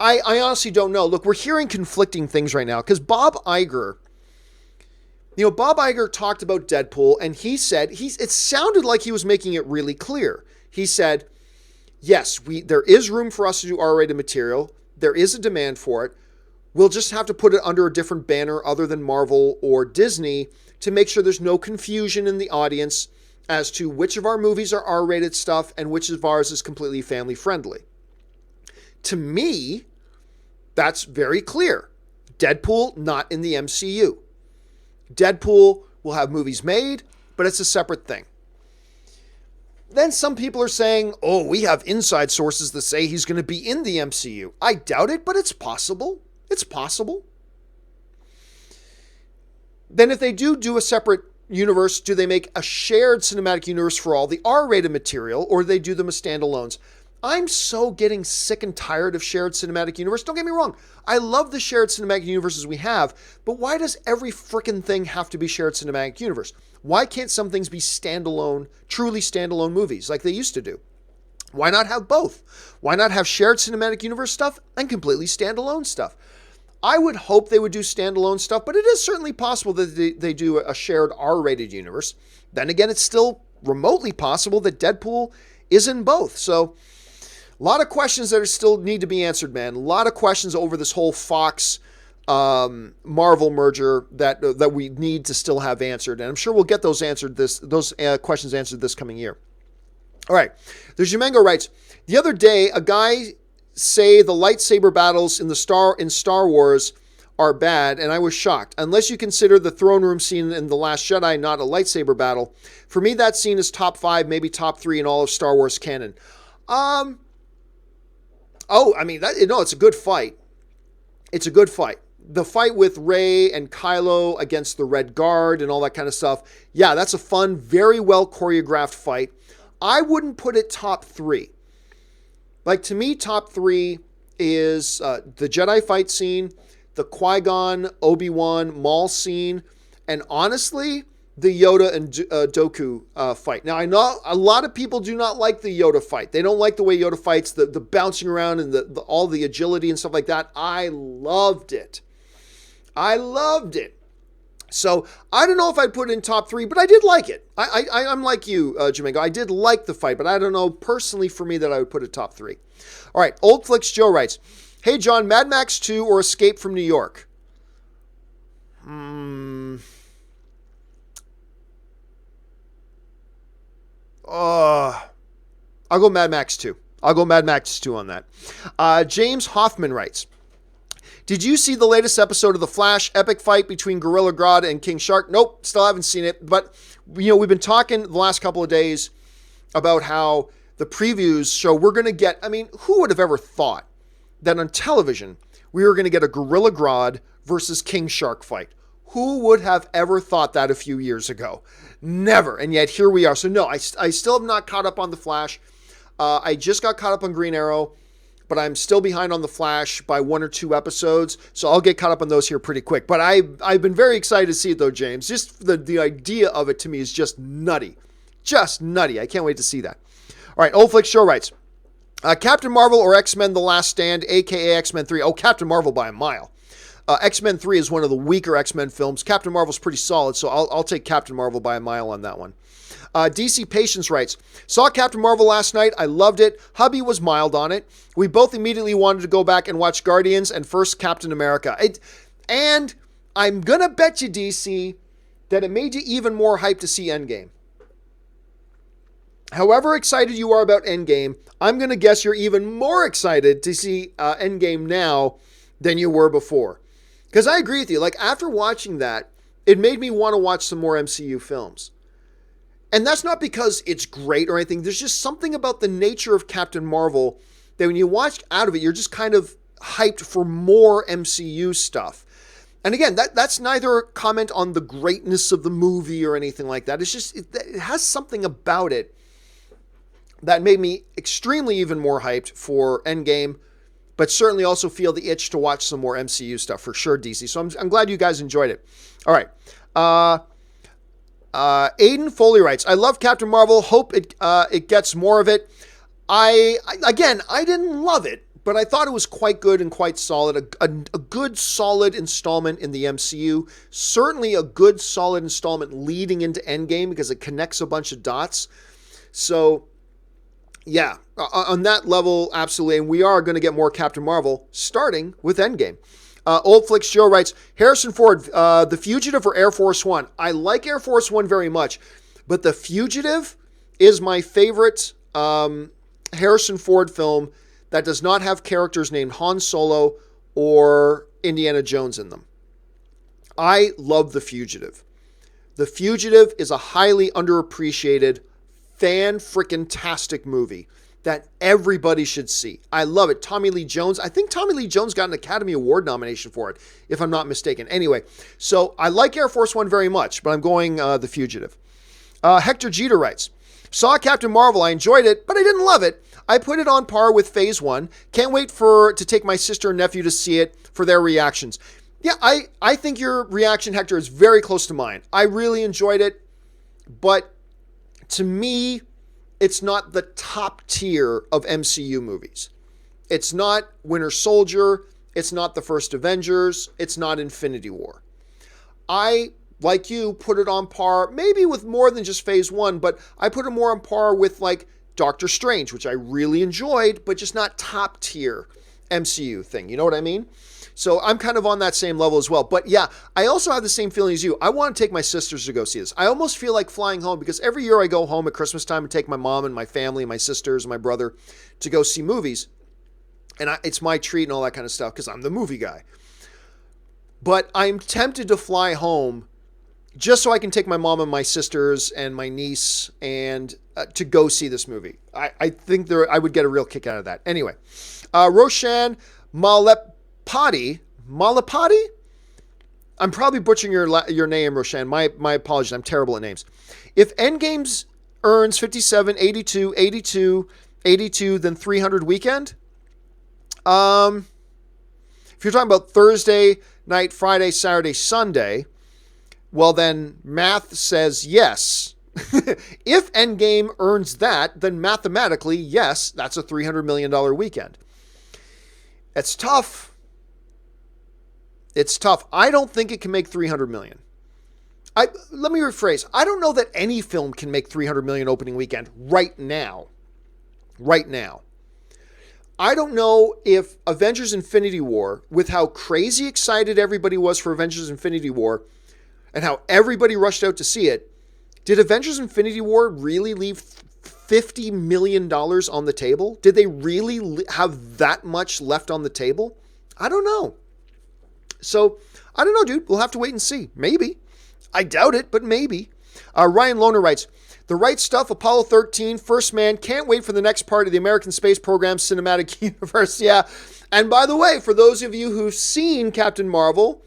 I honestly don't know. Look, we're hearing conflicting things right now because Bob Iger talked about Deadpool, and he said, it sounded like he was making it really clear. He said, yes, there is room for us to do R-rated material. There is a demand for it. We'll just have to put it under a different banner other than Marvel or Disney to make sure there's no confusion in the audience as to which of our movies are R-rated stuff and which of ours is completely family-friendly. To me, that's very clear. Deadpool, not in the MCU. Deadpool will have movies made, but it's a separate thing. Then some people are saying, oh, we have inside sources that say he's going to be in the MCU. I doubt it, but it's possible. It's possible. Then if they do a separate universe, do they make a shared cinematic universe for all the R-rated material, or do they do them as standalones? I'm so getting sick and tired of shared cinematic universe. Don't get me wrong. I love the shared cinematic universes we have, but why does every frickin' thing have to be shared cinematic universe? Why can't some things be standalone, truly standalone movies like they used to do? Why not have both? Why not have shared cinematic universe stuff and completely standalone stuff? I would hope they would do standalone stuff, but it is certainly possible that they do a shared R-rated universe. Then again, it's still remotely possible that Deadpool is in both. So a lot of questions that still need to be answered, man. A lot of questions over this whole Fox Marvel merger that we need to still have answered, and I'm sure we'll get those questions answered this coming year. All right, there's Jumango writes, the other day a guy say the lightsaber battles in Star Wars are bad, and I was shocked. Unless you consider the throne room scene in The Last Jedi not a lightsaber battle, for me that scene is top 5, maybe top 3 in all of Star Wars canon. It's a good fight. It's a good fight. The fight with Rey and Kylo against the Red Guard and all that kind of stuff. Yeah, that's a fun, very well choreographed fight. I wouldn't put it top 3. Like, to me, top 3 is the Jedi fight scene, the Qui-Gon, Obi-Wan, Maul scene, and honestly, the Yoda and Dooku fight. Now, I know a lot of people do not like the Yoda fight. They don't like the way Yoda fights, the bouncing around and all the agility and stuff like that. I loved it. So I don't know if I'd put it in top 3, but I did like it. I'm like you, Jamingo. I did like the fight, but I don't know personally for me that I would put it top 3. All right, Old Flicks Joe writes, hey, John, Mad Max 2 or Escape from New York? I'll go Mad Max 2. I'll go Mad Max 2 on that. James Hoffman writes, did you see the latest episode of The Flash epic fight between Gorilla Grodd and King Shark? Nope, still haven't seen it. But, we've been talking the last couple of days about how the previews show we're going to get, who would have ever thought that on television we were going to get a Gorilla Grodd versus King Shark fight. Who would have ever thought that a few years ago? Never. And yet here we are. So no, I still have not caught up on The Flash. I just got caught up on Green Arrow, but I'm still behind on The Flash by 1 or 2 episodes. So I'll get caught up on those here pretty quick. But I've been very excited to see it though, James. Just the idea of it to me is just nutty. Just nutty. I can't wait to see that. All right, Old Flick Show writes, Captain Marvel or X-Men The Last Stand, a.k.a. X-Men 3. Oh, Captain Marvel by a mile. X-Men 3 is one of the weaker X-Men films. Captain Marvel's pretty solid, so I'll take Captain Marvel by a mile on that one. DC Patience writes, saw Captain Marvel last night. I loved it. Hubby was mild on it. We both immediately wanted to go back and watch Guardians and first Captain America. And I'm going to bet you, DC, that it made you even more hyped to see Endgame. However excited you are about Endgame, I'm going to guess you're even more excited to see Endgame now than you were before. Because I agree with you. Like, after watching that, it made me want to watch some more MCU films. And that's not because it's great or anything. There's just something about the nature of Captain Marvel that when you watch out of it, you're just kind of hyped for more MCU stuff. And again, that's neither a comment on the greatness of the movie or anything like that. It's just, it has something about it that made me extremely even more hyped for Endgame, but certainly also feel the itch to watch some more MCU stuff for sure, DC. So I'm glad you guys enjoyed it. All right. Aiden Foley writes, I love Captain Marvel. Hope it gets more of it. I didn't love it, but I thought it was quite good and quite solid. A good, solid installment in the MCU. Certainly a good, solid installment leading into Endgame because it connects a bunch of dots. So, yeah, on that level, absolutely. And we are going to get more Captain Marvel starting with Endgame. Old Flicks Joe writes, Harrison Ford, The Fugitive or Air Force One? I like Air Force One very much, but The Fugitive is my favorite Harrison Ford film that does not have characters named Han Solo or Indiana Jones in them. I love The Fugitive. The Fugitive is a highly underappreciated, fan-frickin-tastic movie that everybody should see. I love it. Tommy Lee Jones. I think Tommy Lee Jones got an Academy Award nomination for it, if I'm not mistaken. Anyway, so I like Air Force One very much, but I'm going The Fugitive. Hector Jeter writes, saw Captain Marvel. I enjoyed it, but I didn't love it. I put it on par with Phase 1. Can't wait to take my sister and nephew to see it for their reactions. Yeah, I think your reaction, Hector, is very close to mine. I really enjoyed it, but to me, it's not the top tier of MCU movies. It's not Winter Soldier. It's not the first Avengers. It's not Infinity War. I, like you, put it on par, maybe with more than just Phase 1, but I put it more on par with like Doctor Strange, which I really enjoyed, but just not top tier MCU thing. You know what I mean? So I'm kind of on that same level as well. But yeah, I also have the same feeling as you. I want to take my sisters to go see this. I almost feel like flying home because every year I go home at Christmas time and take my mom and my family and my sisters and my brother to go see movies. And it's my treat and all that kind of stuff because I'm the movie guy. But I'm tempted to fly home just so I can take my mom and my sisters and my niece and to go see this movie. I think I would get a real kick out of that. Anyway, Roshan Malapati? I'm probably butchering your name, Roshan. My apologies. I'm terrible at names. If Endgames earns 57, 82, 82, 82, then 300 weekend. If you're talking about Thursday night, Friday, Saturday, Sunday, well then math says yes. If Endgame earns that, then mathematically, yes, that's a $300 million weekend. It's tough. It's tough. I don't think it can make 300 million. Let me rephrase. I don't know that any film can make 300 million opening weekend right now. Right now. I don't know if Avengers Infinity War, with how crazy excited everybody was for Avengers Infinity War and how everybody rushed out to see it, did Avengers Infinity War really leave $50 million on the table? Did they really have that much left on the table? I don't know. So, I don't know, dude. We'll have to wait and see. Maybe. I doubt it, but maybe. Ryan Lohner writes, The Right Stuff, Apollo 13, First Man, can't wait for the next part of the American Space Program Cinematic Universe. Yeah. And by the way, for those of you who've seen Captain Marvel,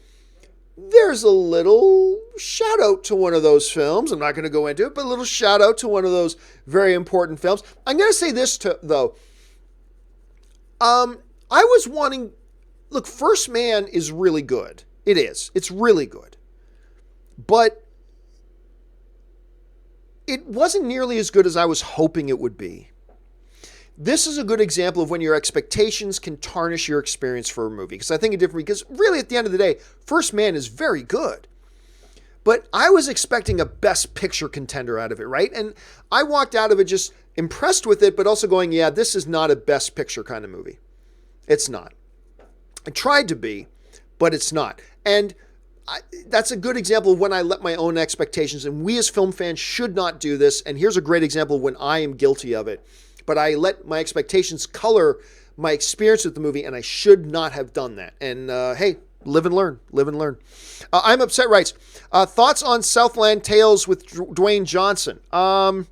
there's a little shout out to one of those films. I'm not going to go into it, but a little shout out to one of those very important films. I'm going to say this though. I was wanting, look, First Man is really good. It is. It's really good. But it wasn't nearly as good as I was hoping it would be. This is a good example of when your expectations can tarnish your experience for a movie. Because I think because really at the end of the day, First Man is very good. But I was expecting a Best Picture contender out of it, right? And I walked out of it just impressed with it, but also going, yeah, this is not a Best Picture kind of movie. It's not. I tried to be, but it's not. And that's a good example of when I let my own expectations, and we as film fans should not do this. And here's a great example of when I am guilty of it. But I let my expectations color my experience with the movie, and I should not have done that. And hey, live and learn. Live and learn. I'm Upset writes, thoughts on Southland Tales with Dwayne Johnson. Hold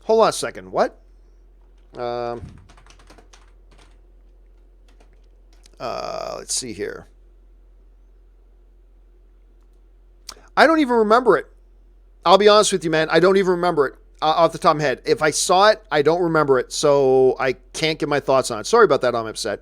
on a second. What? Let's see here. I don't even remember it. I'll be honest with you, man. I don't even remember it off the top of my head. If I saw it, I don't remember it, so I can't give my thoughts on it. Sorry about that. I'm upset.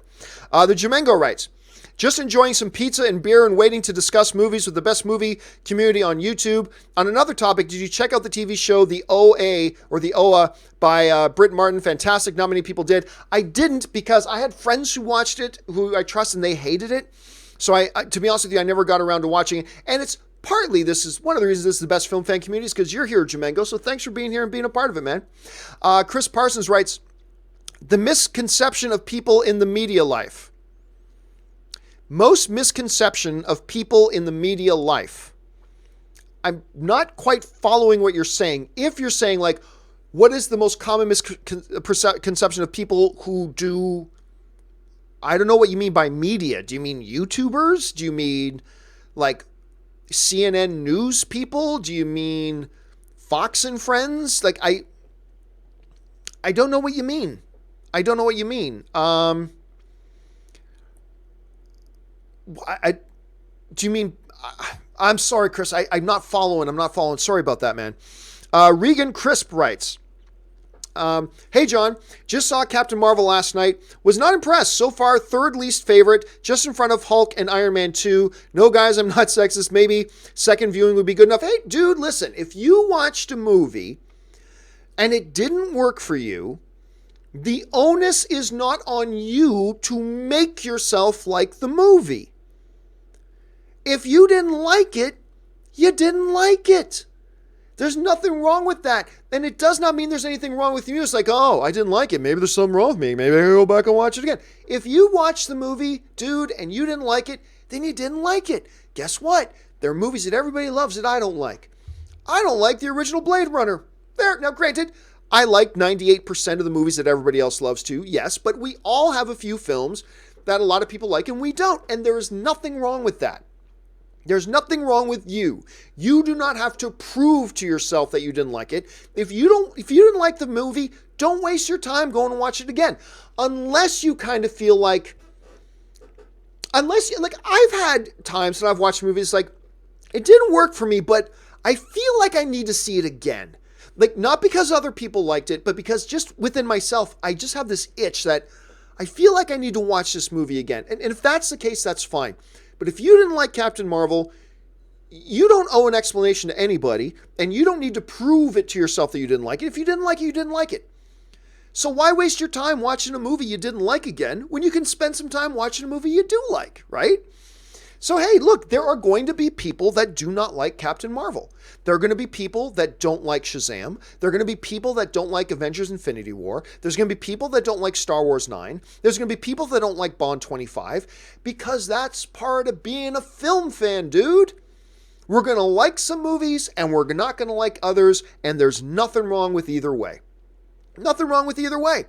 The Jamengo writes, just enjoying some pizza and beer and waiting to discuss movies with the best movie community on YouTube. On another topic, did you check out the TV show The OA or The OA by Britt Martin? Fantastic. Not many people did. I didn't because I had friends who watched it, who I trust, and they hated it. So I to be honest with you, I never got around to watching it. And it's partly, this is one of the reasons this is the best film fan community is because you're here, Jamengo. So thanks for being here and being a part of it, man. Chris Parsons writes, the misconception of people in the media life. Most misconception of people in the media life. I'm not quite following what you're saying. If you're saying, like, what is the most common misconception of people who do, I don't know what you mean by media. Do you mean YouTubers? Do you mean, like, CNN news people? Do you mean Fox and Friends? Like, I don't know what you mean. I don't know what you mean. Do you mean, I'm sorry, Chris. I'm not following. Sorry about that, man. Regan Crisp writes, hey, John, just saw Captain Marvel last night. Was not impressed. So far, third least favorite, just in front of Hulk and Iron Man 2. No, guys, I'm not sexist. Maybe second viewing would be good enough. Hey, dude, listen, if you watched a movie and it didn't work for you, the onus is not on you to make yourself like the movie. If you didn't like it, you didn't like it. There's nothing wrong with that. And it does not mean there's anything wrong with you. It's like, oh, I didn't like it. Maybe there's something wrong with me. Maybe I can go back and watch it again. If you watch the movie, dude, and you didn't like it, then you didn't like it. Guess what? There are movies that everybody loves that I don't like. I don't like the original Blade Runner. There. Now, granted, I like 98% of the movies that everybody else loves too. Yes, but we all have a few films that a lot of people like and we don't. And there is nothing wrong with that. There's nothing wrong with you. You do not have to prove to yourself that you didn't like it. If you didn't like the movie, don't waste your time going and watch it again. Unless you kind of feel like, I've had times that I've watched movies like, it didn't work for me, but I feel like I need to see it again. Like, not because other people liked it, but because just within myself, I just have this itch that I feel like I need to watch this movie again. And if that's the case, that's fine. But if you didn't like Captain Marvel, you don't owe an explanation to anybody, and you don't need to prove it to yourself that you didn't like it. If you didn't like it, you didn't like it. So why waste your time watching a movie you didn't like again when you can spend some time watching a movie you do like, right? So hey, look, there are going to be people that do not like Captain Marvel. There are going to be people that don't like Shazam. There are going to be people that don't like Avengers Infinity War. There's going to be people that don't like Star Wars 9. There's going to be people that don't like Bond 25 because that's part of being a film fan, dude. We're going to like some movies and we're not going to like others, and there's nothing wrong with either way. Nothing wrong with either way.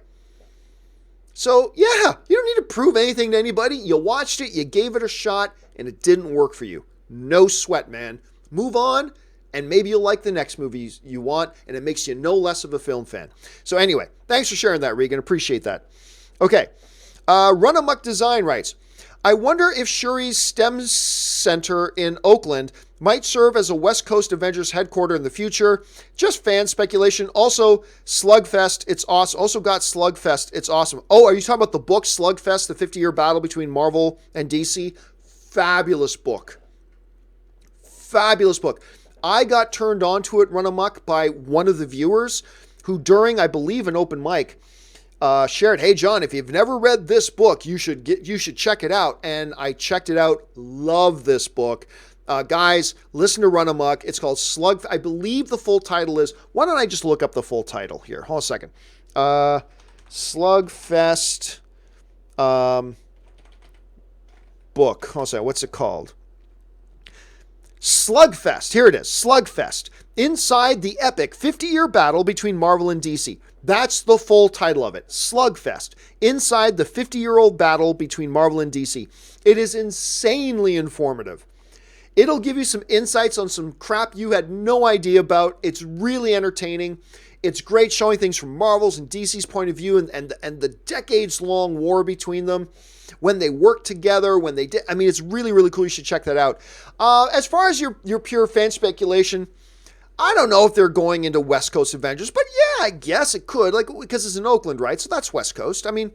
So yeah, you don't need to prove anything to anybody. You watched it, you gave it a shot, and it didn't work for you. No sweat, man. Move on and maybe you'll like the next movie you want, and it makes you no less of a film fan. So anyway, thanks for sharing that, Regan. Appreciate that. Okay. Run Amok Design writes, I wonder if Shuri's STEM Center in Oakland might serve as a West Coast Avengers headquarters in the future. Just fan speculation. Also, Slugfest, it's awesome. Also got Slugfest, it's awesome. Oh, are you talking about the book Slugfest, the 50-year battle between Marvel and DC? Fabulous book. Fabulous book. I got turned on to it, Run Amok, by one of the viewers who during, I believe, an open mic, shared, hey John, if you've never read this book, you should check it out. And I checked it out. Love this book. Guys, listen to Run Amok. It's called Slug. I believe the full title is, why don't I just look up the full title here? Hold on a second. Slugfest book. Hold on a second. What's it called? Slugfest. Here it is. Slugfest. Inside the epic 50-year battle between Marvel and DC. That's the full title of it. Slugfest. Inside the 50-year-old battle between Marvel and DC. It is insanely informative. It'll give you some insights on some crap you had no idea about. It's really entertaining. It's great showing things from Marvel's and DC's point of view and the decades-long war between them. When they worked together, when they did. I mean, it's really, really cool. You should check that out. As far as your pure fan speculation, I don't know if they're going into West Coast Avengers, but yeah, I guess it could, like, because it's in Oakland, right? So that's West Coast. I mean,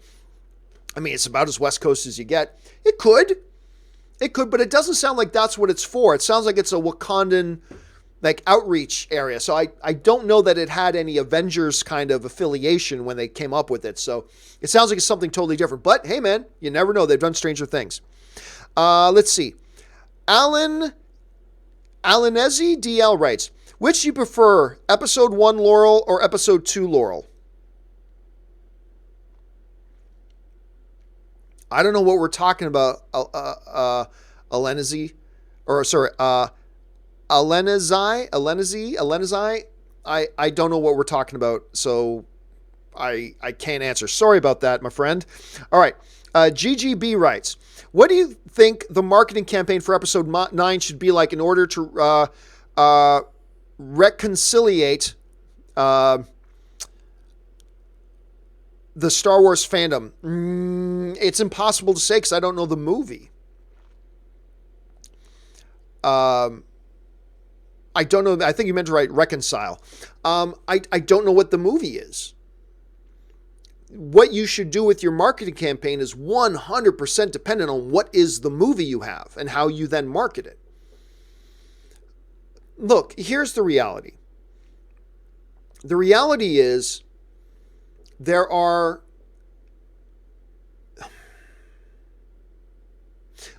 it's about as West Coast as you get. It could, but it doesn't sound like that's what it's for. It sounds like it's a Wakandan, like, outreach area. So I don't know that it had any Avengers kind of affiliation when they came up with it. So it sounds like it's something totally different. But hey, man, you never know. They've done stranger things. Let's see. Alanese DL writes, which do you prefer, episode 1 Laurel or episode 2 Laurel? I don't know what we're talking about, Alenezi, or sorry, Alenezi. I don't know what we're talking about, so I can't answer. Sorry about that, my friend. All right. GGB writes, what do you think the marketing campaign for episode 9 should be like in order to reconciliate the Star Wars fandom? It's impossible to say because I don't know the movie. I don't know. I think you meant to write reconcile. I don't know what the movie is. What you should do with your marketing campaign is 100% dependent on what is the movie you have and how you then market it. Look, here's the reality. The reality is there are...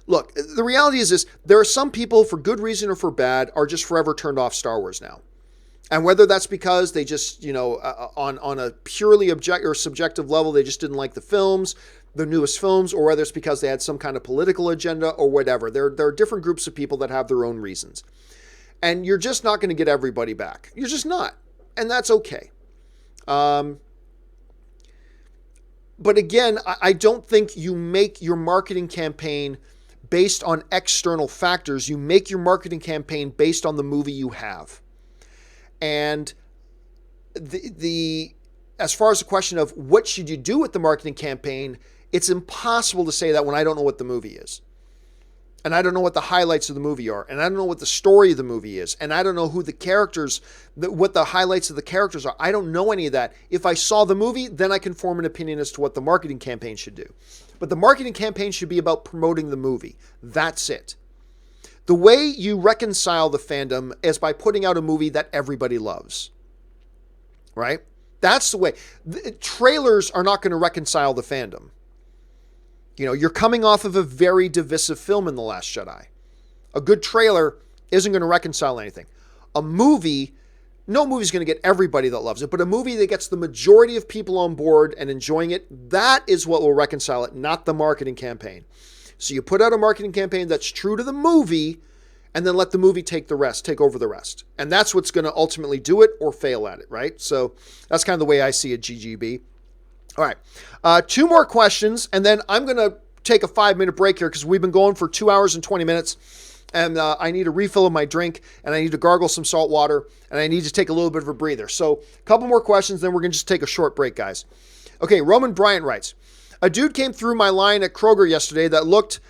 Look, the reality is this. There are some people, for good reason or for bad, are just forever turned off Star Wars now. And whether that's because they just, on a purely subjective level, they just didn't like the films, the newest films, or whether it's because they had some kind of political agenda or whatever. There are different groups of people that have their own reasons. And you're just not going to get everybody back. You're just not. And that's okay. But again, I don't think you make your marketing campaign based on external factors. You make your marketing campaign based on the movie you have. And as far as the question of what should you do with the marketing campaign, it's impossible to say that when I don't know what the movie is. And I don't know what the highlights of the movie are. And I don't know what the story of the movie is. And I don't know who the characters, what the highlights of the characters are. I don't know any of that. If I saw the movie, then I can form an opinion as to what the marketing campaign should do. But the marketing campaign should be about promoting the movie. That's it. The way you reconcile the fandom is by putting out a movie that everybody loves. Right? That's the way. Trailers are not going to reconcile the fandom. You're coming off of a very divisive film in The Last Jedi. A good trailer isn't going to reconcile anything. A movie, no movie's going to get everybody that loves it, but a movie that gets the majority of people on board and enjoying it, that is what will reconcile it, not the marketing campaign. So you put out a marketing campaign that's true to the movie, and then let the movie take over the rest. And that's what's going to ultimately do it or fail at it, right? So that's kind of the way I see it, GGB. All right. 2 more questions, and then I'm going to take a 5-minute break here because we've been going for 2 hours and 20 minutes. and I need a refill of my drink, and I need to gargle some salt water, and I need to take a little bit of a breather. So a couple more questions, then we're going to just take a short break, guys. Okay, Roman Bryant writes, a dude came through my line at Kroger yesterday that looked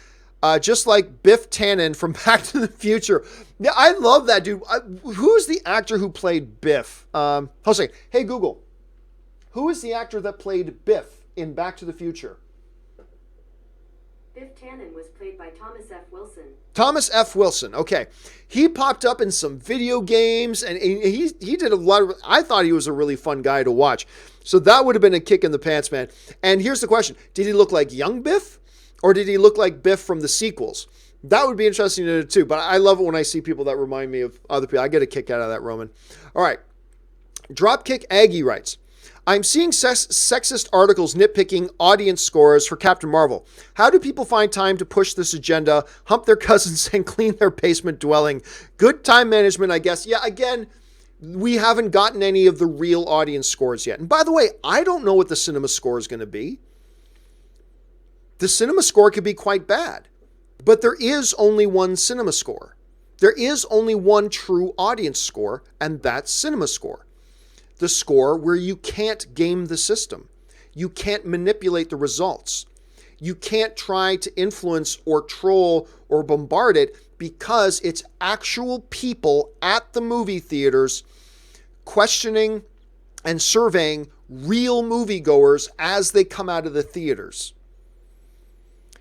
just like Biff Tannen from Back to the Future. Yeah, I love that dude. Who's the actor who played Biff? Hold on a second. Hey, Google. Who is the actor that played Biff in Back to the Future? Biff Tannen was played by Thomas F. Wilson. Thomas F. Wilson. Okay. He popped up in some video games, and he did a lot of, I thought he was a really fun guy to watch. So that would have been a kick in the pants, man. And here's the question. Did he look like young Biff, or did he look like Biff from the sequels? That would be interesting to know too, but I love it when I see people that remind me of other people. I get a kick out of that, Roman. All right. Dropkick Aggie writes, I'm seeing sexist articles nitpicking audience scores for Captain Marvel. How do people find time to push this agenda, hump their cousins, and clean their basement dwelling? Good time management, I guess. Yeah, again, we haven't gotten any of the real audience scores yet. And by the way, I don't know what the cinema score is going to be. The cinema score could be quite bad, but there is only one cinema score. There is only one true audience score, and that's cinema score. The score where you can't game the system. You can't manipulate the results. You can't try to influence or troll or bombard it because it's actual people at the movie theaters questioning and surveying real moviegoers as they come out of the theaters.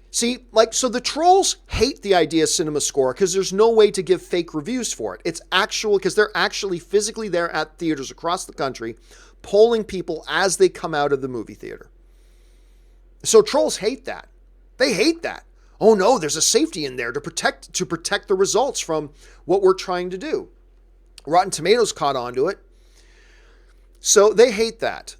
See, so the trolls hate the idea of cinema score because there's no way to give fake reviews for it. It's actual, because they're actually physically there at theaters across the country, polling people as they come out of the movie theater. So trolls hate that. They hate that. Oh no, there's a safety in there to protect the results from what we're trying to do. Rotten Tomatoes caught on to it. So they hate that.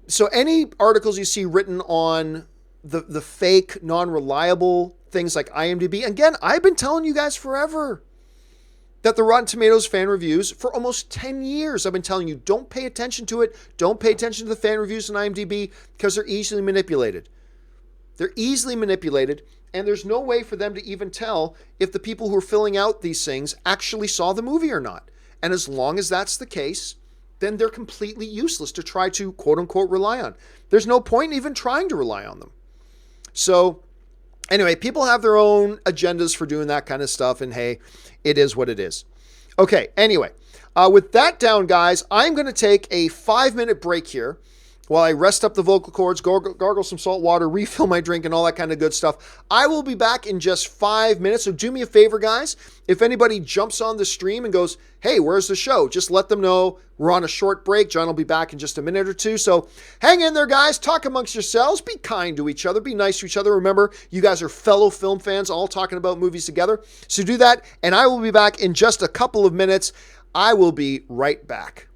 So any articles you see written on the fake, non-reliable things like IMDb. Again, I've been telling you guys forever that the Rotten Tomatoes fan reviews, for almost 10 years, I've been telling you, don't pay attention to it. Don't pay attention to the fan reviews on IMDb because they're easily manipulated. They're easily manipulated, and there's no way for them to even tell if the people who are filling out these things actually saw the movie or not. And as long as that's the case, then they're completely useless to try to quote-unquote rely on. There's no point in even trying to rely on them. So anyway, people have their own agendas for doing that kind of stuff, and hey, it is what it is. Okay, anyway, with that down, guys, I'm going to take a 5-minute break here while I rest up the vocal cords, gargle some salt water, refill my drink, and all that kind of good stuff. I will be back in just 5 minutes, so do me a favor, guys. If anybody jumps on the stream and goes, hey, where's the show? Just let them know we're on a short break. John will be back in just a minute or two. So hang in there, guys. Talk amongst yourselves. Be kind to each other. Be nice to each other. Remember, you guys are fellow film fans all talking about movies together. So do that, and I will be back in just a couple of minutes. I will be right back.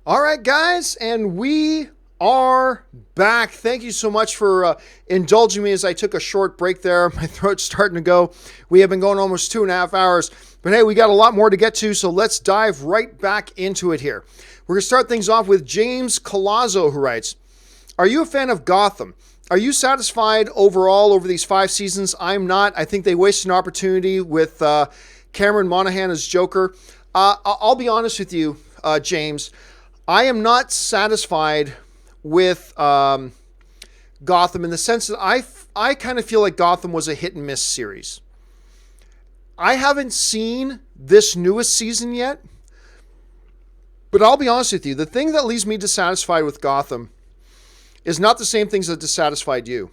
All right, guys, and we are back. Thank you so much for indulging me as I took a short break there. My throat's starting to go. We have been going almost 2.5 hours, but hey, we got a lot more to get to, so let's dive right back into it here. We're going to start things off with James Colazzo, who writes, are you a fan of Gotham? Are you satisfied overall over these 5 seasons? I'm not. I think they wasted an opportunity with Cameron Monaghan as Joker. I'll be honest with you, James. I am not satisfied with Gotham in the sense that I kind of feel like Gotham was a hit and miss series. I haven't seen this newest season yet, but I'll be honest with you. The thing that leaves me dissatisfied with Gotham is not the same things that dissatisfied you.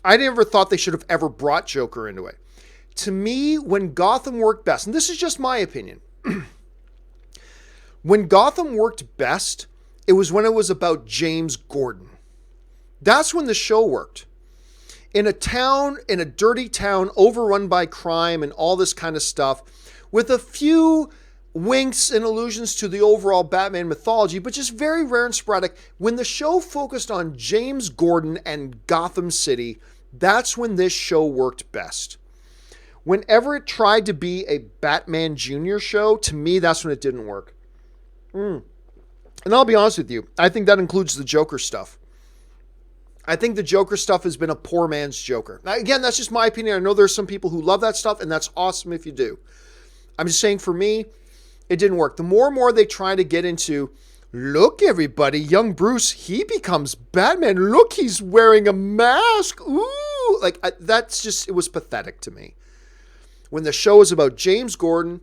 I never thought they should have ever brought Joker into it. To me, when Gotham worked best, and this is just my opinion, when Gotham worked best, it was when it was about James Gordon. That's when the show worked. In a town, in a dirty town, overrun by crime and all this kind of stuff, with a few winks and allusions to the overall Batman mythology, but just very rare and sporadic. When the show focused on James Gordon and Gotham City, that's when this show worked best. Whenever it tried to be a Batman Jr. show, to me, that's when it didn't work. And I'll be honest with you, I think that includes the Joker stuff. I think the Joker stuff has been a poor man's Joker. Now, again, that's just my opinion. I know there's some people who love that stuff, and that's awesome if you do. I'm just saying, for me, it didn't work. The more and more they try to get into, look, everybody, young Bruce, he becomes Batman. Look, he's wearing a mask. Ooh, that's just, it was pathetic to me. When the show is about James Gordon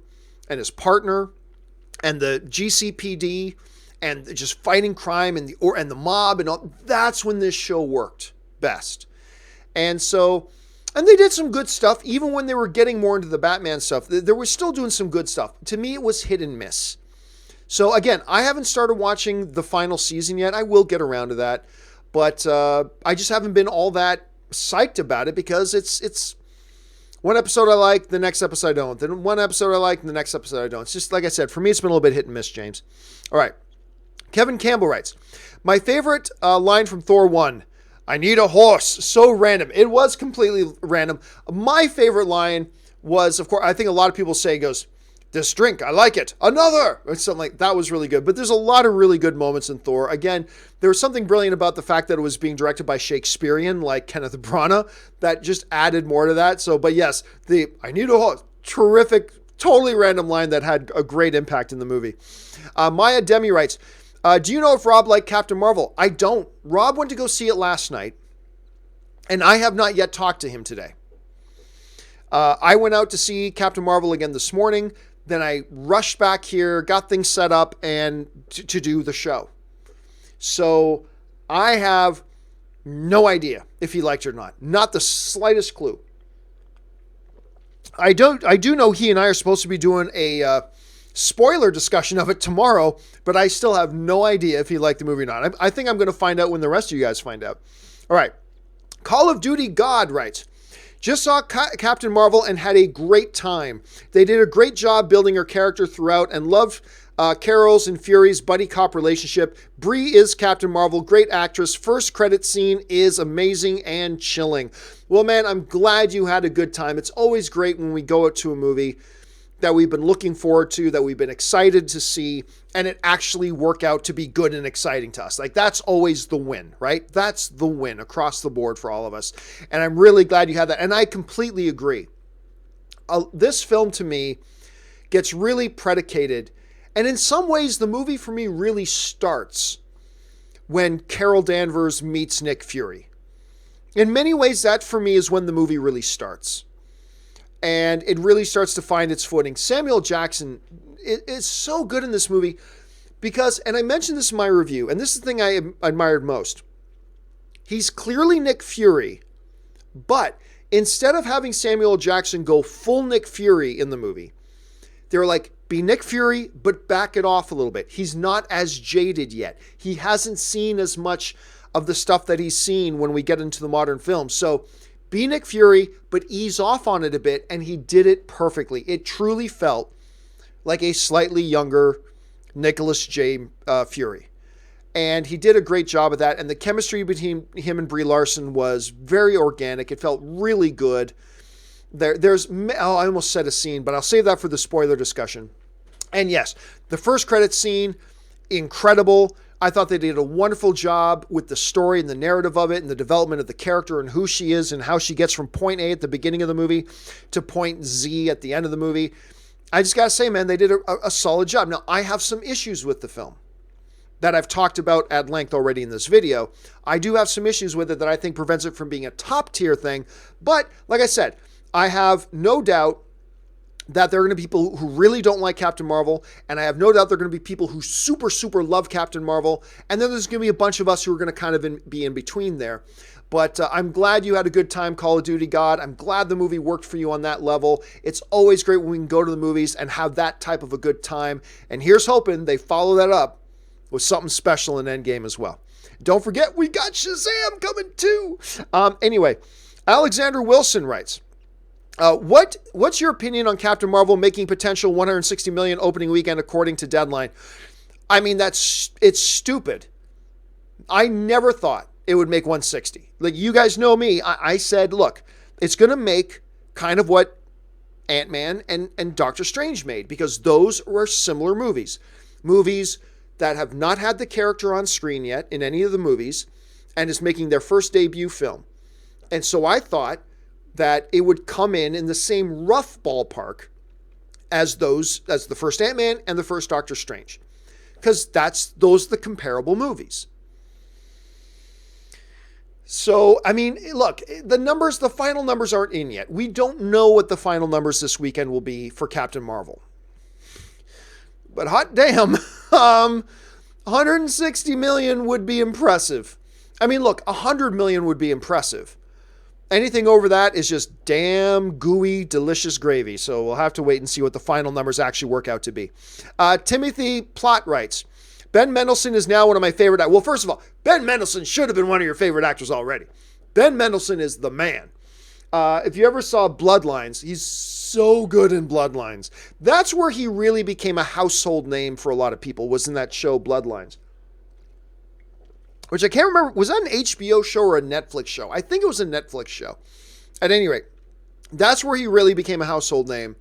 and his partner and the GCPD and just fighting crime and the mob and all, that's when this show worked best. And they did some good stuff. Even when they were getting more into the Batman stuff, they were still doing some good stuff. To me, it was hit and miss. So again, I haven't started watching the final season yet. I will get around to that. But I just haven't been all that psyched about it because it's one episode I like, the next episode I don't. Then one episode I like, and the next episode I don't. It's just, like I said, for me, it's been a little bit hit and miss, James. All right. Kevin Campbell writes, my favorite line from Thor 1, I need a horse. So random. It was completely random. My favorite line was, of course, I think a lot of people say, goes, this drink, I like it. Another. Or something like that was really good. But there's a lot of really good moments in Thor. Again, there was something brilliant about the fact that it was being directed by Shakespearean, like Kenneth Branagh, that just added more to that. So, but yes, I need a horse. Terrific, totally random line that had a great impact in the movie. Maya Demi writes, do you know if Rob liked Captain Marvel? I don't. Rob went to go see it last night, and I have not yet talked to him today. I went out to see Captain Marvel again this morning. Then I rushed back here, got things set up, and to do the show. So I have no idea if he liked it or not. Not the slightest clue. I do know he and I are supposed to be doing a spoiler discussion of it tomorrow, but I still have no idea if he liked the movie or not. I think I'm going to find out when the rest of you guys find out. All right. Call of Duty God writes, just saw Captain Marvel and had a great time. They did a great job building her character throughout and loved Carol's and Fury's buddy cop relationship. Brie is Captain Marvel, great actress. First credit scene is amazing and chilling. Well, man, I'm glad you had a good time. It's always great when we go out to a movie that we've been looking forward to, that we've been excited to see, and it actually work out to be good and exciting to us. Like, that's always the win, right? That's the win across the board for all of us. And I'm really glad you had that. And I completely agree. This film, to me, gets really predicated. And in some ways, the movie for me really starts when Carol Danvers meets Nick Fury. In many ways, that for me is when the movie really starts. And it really starts to find its footing. Samuel Jackson is so good in this movie because, and I mentioned this in my review, and this is the thing I admired most. He's clearly Nick Fury, but instead of having Samuel Jackson go full Nick Fury in the movie, they were like, be Nick Fury, but back it off a little bit. He's not as jaded yet. He hasn't seen as much of the stuff that he's seen when we get into the modern film. So be Nick Fury, but ease off on it a bit, and he did it perfectly. It truly felt like a slightly younger Nicholas J. Fury. And he did a great job of that. And the chemistry between him and Brie Larson was very organic. It felt really good. I almost said a scene, but I'll save that for the spoiler discussion. And yes, the first credit scene, incredible. I thought they did a wonderful job with the story and the narrative of it and the development of the character and who she is and how she gets from point A at the beginning of the movie to point Z at the end of the movie. I just got to say, man, they did a solid job. Now, I have some issues with the film that I've talked about at length already in this video. I do have some issues with it that I think prevents it from being a top tier thing. But like I said, I have no doubt that there are going to be people who really don't like Captain Marvel, and I have no doubt there are going to be people who super, super love Captain Marvel, and then there's going to be a bunch of us who are going to kind of be in between there. But I'm glad you had a good time, Call of Duty God. I'm glad the movie worked for you on that level. It's always great when we can go to the movies and have that type of a good time, and here's hoping they follow that up with something special in Endgame as well. Don't forget, we got Shazam coming too. Anyway, Alexander Wilson writes, what's your opinion on Captain Marvel making potential 160 million opening weekend according to Deadline? I mean, it's stupid. I never thought it would make 160. Like, you guys know me. I said, look, it's going to make kind of what Ant-Man and Doctor Strange made, because those were similar movies. Movies that have not had the character on screen yet in any of the movies and is making their first debut film. And so I thought that it would come in the same rough ballpark as the first Ant-Man and the first Doctor Strange, because those are the comparable movies. So, I mean, look, the final numbers aren't in yet. We don't know what the final numbers this weekend will be for Captain Marvel. But hot damn, 160 million would be impressive. I mean, look, 100 million would be impressive. Anything over that is just damn gooey, delicious gravy. So we'll have to wait and see what the final numbers actually work out to be. Timothy Plott writes, Ben Mendelsohn is now one of my favorite. Well, first of all, Ben Mendelsohn should have been one of your favorite actors already. Ben Mendelsohn is the man. If you ever saw Bloodlines, he's so good in Bloodlines. That's where he really became a household name for a lot of people, was in that show Bloodlines. Which I can't remember, was that an HBO show or a Netflix show? I think it was a Netflix show. At any rate, that's where he really became a household name.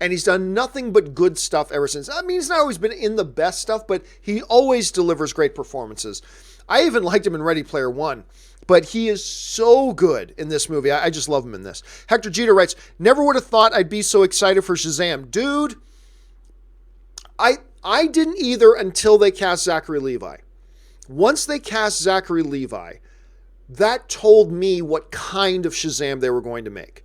And he's done nothing but good stuff ever since. I mean, he's not always been in the best stuff, but he always delivers great performances. I even liked him in Ready Player One. But he is so good in this movie. I just love him in this. Hector Jeter writes, never would have thought I'd be so excited for Shazam. Dude, I didn't either until they cast Zachary Levi. Once they cast Zachary Levi, that told me what kind of Shazam they were going to make.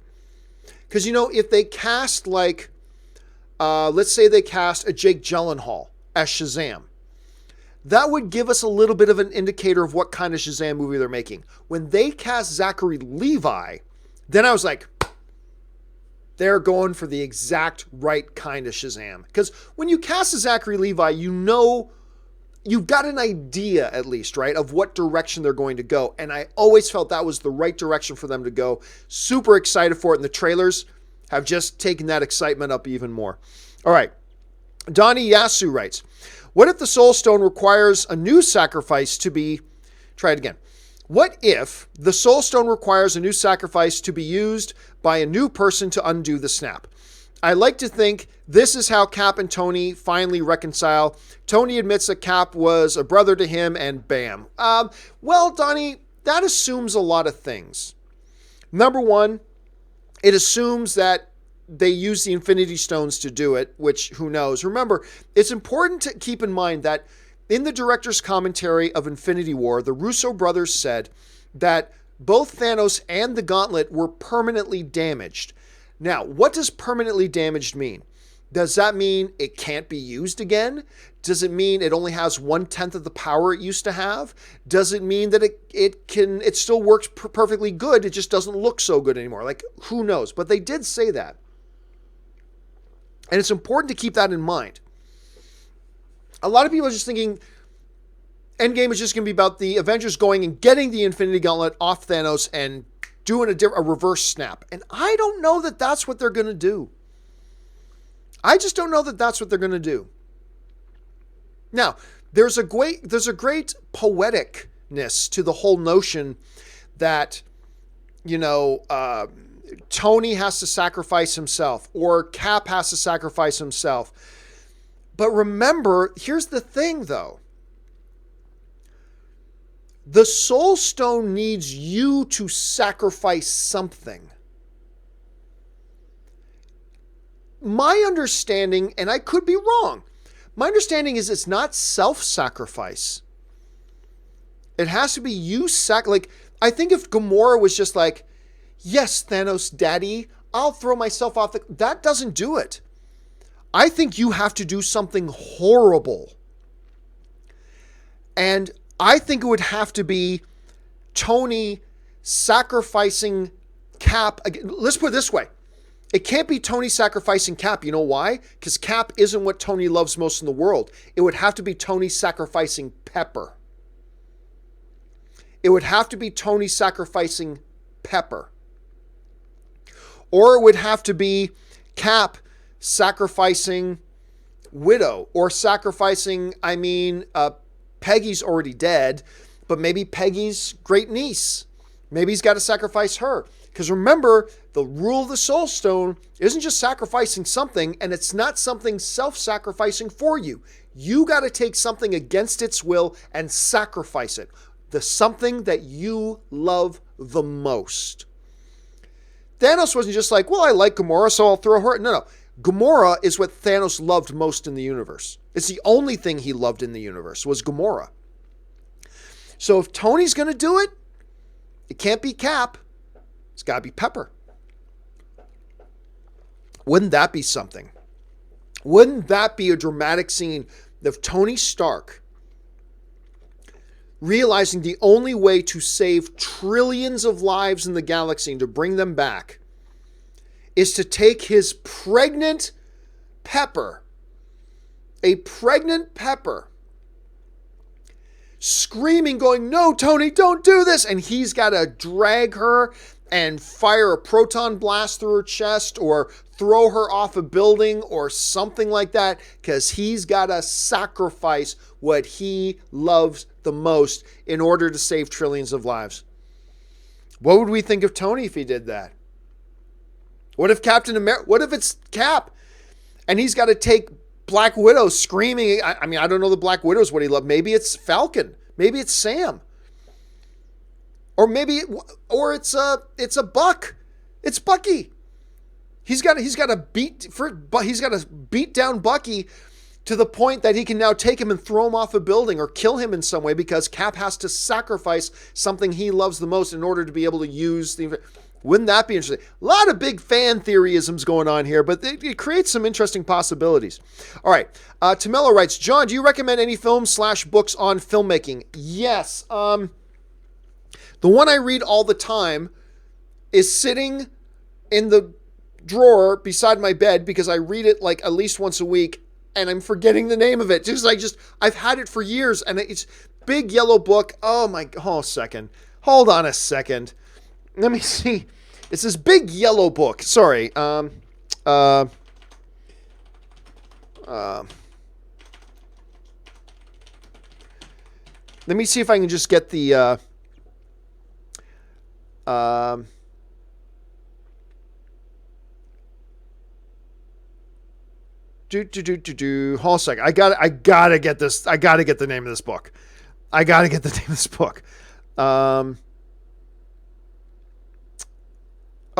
Because, you know, if they cast let's say they cast a Jake Gyllenhaal as Shazam, that would give us a little bit of an indicator of what kind of Shazam movie they're making. When they cast Zachary Levi, then I was like, they're going for the exact right kind of Shazam. Because when you cast a Zachary Levi, you know, you've got an idea at least, right, of what direction they're going to go. And I always felt that was the right direction for them to go. Super excited for it. And the trailers have just taken that excitement up even more. All right. Donnie Yasu writes, what if the Soul Stone requires a new sacrifice to be... Try it again. What if the Soul Stone requires a new sacrifice to be used by a new person to undo the snap? I like to think this is how Cap and Tony finally reconcile. Tony admits that Cap was a brother to him, and bam. Well, Donnie, that assumes a lot of things. Number one, it assumes that they use the Infinity Stones to do it, which who knows. Remember, it's important to keep in mind that in the director's commentary of Infinity War, the Russo brothers said that both Thanos and the Gauntlet were permanently damaged. Now, what does permanently damaged mean? Does that mean it can't be used again? Does it mean it only has 1/10 of the power it used to have? Does it mean that it still works perfectly good, it just doesn't look so good anymore? Like, who knows? But they did say that. And it's important to keep that in mind. A lot of people are just thinking Endgame is just going to be about the Avengers going and getting the Infinity Gauntlet off Thanos and doing a reverse snap. And I don't know that that's what they're going to do. I just don't know that that's what they're going to do. Now, there's a great poeticness to the whole notion that, Tony has to sacrifice himself or Cap has to sacrifice himself. But remember, here's the thing though. The Soul Stone needs you to sacrifice something. My understanding, and I could be wrong, my understanding is it's not self-sacrifice. It has to be you I think if Gamora was just like, yes, Thanos, daddy, I'll throw myself off that doesn't do it. I think you have to do something horrible. And I think it would have to be Tony sacrificing Cap. Let's put it this way. It can't be Tony sacrificing Cap. You know why? Because Cap isn't what Tony loves most in the world. It would have to be Tony sacrificing Pepper. It would have to be Tony sacrificing Pepper. Or it would have to be Cap sacrificing Widow. Or sacrificing, Peggy's already dead, but maybe Peggy's great niece. Maybe he's got to sacrifice her. Because remember, the rule of the Soul Stone isn't just sacrificing something, and it's not something self-sacrificing for you. You got to take something against its will and sacrifice it. The something that you love the most. Thanos wasn't just like, well, I like Gamora, so I'll throw her. No. Gamora is what Thanos loved most in the universe. It's the only thing he loved in the universe was Gamora. So if Tony's going to do it, it can't be Cap. It's got to be Pepper. Wouldn't that be something? Wouldn't that be a dramatic scene of Tony Stark realizing the only way to save trillions of lives in the galaxy and to bring them back is to take his pregnant Pepper, a pregnant Pepper, screaming, going, no, Tony, don't do this. And he's got to drag her and fire a proton blast through her chest or throw her off a building or something like that because he's got to sacrifice what he loves the most in order to save trillions of lives. What would we think of Tony if he did that? What if what if it's Cap and he's got to take Black Widow screaming? I don't know the Black Widow's what he loved. Maybe it's Falcon. Maybe it's Sam. Or it's a Buck. It's Bucky. He's got to beat down Bucky to the point that he can now take him and throw him off a building or kill him in some way because Cap has to sacrifice something he loves the most in order to be able to use the. Wouldn't that be interesting? A lot of big fan theoryisms going on here, but it creates some interesting possibilities. All right. Tamelo writes, John, do you recommend any films/books on filmmaking? Yes. The one I read all the time is sitting in the drawer beside my bed because I read it like at least once a week and I'm forgetting the name of it. I've had it for years and it's big yellow book. Hold on a second. Let me see. It's this big yellow book. Sorry. Let me see if I can just get the hold on a second. I gotta get this. I gotta get the name of this book.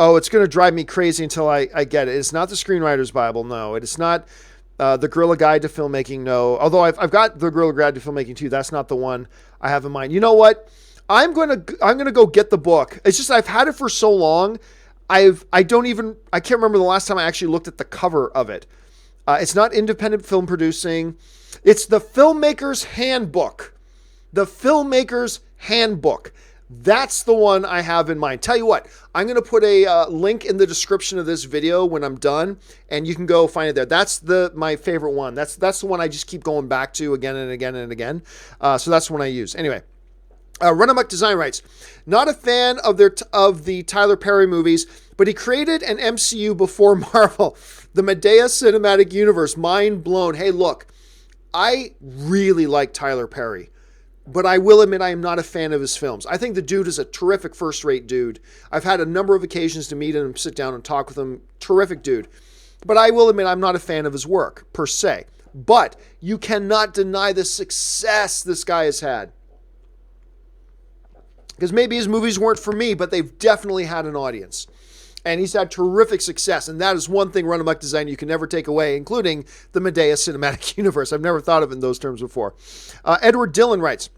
Oh, it's going to drive me crazy until I get it. It's not the Screenwriter's Bible. No, it is not the Guerrilla Guide to Filmmaking. No, although I've got the Guerrilla Guide to Filmmaking too. That's not the one I have in mind. You know what? I'm going to go get the book. It's just I've had it for so long. I can't remember the last time I actually looked at the cover of it. It's not independent film producing. It's the Filmmaker's Handbook. The Filmmaker's Handbook. That's the one I have in mind. Tell you what, I'm going to put a link in the description of this video when I'm done, and you can go find it there. That's my favorite one. That's the one I just keep going back to again and again and again. So that's the one I use. Anyway, Runamuck Design writes, not a fan of the Tyler Perry movies, but he created an MCU before Marvel. The Medea Cinematic Universe, mind blown. Hey, look, I really like Tyler Perry, but I will admit I am not a fan of his films. I think the dude is a terrific first-rate dude. I've had a number of occasions to meet him, sit down and talk with him. Terrific dude. But I will admit I'm not a fan of his work, per se. But you cannot deny the success this guy has had. Because maybe his movies weren't for me, but they've definitely had an audience. And he's had terrific success. And that is one thing Run Amok Design you can never take away, including the Medea Cinematic Universe. I've never thought of it in those terms before. Edward Dillon writes,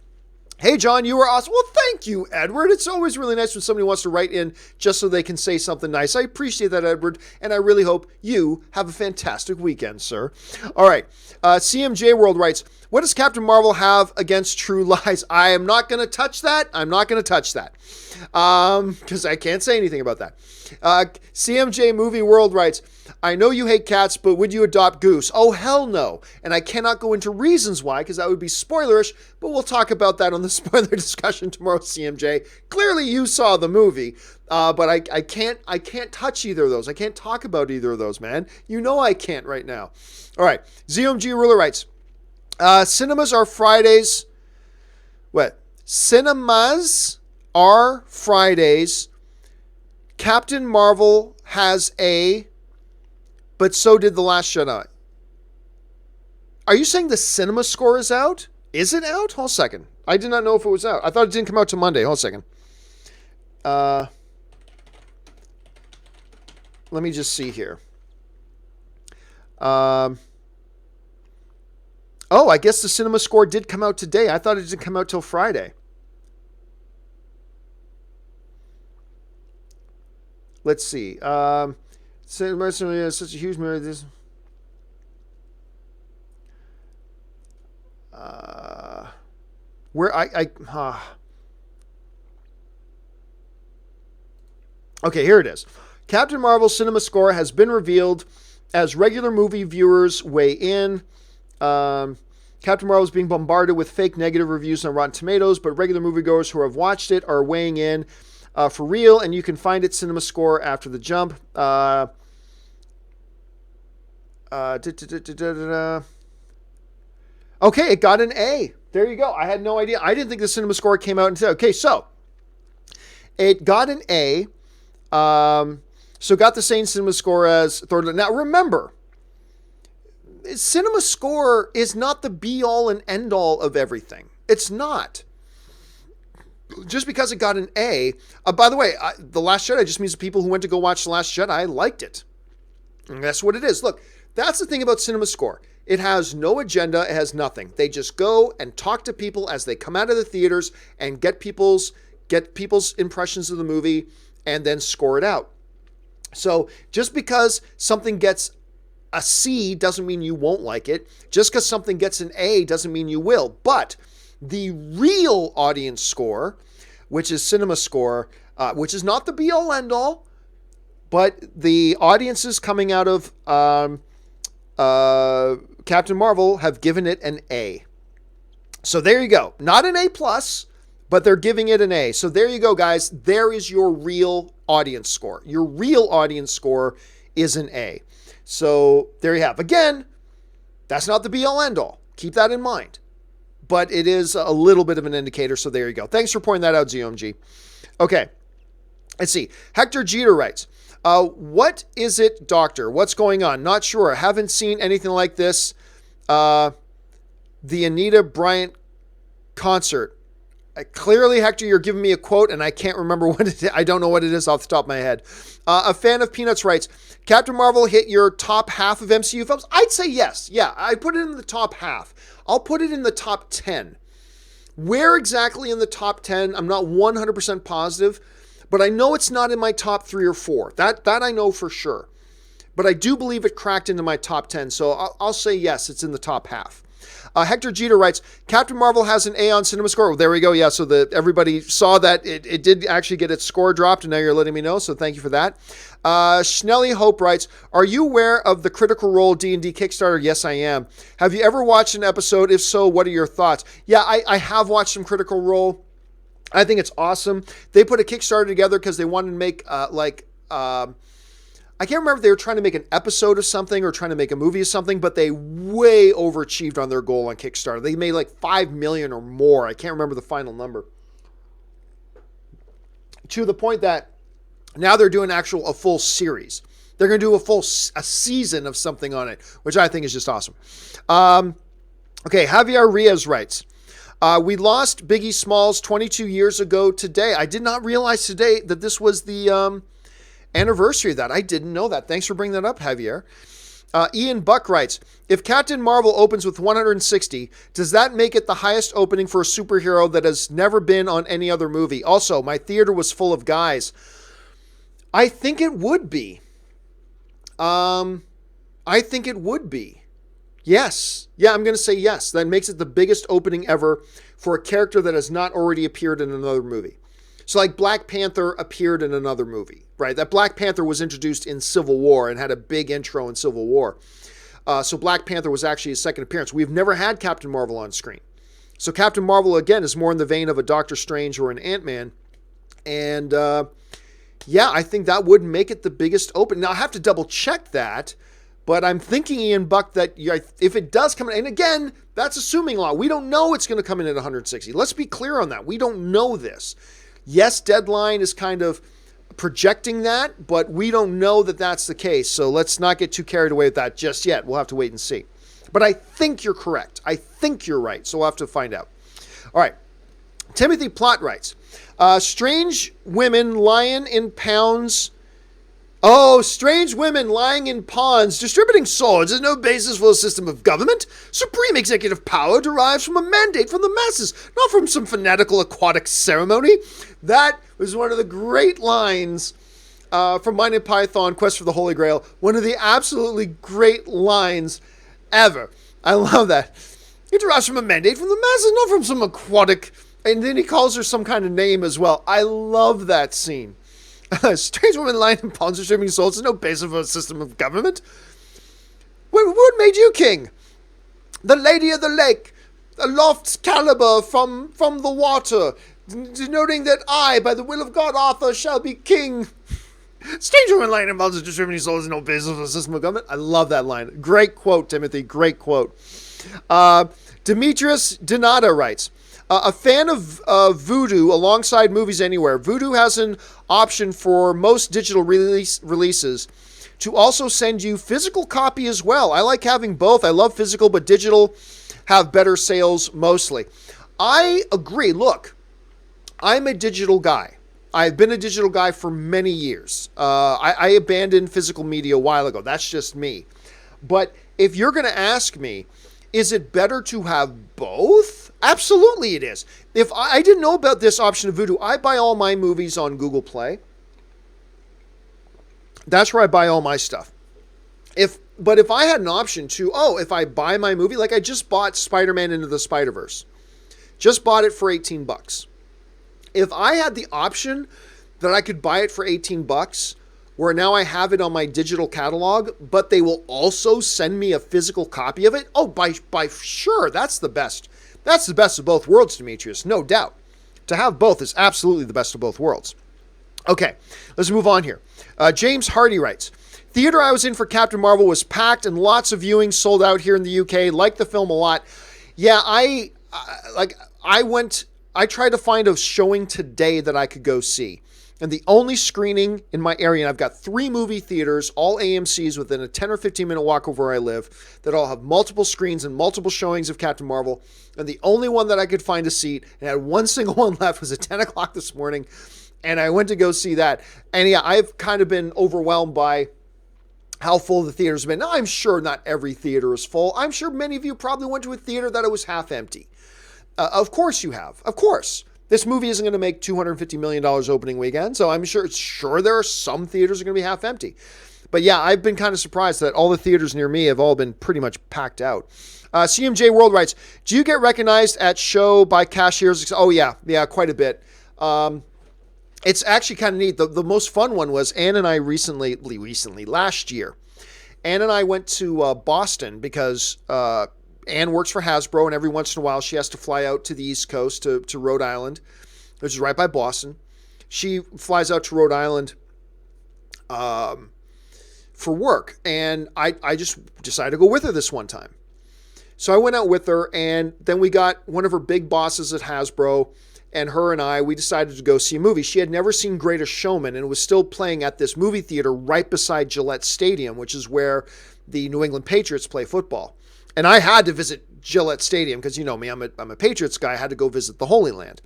"Hey, John, you were awesome." Well, thank you, Edward. It's always really nice when somebody wants to write in just so they can say something nice. I appreciate that, Edward, and I really hope you have a fantastic weekend, sir. All right. CMJ World writes, "What does Captain Marvel have against True Lies?" I am not going to touch that. Because I can't say anything about that. CMJ Movie World writes, "I know you hate cats, but would you adopt Goose?" Oh, hell no. And I cannot go into reasons why, because that would be spoilerish, but we'll talk about that on the spoiler discussion tomorrow, CMJ. Clearly you saw the movie, but I can't touch either of those. I can't talk about either of those, man. You know I can't right now. All right. ZOMG Ruler writes, cinemas are Fridays. What? Cinemas are Fridays. Captain Marvel has a, but so did The Last Jedi. Are you saying the cinema score is out? Is it out? Hold a second. I did not know if it was out. I thought it didn't come out till Monday. Hold a second. Let me just see here. Oh, I guess the cinema score did come out today. I thought it didn't come out till Friday. Let's see. Cinema is such a huge movie. This. Where Okay, here it is. Captain Marvel's cinema score has been revealed as regular movie viewers weigh in. Captain Marvel is being bombarded with fake negative reviews on Rotten Tomatoes, but regular moviegoers who have watched it are weighing in for real, and you can find its cinema score after the jump. Okay, it got an A. There you go. I had no idea. I didn't think the cinema score came out until... Okay, so it got an A. So got the same cinema score as Thor. Now remember, cinema score is not the be-all and end-all of everything. It's not. Just because it got an A. By the way, The Last Jedi just means the people who went to go watch The Last Jedi liked it. And that's what it is. Look, that's the thing about cinema score. It has no agenda. It has nothing. They just go and talk to people as they come out of the theaters and get people's impressions of the movie and then score it out. So just because something gets a C doesn't mean you won't like it. Just because something gets an A doesn't mean you will. But the real audience score, which is cinema score, which is not the be-all end-all, but the audiences coming out of Captain Marvel have given it an A. So there you go. Not an A+, but they're giving it an A. So there you go, guys. There is your real audience score. Your real audience score is an A. So there you have. Again, that's not the be-all end-all. Keep that in mind. But it is a little bit of an indicator, so there you go. Thanks for pointing that out, ZOMG. Okay, let's see. Hector Jeter writes, what is it, Doctor? What's going on? Not sure. Haven't seen anything like this. The Anita Bryant concert. Clearly, Hector, you're giving me a quote, and I can't remember what it is. I don't know what it is off the top of my head. A fan of Peanuts writes, Captain Marvel hit your top half of MCU films? I'd say yes. Yeah, I put it in the top half. I'll put it in the top 10. Where exactly in the top 10, I'm not 100% positive, but I know it's not in my top 3 or 4. That I know for sure. But I do believe it cracked into my top 10, so I'll say yes, it's in the top half. Hector Jeter writes, Captain Marvel has an A on cinema score. Well, there we go. Yeah, so everybody saw that it did actually get its score dropped, and now you're letting me know, so thank you for that. Schnelly Hope writes, are you aware of the Critical Role D&D Kickstarter? Yes, I am. Have you ever watched an episode? If so, what are your thoughts? Yeah, I have watched some Critical Role. I think it's awesome. They put a Kickstarter together because they wanted to make, I I can't remember if they were trying to make an episode of something or trying to make a movie of something, but they way overachieved on their goal on Kickstarter. They made like 5 million or more. I can't remember the final number. To the point that now they're doing a full series. They're going to do a season of something on it, which I think is just awesome. Okay, Javier Riaz writes, we lost Biggie Smalls 22 years ago today. I did not realize today that this was the anniversary of that. I didn't know that. Thanks for bringing that up, Javier. Ian Buck writes, if Captain Marvel opens with 160, does that make it the highest opening for a superhero that has never been on any other movie? Also, my theater was full of guys. I think it would be. I think it would be. Yes. Yeah, I'm going to say yes. That makes it the biggest opening ever for a character that has not already appeared in another movie. So like Black Panther appeared in another movie, right? That Black Panther was introduced in Civil War and had a big intro in Civil War. So Black Panther was actually his second appearance. We've never had Captain Marvel on screen. So Captain Marvel, again, is more in the vein of a Doctor Strange or an Ant-Man. And yeah, I think that would make it the biggest opening. Now, I have to double check that, but I'm thinking, Ian Buck, that if it does come in, and again, that's assuming a lot. We don't know it's going to come in at 160. Let's be clear on that. We don't know this. Yes, Deadline is kind of projecting that, but we don't know that that's the case. So let's not get too carried away with that just yet. We'll have to wait and see. But I think you're correct. I think you're right. So we'll have to find out. All right. Timothy Plott writes, strange women lying in pounds. Oh, strange women lying in ponds, distributing swords is no basis for a system of government. Supreme executive power derives from a mandate from the masses, not from some fanatical aquatic ceremony. That was one of the great lines from Monty Python, Quest for the Holy Grail. One of the absolutely great lines ever. I love that. It derives from a mandate from the masses, not from some aquatic. And then he calls her some kind of name as well. I love that scene. Strange woman lying in ponds distributing souls is no basis for a system of government. What made you king? The lady of the lake, aloft caliber from the water, denoting that I, by the will of God Arthur, shall be king. Strange woman lying in ponds distributing souls is no basis for a system of government. I love that line. Great quote, Timothy. Great quote. Demetrius Donata writes, a fan of Vudu alongside Movies Anywhere. Vudu has an option for most digital releases to also send you physical copy as well. I like having both. I love physical, but digital have better sales mostly. I agree. Look, I'm a digital guy. I've been a digital guy for many years. I abandoned physical media a while ago. That's just me. But if you're going to ask me, is it better to have both? Absolutely it is. If I didn't know about this option of Vudu, I buy all my movies on Google Play. That's where I buy all my stuff. But if I had an option to, if I buy my movie, like I just bought Spider-Man Into the Spider-Verse. Just bought it for $18. If I had the option that I could buy it for $18, where now I have it on my digital catalog, but they will also send me a physical copy of it. Oh, by sure, that's the best. That's the best of both worlds, Demetrius, no doubt. To have both is absolutely the best of both worlds. Okay, let's move on here. James Hardy writes, theater I was in for Captain Marvel was packed and lots of viewings sold out here in the UK. Liked the film a lot. Yeah, I tried to find a showing today that I could go see. And the only screening in my area, and I've got 3 movie theaters, all AMCs within a 10 or 15 minute walk of where I live, that all have multiple screens and multiple showings of Captain Marvel. And the only one that I could find a seat, and had one single one left, was at 10 o'clock this morning. And I went to go see that. And yeah, I've kind of been overwhelmed by how full the theater's been. Now, I'm sure not every theater is full. I'm sure many of you probably went to a theater that it was half empty. Of course you have. Of course. This movie isn't going to make $250 million opening weekend, so I'm sure there are some theaters that are going to be half empty. But yeah, I've been kind of surprised that all the theaters near me have all been pretty much packed out. CMJ World writes, do you get recognized at show by cashiers? Oh, yeah, quite a bit. It's actually kind of neat. The most fun one was Ann and I recently, last year, Ann and I went to Boston because Ann works for Hasbro, and every once in a while she has to fly out to the East Coast to Rhode Island, which is right by Boston. She flies out to Rhode Island for work. And I just decided to go with her this one time. So I went out with her, and then we got one of her big bosses at Hasbro, and her and we decided to go see a movie. She had never seen Greatest Showman, and it was still playing at this movie theater right beside Gillette Stadium, which is where the New England Patriots play football. And I had to visit Gillette Stadium because, you know me, I'm a Patriots guy. I had to go visit the Holy Land.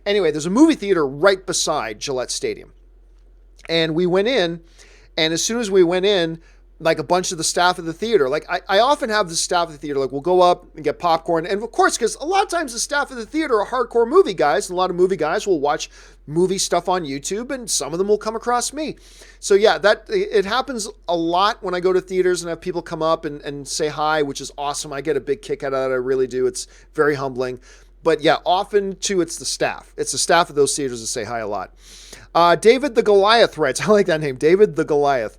Anyway, there's a movie theater right beside Gillette Stadium. And we went in, and as soon as we went in, like a bunch of the staff of the theater, like I often have the staff of the theater, like we'll go up and get popcorn. And of course, because a lot of times the staff of the theater are hardcore movie guys, and a lot of movie guys will watch movie stuff on YouTube, and some of them will come across me. So yeah, it happens a lot when I go to theaters and have people come up and say hi, which is awesome. I get a big kick out of that. I really do. It's very humbling. But yeah, often too, it's the staff. It's the staff of those theaters that say hi a lot. David the Goliath writes, I like that name, David the Goliath.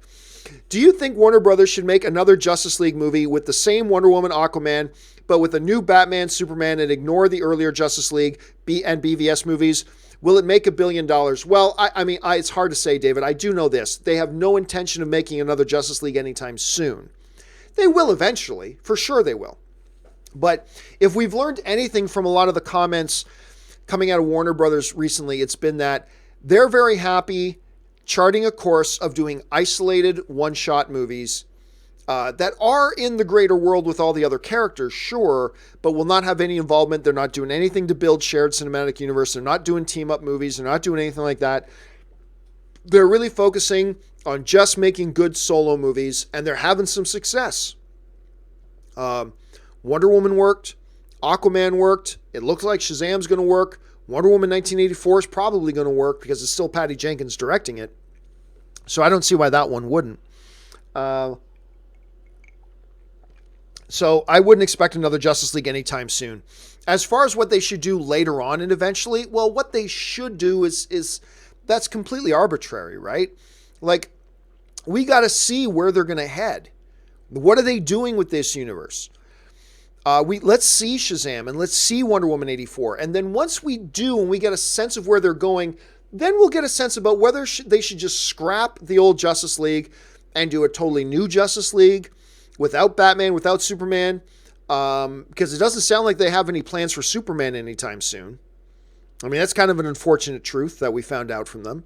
Do you think Warner Brothers should make another Justice League movie with the same Wonder Woman, Aquaman, but with a new Batman, Superman, and ignore the earlier Justice League and BVS movies? Will it make $1 billion? Well, it's hard to say, David. I do know this. They have no intention of making another Justice League anytime soon. They will eventually. For sure they will. But if we've learned anything from a lot of the comments coming out of Warner Brothers recently, it's been that they're very happy charting a course of doing isolated one-shot movies that are in the greater world with all the other characters, sure, but will not have any involvement. They're not doing anything to build shared cinematic universe. They're not doing team-up movies. They're not doing anything like that. They're really focusing on just making good solo movies, and they're having some success. Wonder Woman worked. Aquaman worked. It looks like Shazam's going to work. Wonder Woman 1984 is probably going to work because it's still Patty Jenkins directing it. So I don't see why that one wouldn't. So I wouldn't expect another Justice League anytime soon. As far as what they should do later on and eventually, well, what they should do is that's completely arbitrary, right? Like, we got to see where they're going to head. What are they doing with this universe? Let's see Shazam and let's see Wonder Woman 84. And then once we do and we get a sense of where they're going, then we'll get a sense about whether they should just scrap the old Justice League and do a totally new Justice League without Batman, without Superman, because it doesn't sound like they have any plans for Superman anytime soon. I mean, that's kind of an unfortunate truth that we found out from them.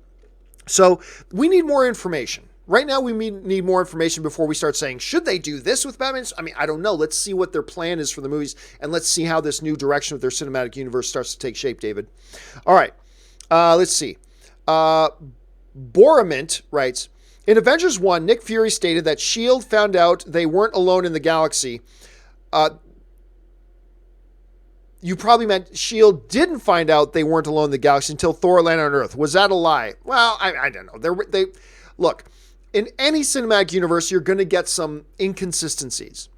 So we need more information. Right now, we need more information before we start saying, should they do this with Batman? I mean, I don't know. Let's see what their plan is for the movies, and let's see how this new direction with their cinematic universe starts to take shape, David. All right. Let's see. Borament writes, in Avengers 1, Nick Fury stated that S.H.I.E.L.D. found out they weren't alone in the galaxy. You probably meant S.H.I.E.L.D. didn't find out they weren't alone in the galaxy until Thor landed on Earth. Was that a lie? Well, I don't know. Look, in any cinematic universe, you're going to get some inconsistencies,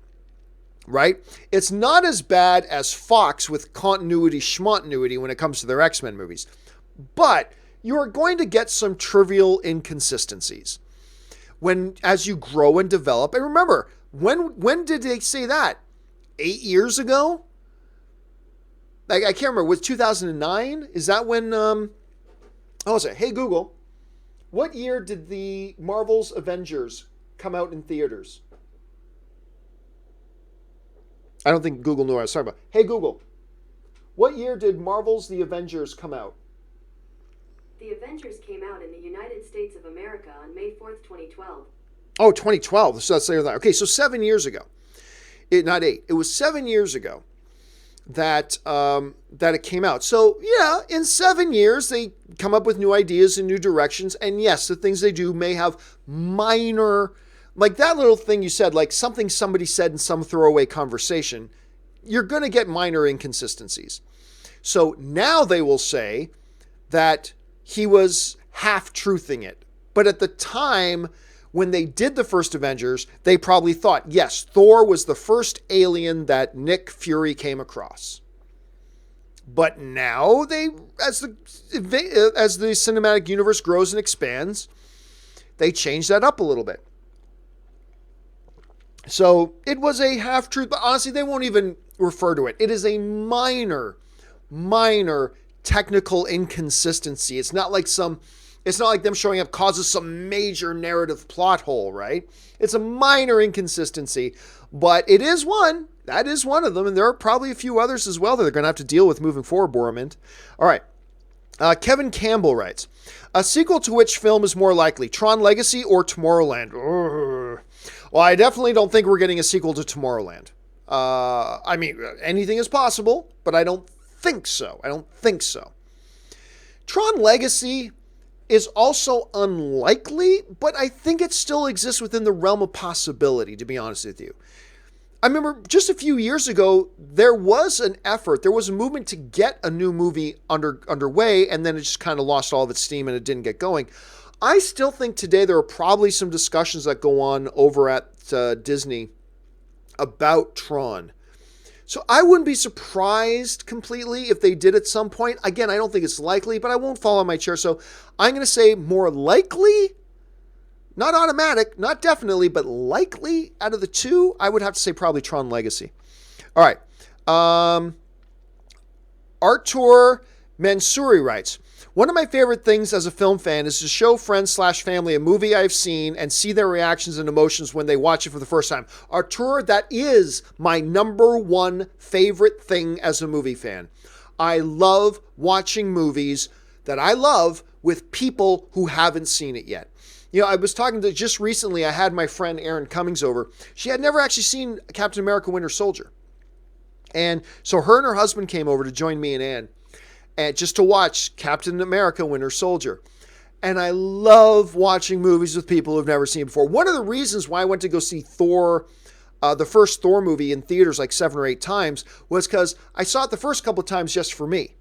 right? It's not as bad as Fox with continuity schmontinuity when it comes to their X-Men movies. But you are going to get some trivial inconsistencies as you grow and develop. And remember, when did they say that? 8 years ago? I can't remember. Was 2009? Is that when? Hey Google, what year did the Marvel's Avengers come out in theaters? I don't think Google knew what I was talking about. Hey Google, what year did Marvel's The Avengers come out? The Avengers came out in the United States of America on May 4th, 2012. Oh, 2012. So that's later than that. Okay, so 7 years ago. Not 8. It was 7 years ago that it came out. So yeah, in 7 years they come up with new ideas and new directions. And yes, the things they do may have minor, like that little thing you said, like something somebody said in some throwaway conversation. You're going to get minor inconsistencies. So now they will say that he was half-truthing it. But at the time when they did the first Avengers, they probably thought, yes, Thor was the first alien that Nick Fury came across. But now as the cinematic universe grows and expands, they change that up a little bit. So it was a half-truth, but honestly, they won't even refer to it. It is a minor technical inconsistency. It's not like some It's not like them showing up causes some major narrative plot hole, right? It's a minor inconsistency, but it is one. That is one of them, and there are probably a few others as well that they're going to have to deal with moving forward, Boromint. All right. Kevin Campbell writes, a sequel to which film is more likely, Tron Legacy or Tomorrowland? Urgh. Well, I definitely don't think we're getting a sequel to Tomorrowland. I mean, anything is possible, but I don't think so. Tron Legacy is also unlikely, but I think it still exists within the realm of possibility, to be honest with you. I remember just a few years ago, there was an effort, there was a movement to get a new movie underway, and then it just kind of lost all of its steam and it didn't get going. I still think today there are probably some discussions that go on over at Disney about Tron. So I wouldn't be surprised completely if they did at some point. Again, I don't think it's likely, but I won't fall on my chair. So I'm going to say more likely, not automatic, not definitely, but likely out of the two, I would have to say probably Tron Legacy. All right. Artur Mansouri writes, one of my favorite things as a film fan is to show friends/family a movie I've seen and see their reactions and emotions when they watch it for the first time. Artur, that is my number one favorite thing as a movie fan. I love watching movies that I love with people who haven't seen it yet. You know, I was talking to just recently, I had my friend Erin Cummings over. She had never actually seen Captain America Winter Soldier. And so her and her husband came over to join me and Ann. And just to watch Captain America Winter Soldier. And I love watching movies with people who've never seen it before. One of the reasons why I went to go see Thor, the first Thor movie in theaters like 7 or 8 times, was because I saw it the first couple of times just for me.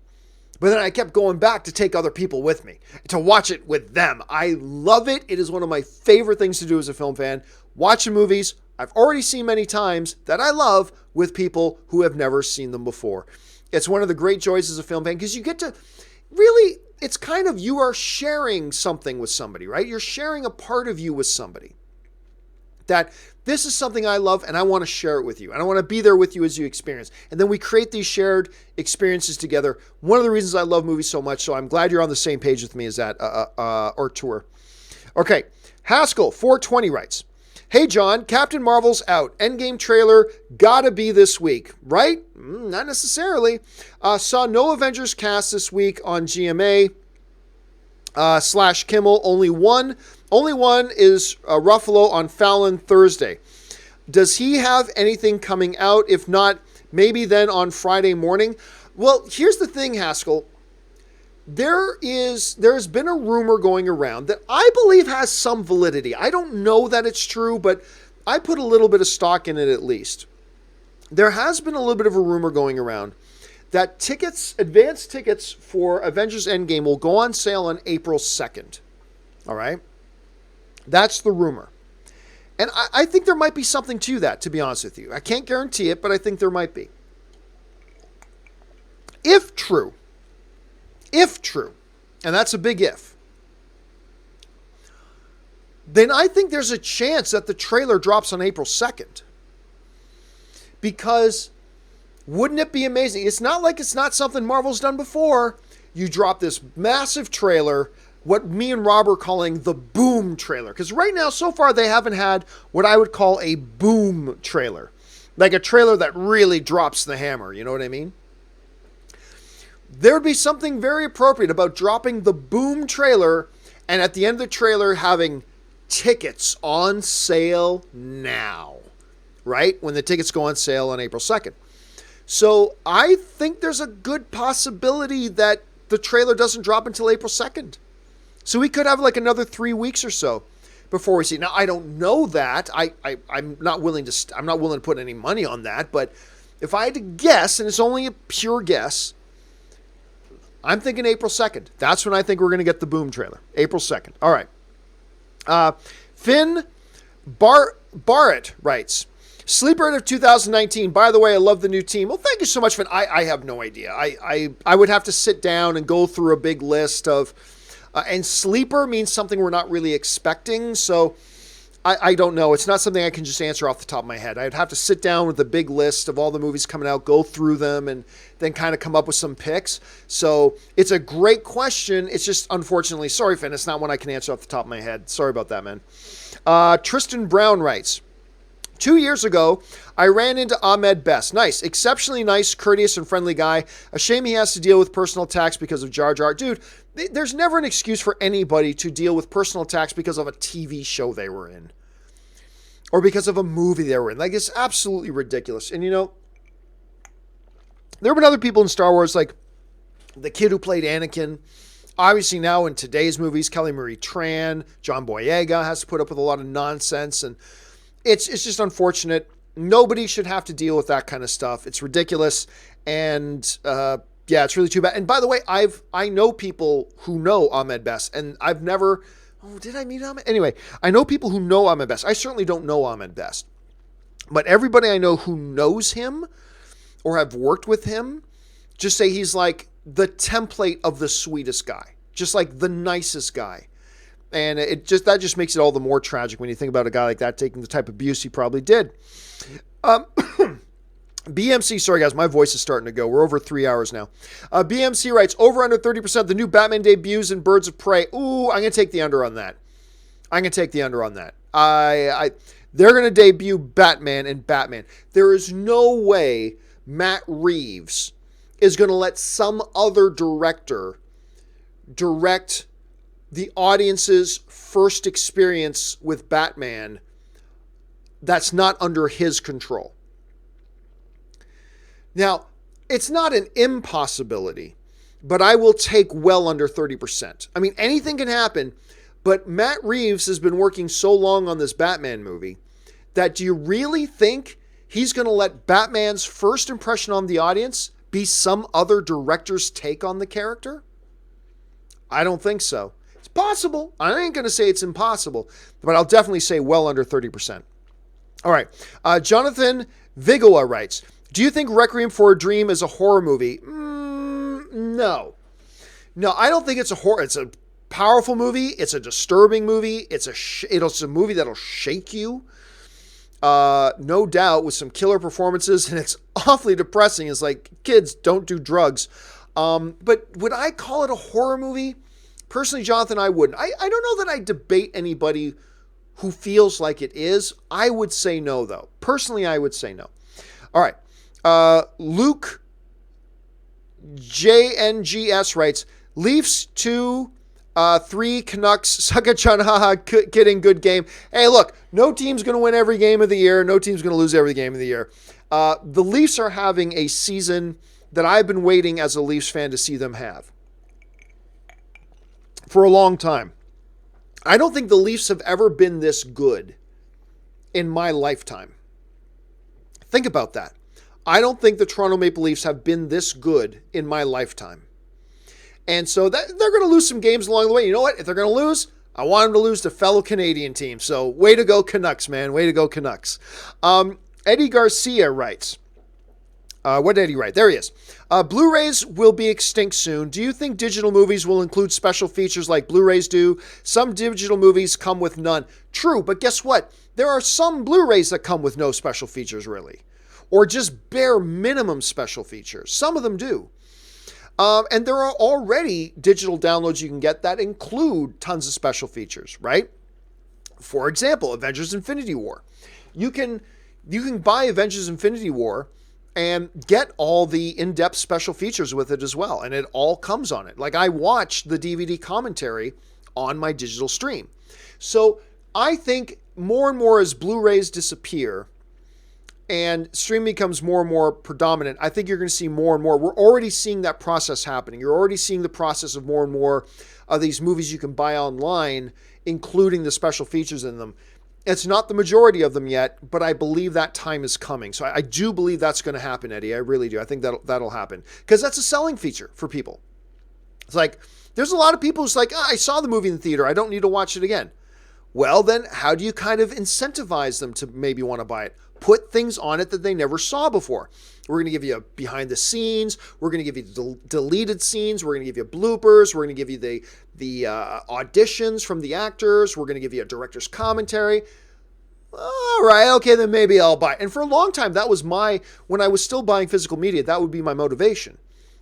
But then I kept going back to take other people with me, to watch it with them. I love it. It is one of my favorite things to do as a film fan. Watching movies I've already seen many times that I love with people who have never seen them before. It's one of the great joys as a film fan because you get to really, it's kind of, you are sharing something with somebody, right? You're sharing a part of you with somebody. That this is something I love and I want to share it with you. And I want to be there with you as you experience. And then we create these shared experiences together. One of the reasons I love movies so much, so I'm glad you're on the same page with me as that, Artur. Okay, Haskell, 420 writes, hey, John, Captain Marvel's out. Endgame trailer gotta be this week, right? Not necessarily. Saw no Avengers cast this week on GMA / Kimmel. Only one is Ruffalo on Fallon Thursday. Does he have anything coming out? If not, maybe then on Friday morning. Well, here's the thing, Haskell. There's been a rumor going around that I believe has some validity. I don't know that it's true, but I put a little bit of stock in it at least. There has been a little bit of a rumor going around that advanced tickets for Avengers Endgame will go on sale on April 2nd. All right? That's the rumor. And I think there might be something to that, to be honest with you. I can't guarantee it, but I think there might be. If true, and that's a big if, then I think there's a chance that the trailer drops on April 2nd. Because wouldn't it be amazing? It's not like it's not something Marvel's done before. You drop this massive trailer, what me and Rob are calling the boom trailer. Because right now, so far, they haven't had what I would call a boom trailer. Like a trailer that really drops the hammer, you know what I mean? There would be something very appropriate about dropping the boom trailer and at the end of the trailer having tickets on sale now, right? When the tickets go on sale on April 2nd. So I think there's a good possibility that the trailer doesn't drop until April 2nd. So we could have like another 3 weeks or so before we see it. Now, I don't know that. I'm not willing to put any money on that. But if I had to guess, and it's only a pure guess, I'm thinking April 2nd. That's when I think we're going to get the boom trailer. April 2nd. All right. Finn Barrett writes, Sleeper of 2019. By the way, I love the new team. Well, thank you so much, Finn. I have no idea. I would have to sit down and go through a big list of... and sleeper means something we're not really expecting. So I don't know. It's not something I can just answer off the top of my head. I'd have to sit down with a big list of all the movies coming out, go through them, and then kind of come up with some picks. So it's a great question. It's just, unfortunately, sorry, Finn, it's not one I can answer off the top of my head. Sorry about that, man. Tristan Brown writes, 2 years ago, I ran into Ahmed Best. Nice. Exceptionally nice, courteous, and friendly guy. A shame he has to deal with personal attacks because of Jar Jar. Dude, there's never an excuse for anybody to deal with personal attacks because of a TV show they were in. Or because of a movie they were in. Like, it's absolutely ridiculous. And, you know, there have been other people in Star Wars, like the kid who played Anakin. Obviously now in today's movies, Kelly Marie Tran, John Boyega has to put up with a lot of nonsense. And it's just unfortunate. Nobody should have to deal with that kind of stuff. It's ridiculous. And, yeah, it's really too bad. And by the way, I know people who know Ahmed Best, and I've never, did I meet Ahmed? Anyway, I know people who know Ahmed Best. I certainly don't know Ahmed Best, but everybody I know who knows him or have worked with him just say he's like the template of the sweetest guy, just like the nicest guy. And that just makes it all the more tragic when you think about a guy like that taking the type of abuse he probably did. BMC, sorry guys, my voice is starting to go. We're over 3 hours now. BMC writes, over under 30%, the new Batman debuts in Birds of Prey. Ooh, I'm going to take the under on that. They're going to debut Batman and Batman. There is no way Matt Reeves is going to let some other director direct the audience's first experience with Batman that's not under his control. Now, it's not an impossibility, but I will take well under 30%. I mean, anything can happen, but Matt Reeves has been working so long on this Batman movie that do you really think he's going to let Batman's first impression on the audience be some other director's take on the character? I don't think so. It's possible. I ain't going to say it's impossible, but I'll definitely say well under 30%. All right. Jonathan Vigoa writes, do you think Requiem for a Dream is a horror movie? No. No, I don't think it's a horror. It's a powerful movie. It's a disturbing movie. It's a movie that'll shake you. No doubt, with some killer performances, and it's awfully depressing. It's like, kids, don't do drugs. But would I call it a horror movie? Personally, Jonathan, I wouldn't. I don't know that I debate anybody who feels like it is. I would say no, though. Personally, I would say no. All right. Luke JNGS writes, Leafs 2, 3 Canucks, suck at Chun, haha, kidding, good game. Hey, look, no team's going to win every game of the year. No team's going to lose every game of the year. The Leafs are having a season that I've been waiting as a Leafs fan to see them have for a long time. I don't think the Leafs have ever been this good in my lifetime. Think about that. I don't think the Toronto Maple Leafs have been this good in my lifetime. And so they're going to lose some games along the way. You know what? If they're going to lose, I want them to lose to fellow Canadian teams. So way to go Canucks, man. Way to go Canucks. Eddie Garcia writes, what did Eddie write? There he is. Blu-rays will be extinct soon. Do you think digital movies will include special features like Blu-rays do? Some digital movies come with none. True, but guess what? There are some Blu-rays that come with no special features, really. Or just bare minimum special features. Some of them do. And there are already digital downloads you can get that include tons of special features, right? For example, Avengers Infinity War. You can buy Avengers Infinity War and get all the in-depth special features with it as well. And it all comes on it. Like, I watched the DVD commentary on my digital stream. So I think more and more as Blu-rays disappear and streaming becomes more and more predominant, I think you're going to see more and more. We're already seeing that process happening. You're already seeing the process of more and more of these movies you can buy online, including the special features in them. It's not the majority of them yet, but I believe that time is coming. So I do believe that's going to happen, Eddie. I really do. I think that'll happen because that's a selling feature for people. It's like, there's a lot of people who's like, I saw the movie in the theater. I don't need to watch it again. Well, then how do you kind of incentivize them to maybe want to buy it? Put things on it that they never saw before. We're going to give you behind the scenes. We're going to give you deleted scenes. We're going to give you bloopers. We're going to give you the auditions from the actors. We're going to give you a director's commentary. all right, okay, then maybe I'll buy it. And for a long time, that was when I was still buying physical media, that would be my motivation,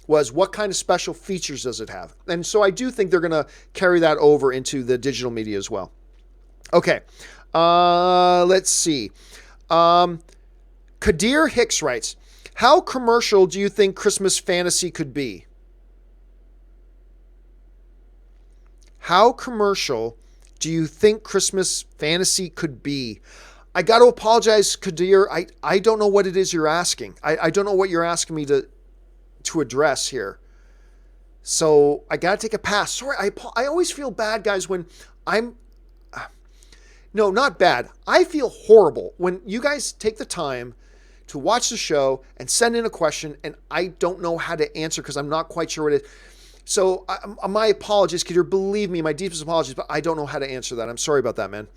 was what kind of special features does it have? And so I do think they're going to carry that over into the digital media as well. Okay, let's see. Kadir Hicks writes, how commercial do you think Christmas Fantasy could be? How commercial do you think Christmas Fantasy could be? I got to apologize, Kadir. I don't know what it is you're asking. I don't know what you're asking me to address here. So I got to take a pass. Sorry, I always feel bad, guys, when I'm... No, not bad. I feel horrible when you guys take the time to watch the show and send in a question and I don't know how to answer because I'm not quite sure what it is. So my apologies, Kadir. Believe me, my deepest apologies, but I don't know how to answer that. I'm sorry about that, man.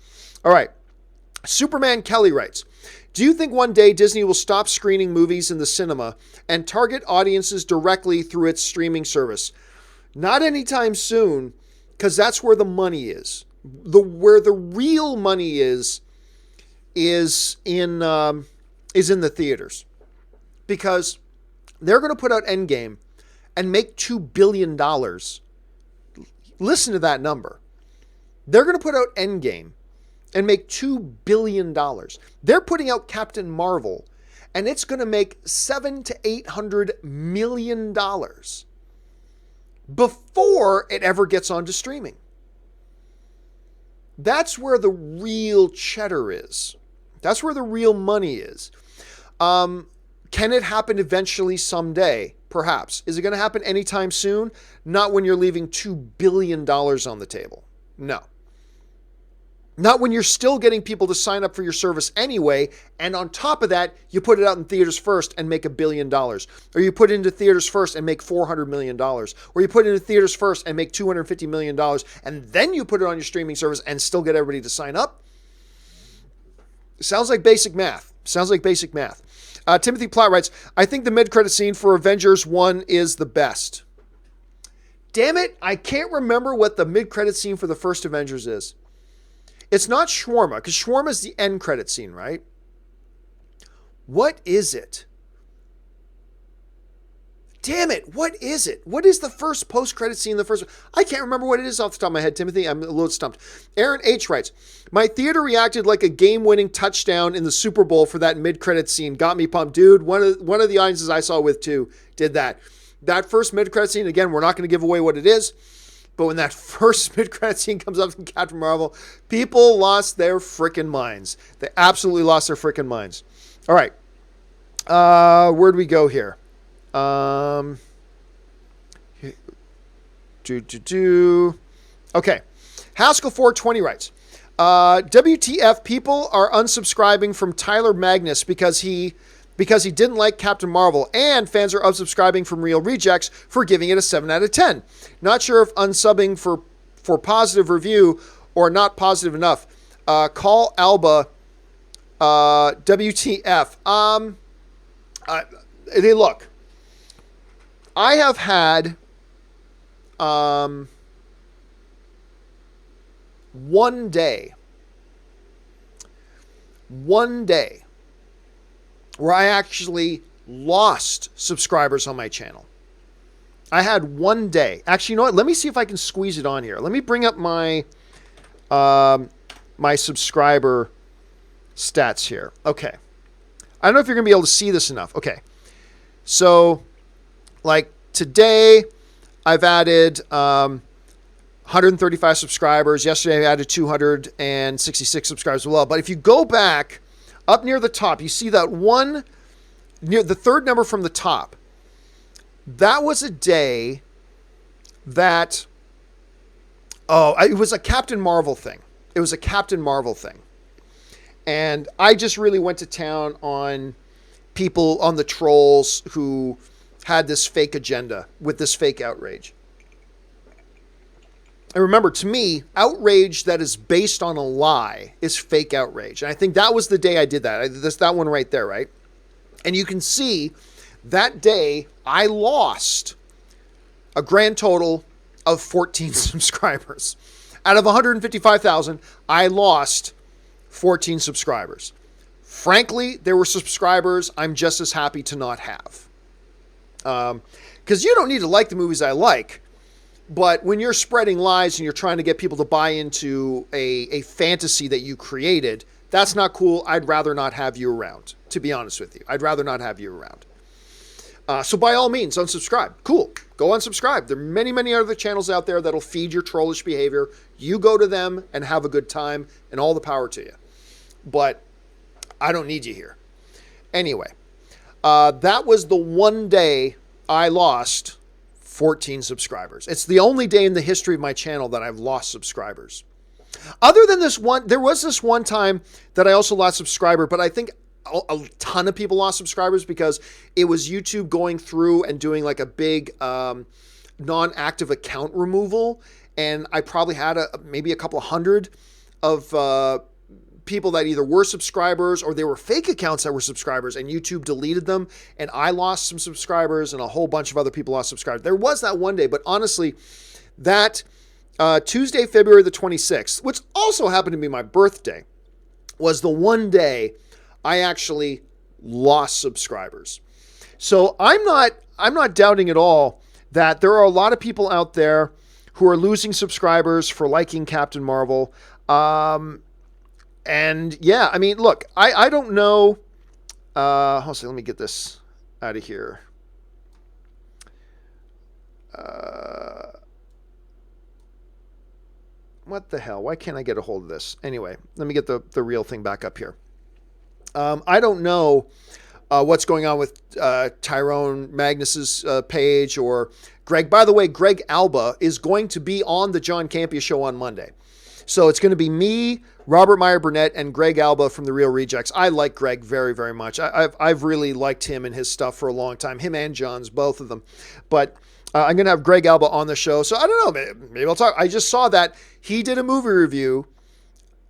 All right. Superman Kelly writes, do you think one day Disney will stop screening movies in the cinema and target audiences directly through its streaming service? Not anytime soon, because that's where the money is. Where the real money is in the theaters. Because they're going to put out Endgame and make $2 billion. Listen to that number. They're going to put out Endgame and make $2 billion. They're putting out Captain Marvel, and it's going to make $700 to $800 million before it ever gets onto streaming. That's where the real cheddar is. That's where the real money is. Can it happen eventually someday? Perhaps. Is it going to happen anytime soon? Not when you're leaving $2 billion on the table. No. Not when you're still getting people to sign up for your service anyway, and on top of that, you put it out in theaters first and make $1 billion. Or you put it into theaters first and make $400 million. Or you put it into theaters first and make $250 million, and then you put it on your streaming service and still get everybody to sign up. Sounds like basic math. Timothy Platt writes, I think the mid-credit scene for Avengers 1 is the best. Damn it, I can't remember what the mid-credit scene for the first Avengers is. It's not Shawarma, because Shawarma is the end credit scene, right? What is it? Damn it, what is it? What is the first post-credit scene? I can't remember what it is off the top of my head, Timothy. I'm a little stumped. Aaron H. writes, my theater reacted like a game-winning touchdown in the Super Bowl for that mid-credit scene. Got me pumped. Dude, one of the audiences I saw with too did that. That first mid-credit scene, again, we're not going to give away what it is, but when that first mid-credit scene comes up in Captain Marvel, people lost their freaking minds. They absolutely lost their freaking minds. All right. Where'd we go here? Okay. Haskell 420 writes, WTF, people are unsubscribing from Tyler Magnus because he didn't like Captain Marvel, and fans are unsubscribing from Real Rejects for giving it a 7 out of 10. Not sure if unsubbing for positive review or not positive enough. Call Alba WTF. Hey, look. I have had one day where I actually lost subscribers on my channel. I had one day. Actually, you know what? Let me see if I can squeeze it on here. Let me bring up my my subscriber stats here. Okay. I don't know if you're going to be able to see this enough. Okay. So, like today, I've added 135 subscribers. Yesterday, I added 266 subscribers as well. But if you go back up near the top, you see that one, near the third number from the top. That was a day that, it was a Captain Marvel thing. And I just really went to town on people, on the trolls who had this fake agenda with this fake outrage. And remember, to me, outrage that is based on a lie is fake outrage. And I think that was the day I did that. That's that one right there, right? And you can see that day I lost a grand total of 14 subscribers. Out of 155,000, I lost 14 subscribers. Frankly, there were subscribers I'm just as happy to not have. Because you don't need to like the movies I like, but when you're spreading lies and you're trying to get people to buy into a fantasy that you created, that's not cool. I'd rather not have you around, to be honest with you. I'd rather not have you around. So by all means, unsubscribe. Cool. Go unsubscribe. There are many, many other channels out there that'll feed your trollish behavior. You go to them and have a good time, and all the power to you. But I don't need you here. Anyway, that was the one day I lost 14 subscribers. It's the only day in the history of my channel that I've lost subscribers. Other than this one, there was this one time that I also lost subscriber, but I think a ton of people lost subscribers because it was YouTube going through and doing like a big non-active account removal. And I probably had maybe a couple of hundred of people that either were subscribers or they were fake accounts that were subscribers, and YouTube deleted them. And I lost some subscribers and a whole bunch of other people lost subscribers. There was that one day, but honestly, that Tuesday, February the 26th, which also happened to be my birthday, was the one day I actually lost subscribers. So I'm not doubting at all that there are a lot of people out there who are losing subscribers for liking Captain Marvel. And yeah, I mean, look, I don't know. Hold on, let me get this out of here. What the hell? Why can't I get a hold of this? Anyway, let me get the real thing back up here. I don't know what's going on with Tyrone Magnus's page or Greg. By the way, Greg Alba is going to be on the John Campea Show on Monday. So it's going to be me, Robert Meyer Burnett, and Greg Alba from The Real Rejects. I like Greg very, very much. I've really liked him and his stuff for a long time. Him and John's, both of them. But I'm going to have Greg Alba on the show. So I don't know. Maybe I'll talk. I just saw that he did a movie review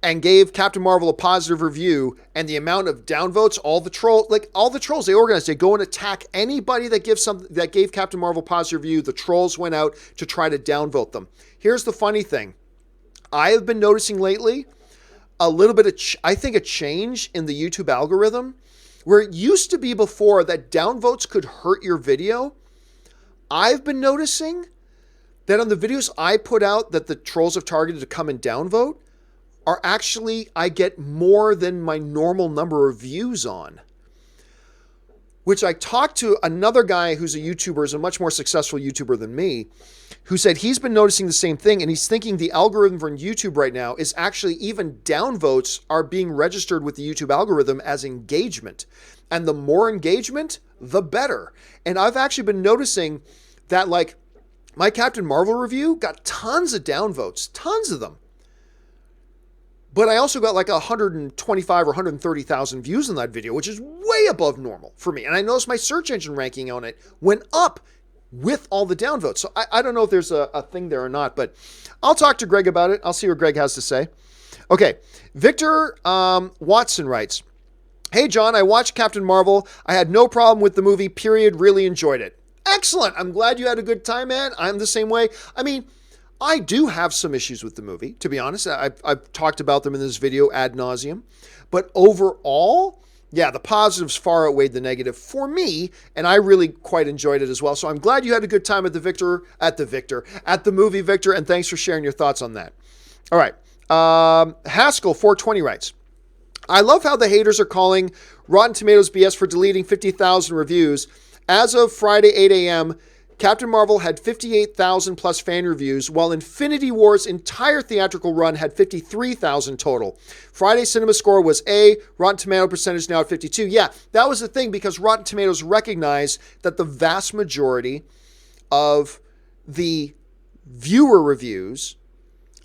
and gave Captain Marvel a positive review, and the amount of downvotes, all the trolls they organized, they go and attack anybody that gave Captain Marvel a positive review. The trolls went out to try to downvote them. Here's the funny thing. I have been noticing lately a little bit of, I think, a change in the YouTube algorithm, where it used to be before that downvotes could hurt your video. I've been noticing that on the videos I put out that the trolls have targeted to come and downvote are actually, I get more than my normal number of views on. Which I talked to another guy who's a YouTuber, is a much more successful YouTuber than me, who said he's been noticing the same thing, and he's thinking the algorithm for YouTube right now is actually even downvotes are being registered with the YouTube algorithm as engagement. And the more engagement, the better. And I've actually been noticing that, like, my Captain Marvel review got tons of downvotes, tons of them. But I also got like 125 or 130,000 views on that video, which is way above normal for me. And I noticed my search engine ranking on it went up with all the downvotes. So I don't know if there's a thing there or not, but I'll talk to Greg about it. I'll see what Greg has to say. Okay, Victor Watson writes, "Hey, John, I watched Captain Marvel. I had no problem with the movie, period. Really enjoyed it." Excellent. I'm glad you had a good time, man. I'm the same way. I mean, I do have some issues with the movie, to be honest. I've talked about them in this video ad nauseum. But overall, yeah, the positives far outweighed the negative for me, and I really quite enjoyed it as well. So I'm glad you had a good time at the movie, Victor, and thanks for sharing your thoughts on that. All right. Haskell 420 writes, "I love how the haters are calling Rotten Tomatoes BS for deleting 50,000 reviews. As of Friday 8 a.m., Captain Marvel had 58,000 plus fan reviews, while Infinity War's entire theatrical run had 53,000 total. Friday's cinema score was A, Rotten Tomato percentage now at 52. Yeah, that was the thing, because Rotten Tomatoes recognized that the vast majority of the viewer reviews,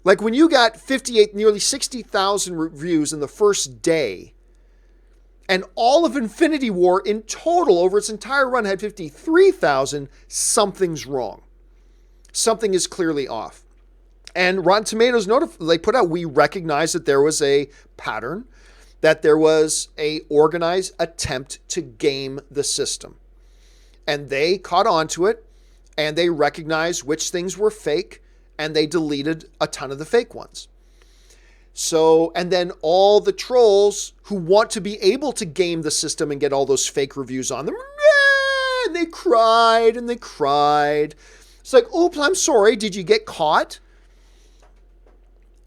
like when you got 58, nearly 60,000 reviews in the first day, and all of Infinity War in total over its entire run had 53,000, something's wrong. Something is clearly off. And Rotten Tomatoes, they put out, we recognize that there was a pattern, that there was a organized attempt to game the system. And they caught on to it, and they recognized which things were fake, and they deleted a ton of the fake ones. So, and then all the trolls who want to be able to game the system and get all those fake reviews on them, and they cried and they cried. It's like, oops, I'm sorry. Did you get caught?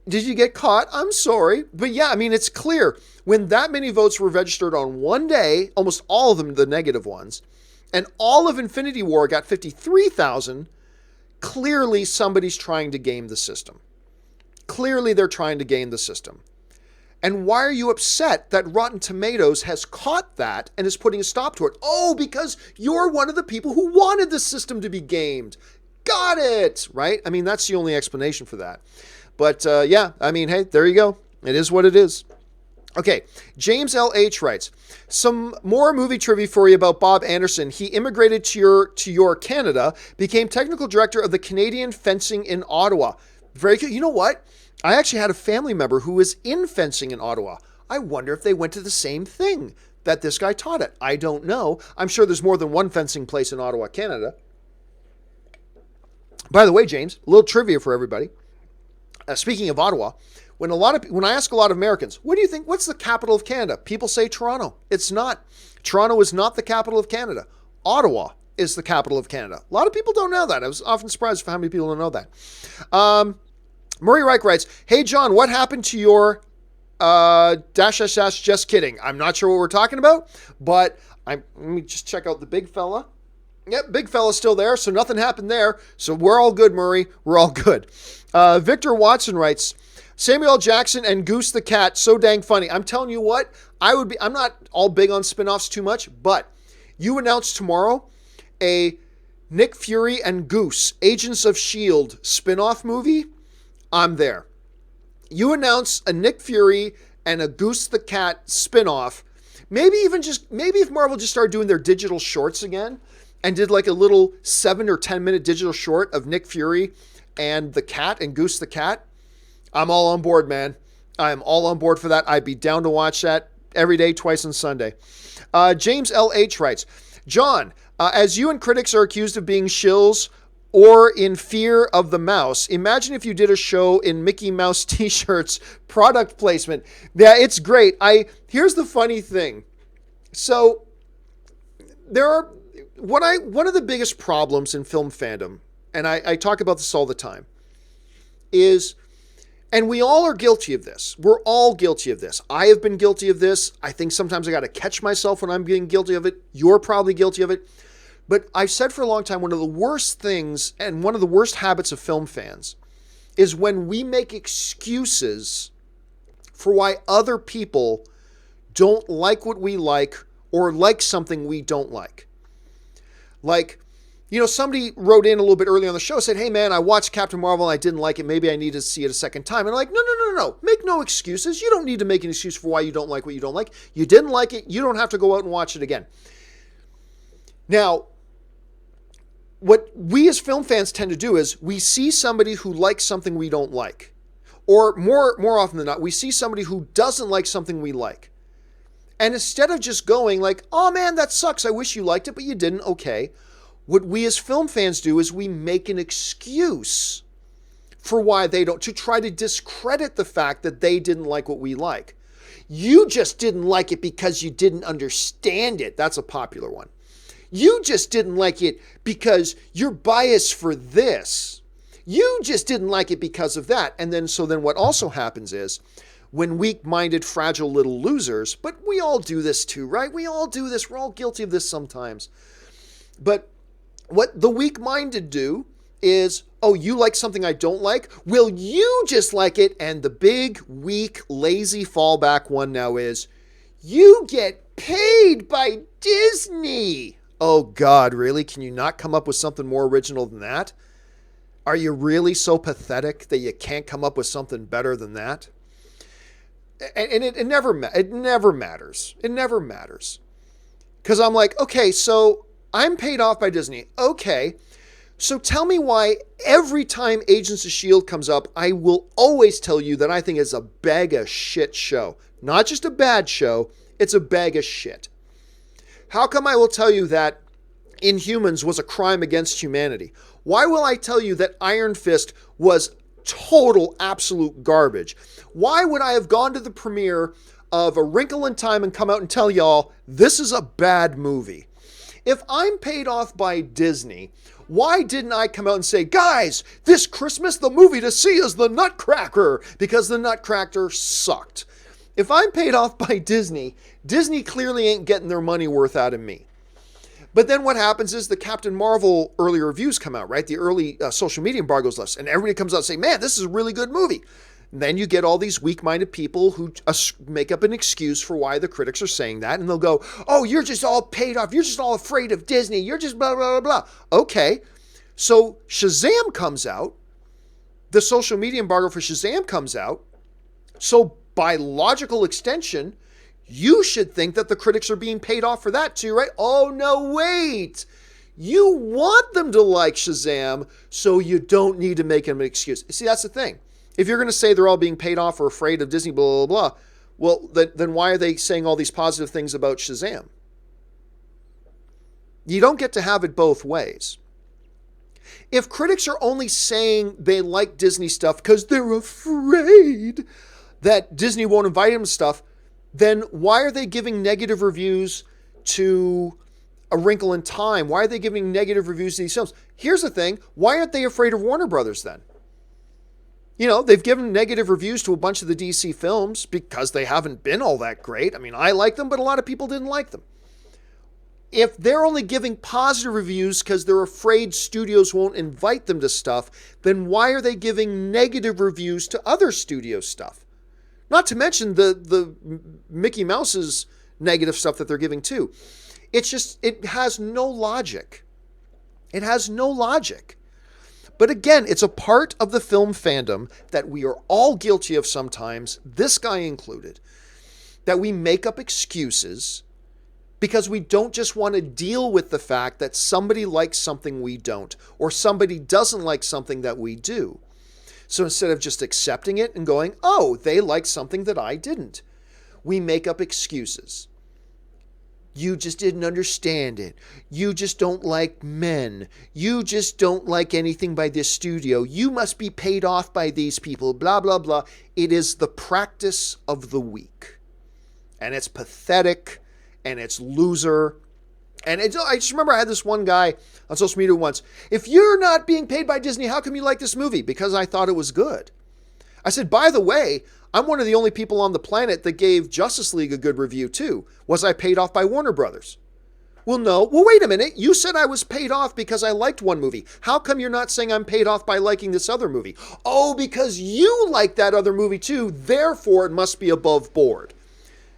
Did you get caught? I'm sorry. But yeah, I mean, it's clear. When that many votes were registered on one day, almost all of them, the negative ones, and all of Infinity War got 53,000, clearly somebody's trying to game the system. Clearly they're trying to game the system. And why are you upset that Rotten Tomatoes has caught that and is putting a stop to it? Oh, because you're one of the people who wanted the system to be gamed. Got it, right? I mean, that's the only explanation for that. But yeah, I mean, hey, there you go. It is what it is. Okay, James L.H. writes, some more movie trivia for you about Bob Anderson. He immigrated to your Canada, became technical director of the Canadian fencing in Ottawa. Very good. You know what? I actually had a family member who was in fencing in Ottawa. I wonder if they went to the same thing that this guy taught at. I don't know. I'm sure there's more than one fencing place in Ottawa, Canada. By the way, James, a little trivia for everybody. Speaking of Ottawa, when I ask a lot of Americans, what do you think? What's the capital of Canada? People say Toronto. It's not. Toronto is not the capital of Canada. Ottawa is the capital of Canada. A lot of people don't know that. I was often surprised for how many people don't know that. Murray Reich writes, hey, John, what happened to your just kidding. I'm not sure what we're talking about, but let me just check out the big fella. Yep, big fella's still there, so nothing happened there. So we're all good, Murray. We're all good. Victor Watson writes, Samuel L. Jackson and Goose the Cat, so dang funny. I'm telling you what, I'm not all big on spinoffs too much, but you announce tomorrow a Nick Fury and Goose, Agents of S.H.I.E.L.D. spinoff movie, I'm there. You announce a Nick Fury and a Goose the Cat spinoff, maybe if Marvel just started doing their digital shorts again, and did like a little 7 or 10 minute digital short of Nick Fury and the cat and Goose the Cat, I'm all on board, man. I am all on board for that. I'd be down to watch that every day, twice on Sunday. James L.H. writes, John, as you and critics are accused of being shills or in fear of the mouse, imagine if you did a show in Mickey Mouse t-shirts, product placement. Yeah, it's great. Here's the funny thing. So one of the biggest problems in film fandom, and I talk about this all the time, is, and we all are guilty of this. We're all guilty of this. I have been guilty of this. I think sometimes I got to catch myself when I'm being guilty of it. You're probably guilty of it. But I've said for a long time, one of the worst things and one of the worst habits of film fans is when we make excuses for why other people don't like what we like or like something we don't like. Like, somebody wrote in a little bit earlier on the show, said, hey man, I watched Captain Marvel and I didn't like it. Maybe I need to see it a second time. And I'm like, no. Make no excuses. You don't need to make an excuse for why you don't like what you don't like. You didn't like it. You don't have to go out and watch it again. Now, what we as film fans tend to do is we see somebody who likes something we don't like. Or more often than not, we see somebody who doesn't like something we like. And instead of just going like, oh man, that sucks. I wish you liked it, but you didn't. Okay. What we as film fans do is we make an excuse for why they don't, to try to discredit the fact that they didn't like what we like. You just didn't like it because you didn't understand it. That's a popular one. You just didn't like it because you're biased for this. You just didn't like it because of that. And then what also happens is when weak-minded, fragile little losers, but we all do this too, right? We all do this. We're all guilty of this sometimes. But what the weak-minded do is, oh, you like something I don't like? Will you just like it? And the big, weak, lazy fallback one now is, you get paid by Disney. Oh God, really? Can you not come up with something more original than that? Are you really so pathetic that you can't come up with something better than that? And it never matters. It never matters. Because I'm like, okay, so I'm paid off by Disney. Okay, so tell me why every time Agents of S.H.I.E.L.D. comes up, I will always tell you that I think it's a bag of shit show. Not just a bad show, it's a bag of shit. How come I will tell you that Inhumans was a crime against humanity? Why will I tell you that Iron Fist was total absolute garbage. Why would I have gone to the premiere of A Wrinkle in Time and come out and tell y'all this is a bad movie? If I'm paid off by Disney, why didn't I come out and say, guys, this Christmas the movie to see is The Nutcracker, because The Nutcracker sucked. If I'm paid off by Disney, Disney clearly ain't getting their money worth out of me. But then what happens is the Captain Marvel early reviews come out, right? The early social media embargoes list, and everybody comes out and say, man, this is a really good movie. And then you get all these weak-minded people who make up an excuse for why the critics are saying that. And they'll go, oh, you're just all paid off. You're just all afraid of Disney. You're just blah, blah, blah, blah. Okay. So Shazam comes out. The social media embargo for Shazam comes out. So by logical extension, you should think that the critics are being paid off for that too, right? Oh, no, wait. You want them to like Shazam, so you don't need to make them an excuse. See, that's the thing. If you're going to say they're all being paid off or afraid of Disney, blah, blah, blah, well, then why are they saying all these positive things about Shazam? You don't get to have it both ways. If critics are only saying they like Disney stuff because they're afraid that Disney won't invite them to stuff, then why are they giving negative reviews to A Wrinkle in Time? Why are they giving negative reviews to these films? Here's the thing. Why aren't they afraid of Warner Brothers then? You know, they've given negative reviews to a bunch of the DC films because they haven't been all that great. I mean, I like them, but a lot of people didn't like them. If they're only giving positive reviews because they're afraid studios won't invite them to stuff, then why are they giving negative reviews to other studio stuff? Not to mention the Mickey Mouse's negative stuff that they're giving too. It's just, it has no logic. It has no logic. But again, it's a part of the film fandom that we are all guilty of sometimes, this guy included, that we make up excuses because we don't just want to deal with the fact that somebody likes something we don't, or somebody doesn't like something that we do. So instead of just accepting it and going, oh, they like something that I didn't, we make up excuses. You just didn't understand it. You just don't like men. You just don't like anything by this studio. You must be paid off by these people, blah, blah, blah. It is the practice of the weak. And it's pathetic, and it's loser. And I just remember I had this one guy on social media once. If you're not being paid by Disney, how come you like this movie? Because I thought it was good. I said, by the way, I'm one of the only people on the planet that gave Justice League a good review too. Was I paid off by Warner Brothers? Well, no. Well, wait a minute. You said I was paid off because I liked one movie. How come you're not saying I'm paid off by liking this other movie? Oh, because you like that other movie too. Therefore, it must be above board.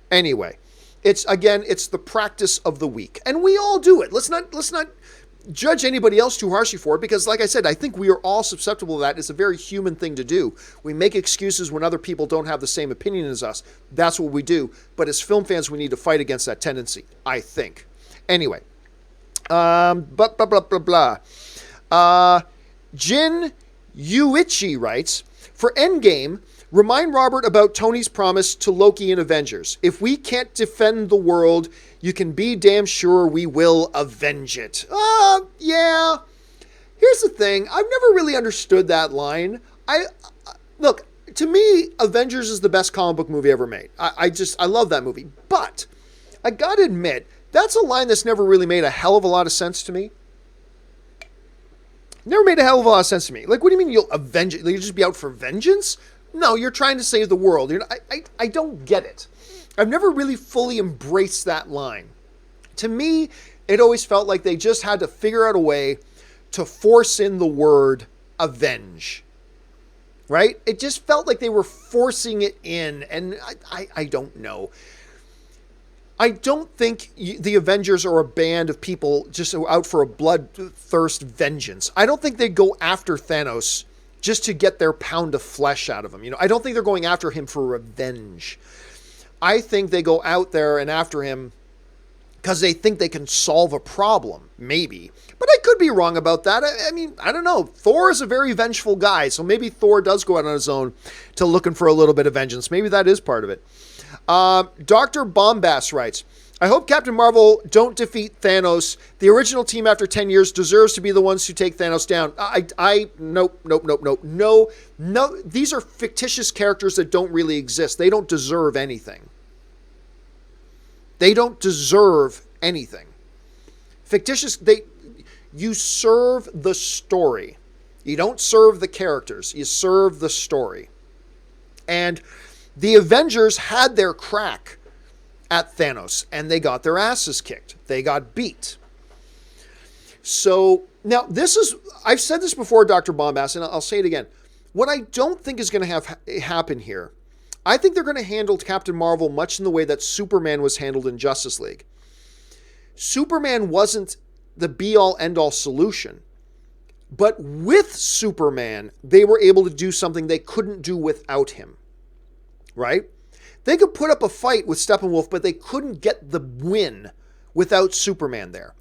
Anyway, it's the practice of the weak. And we all do it. Let's not judge anybody else too harshly for it, because like I said, I think we are all susceptible to that. It's a very human thing to do. We make excuses when other people don't have the same opinion as us. That's what we do. But as film fans, we need to fight against that tendency, I think. Anyway, blah, blah, blah, blah, blah. Jin Yuichi writes, for Endgame, remind Robert about Tony's promise to Loki in Avengers. If we can't defend the world, you can be damn sure we will avenge it. Yeah. Here's the thing. I've never really understood that line. Look, to me, Avengers is the best comic book movie ever made. I love that movie. But I gotta admit, that's a line that's never really made a hell of a lot of sense to me. Never made a hell of a lot of sense to me. Like, what do you mean you'll avenge it? You'll just be out for vengeance? No, you're trying to save the world. I don't get it. I've never really fully embraced that line. To me, it always felt like they just had to figure out a way to force in the word avenge. Right? It just felt like they were forcing it in, and I don't know. I don't think the Avengers are a band of people just out for a bloodthirst vengeance. I don't think they go after Thanos just to get their pound of flesh out of him. I don't think they're going after him for revenge. I think they go out there and after him because they think they can solve a problem, maybe. But I could be wrong about that. I mean, I don't know. Thor is a very vengeful guy, so maybe Thor does go out on his own to looking for a little bit of vengeance. Maybe that is part of it. Dr. Bombast writes, I hope Captain Marvel don't defeat Thanos. The original team after 10 years deserves to be the ones who take Thanos down. No. These are fictitious characters that don't really exist. They don't deserve anything. They don't deserve anything. Fictitious, you serve the story. You don't serve the characters. You serve the story. And the Avengers had their crack at Thanos, and they got their asses kicked. They got beat. So, now I've said this before, Dr. Bombast, and I'll say it again. What I don't think is going to happen here, I think they're going to handle Captain Marvel much in the way that Superman was handled in Justice League. Superman wasn't the be-all, end-all solution. But with Superman, they were able to do something they couldn't do without him. Right? They could put up a fight with Steppenwolf, but they couldn't get the win without Superman there.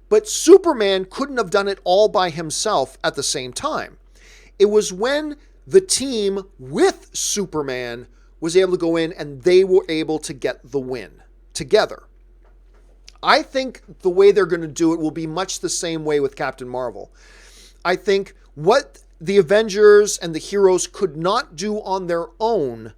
But Superman couldn't have done it all by himself at the same time. It was when the team with Superman was able to go in and they were able to get the win together. I think the way they're going to do it will be much the same way with Captain Marvel. I think what the Avengers and the heroes could not do on their own,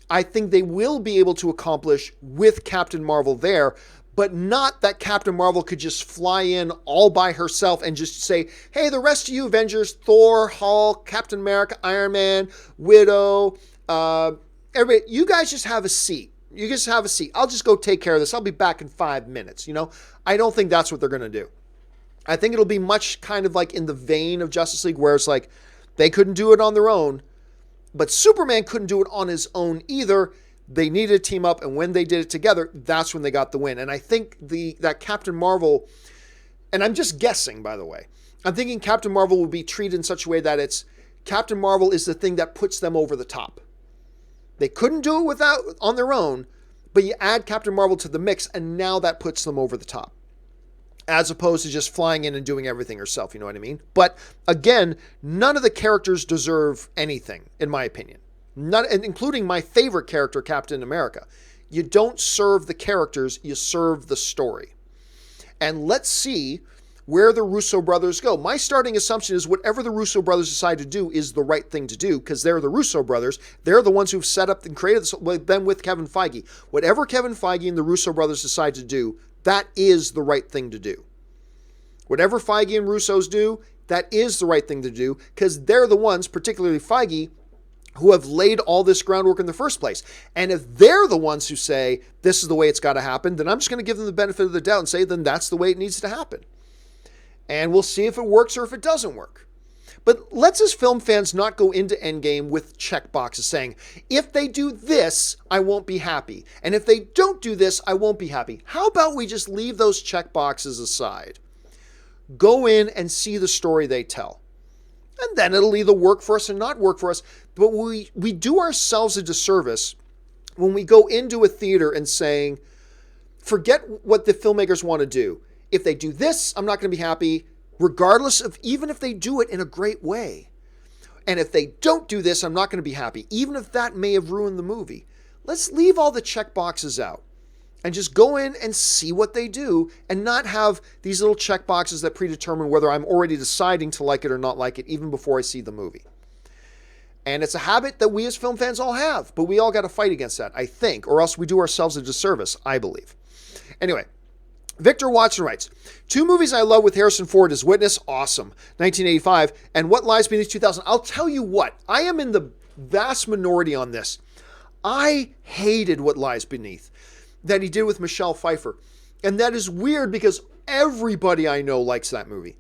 I think they will be able to accomplish with Captain Marvel there, but not that Captain Marvel could just fly in all by herself and just say, hey, the rest of you Avengers, Thor, Hulk, Captain America, Iron Man, Widow, everybody, you guys just have a seat. You just have a seat. I'll just go take care of this. I'll be back in 5 minutes. I don't think that's what they're going to do. I think it'll be much kind of like in the vein of Justice League, where it's like they couldn't do it on their own, but Superman couldn't do it on his own either. They needed to team up, and when they did it together, that's when they got the win. And I think that Captain Marvel, and I'm just guessing, by the way, I'm thinking Captain Marvel will be treated in such a way that it's Captain Marvel is the thing that puts them over the top. They couldn't do it on their own, but you add Captain Marvel to the mix, and now that puts them over the top, as opposed to just flying in and doing everything herself, you know what I mean? But again, none of the characters deserve anything, in my opinion. None, including my favorite character, Captain America. You don't serve the characters, you serve the story. And let's see where the Russo brothers go. My starting assumption is whatever the Russo brothers decide to do is the right thing to do, because they're the Russo brothers. They're the ones who've set up and created this, them with Kevin Feige. Whatever Kevin Feige and the Russo brothers decide to do, that is the right thing to do. Whatever Feige and Russos do, that is the right thing to do, because they're the ones, particularly Feige, who have laid all this groundwork in the first place. And if they're the ones who say, this is the way it's got to happen, then I'm just going to give them the benefit of the doubt and say, then that's the way it needs to happen. And we'll see if it works or if it doesn't work. But let's, as film fans, not go into Endgame with check boxes saying, if they do this, I won't be happy. And if they don't do this, I won't be happy. How about we just leave those check boxes aside? Go in and see the story they tell. And then it'll either work for us or not work for us. But we do ourselves a disservice when we go into a theater and saying, forget what the filmmakers want to do. If they do this, I'm not going to be happy, regardless of even if they do it in a great way. And if they don't do this, I'm not going to be happy, even if that may have ruined the movie. Let's leave all the check boxes out and just go in and see what they do and not have these little check boxes that predetermine whether I'm already deciding to like it or not like it even before I see the movie. And it's a habit that we as film fans all have, but we all got to fight against that, I think, or else we do ourselves a disservice, I believe. Anyway, Victor Watson writes, 2 movies I love with Harrison Ford is Witness, awesome, 1985, and What Lies Beneath 2000. I'll tell you what, I am in the vast minority on this. I hated What Lies Beneath that he did with Michelle Pfeiffer. And that is weird because everybody I know likes that movie.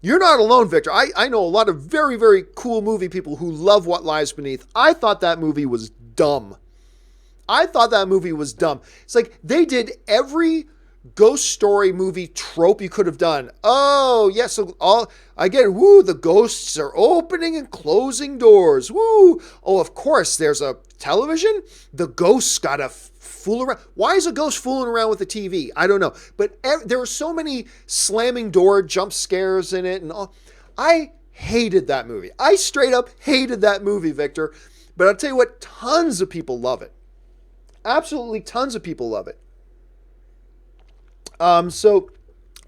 You're not alone, Victor. I know a lot of very, very cool movie people who love What Lies Beneath. I thought that movie was dumb. It's like they did every ghost story movie trope you could have done. Oh, yes. Yeah, so I get it. Woo, the ghosts are opening and closing doors. Woo. Oh, of course, there's a television. The ghosts got to fool around. Why is a ghost fooling around with the TV? I don't know. But there are so many slamming door jump scares in it and all. I hated that movie. I straight up hated that movie, Victor. But I'll tell you what, tons of people love it. Absolutely tons of people love it. So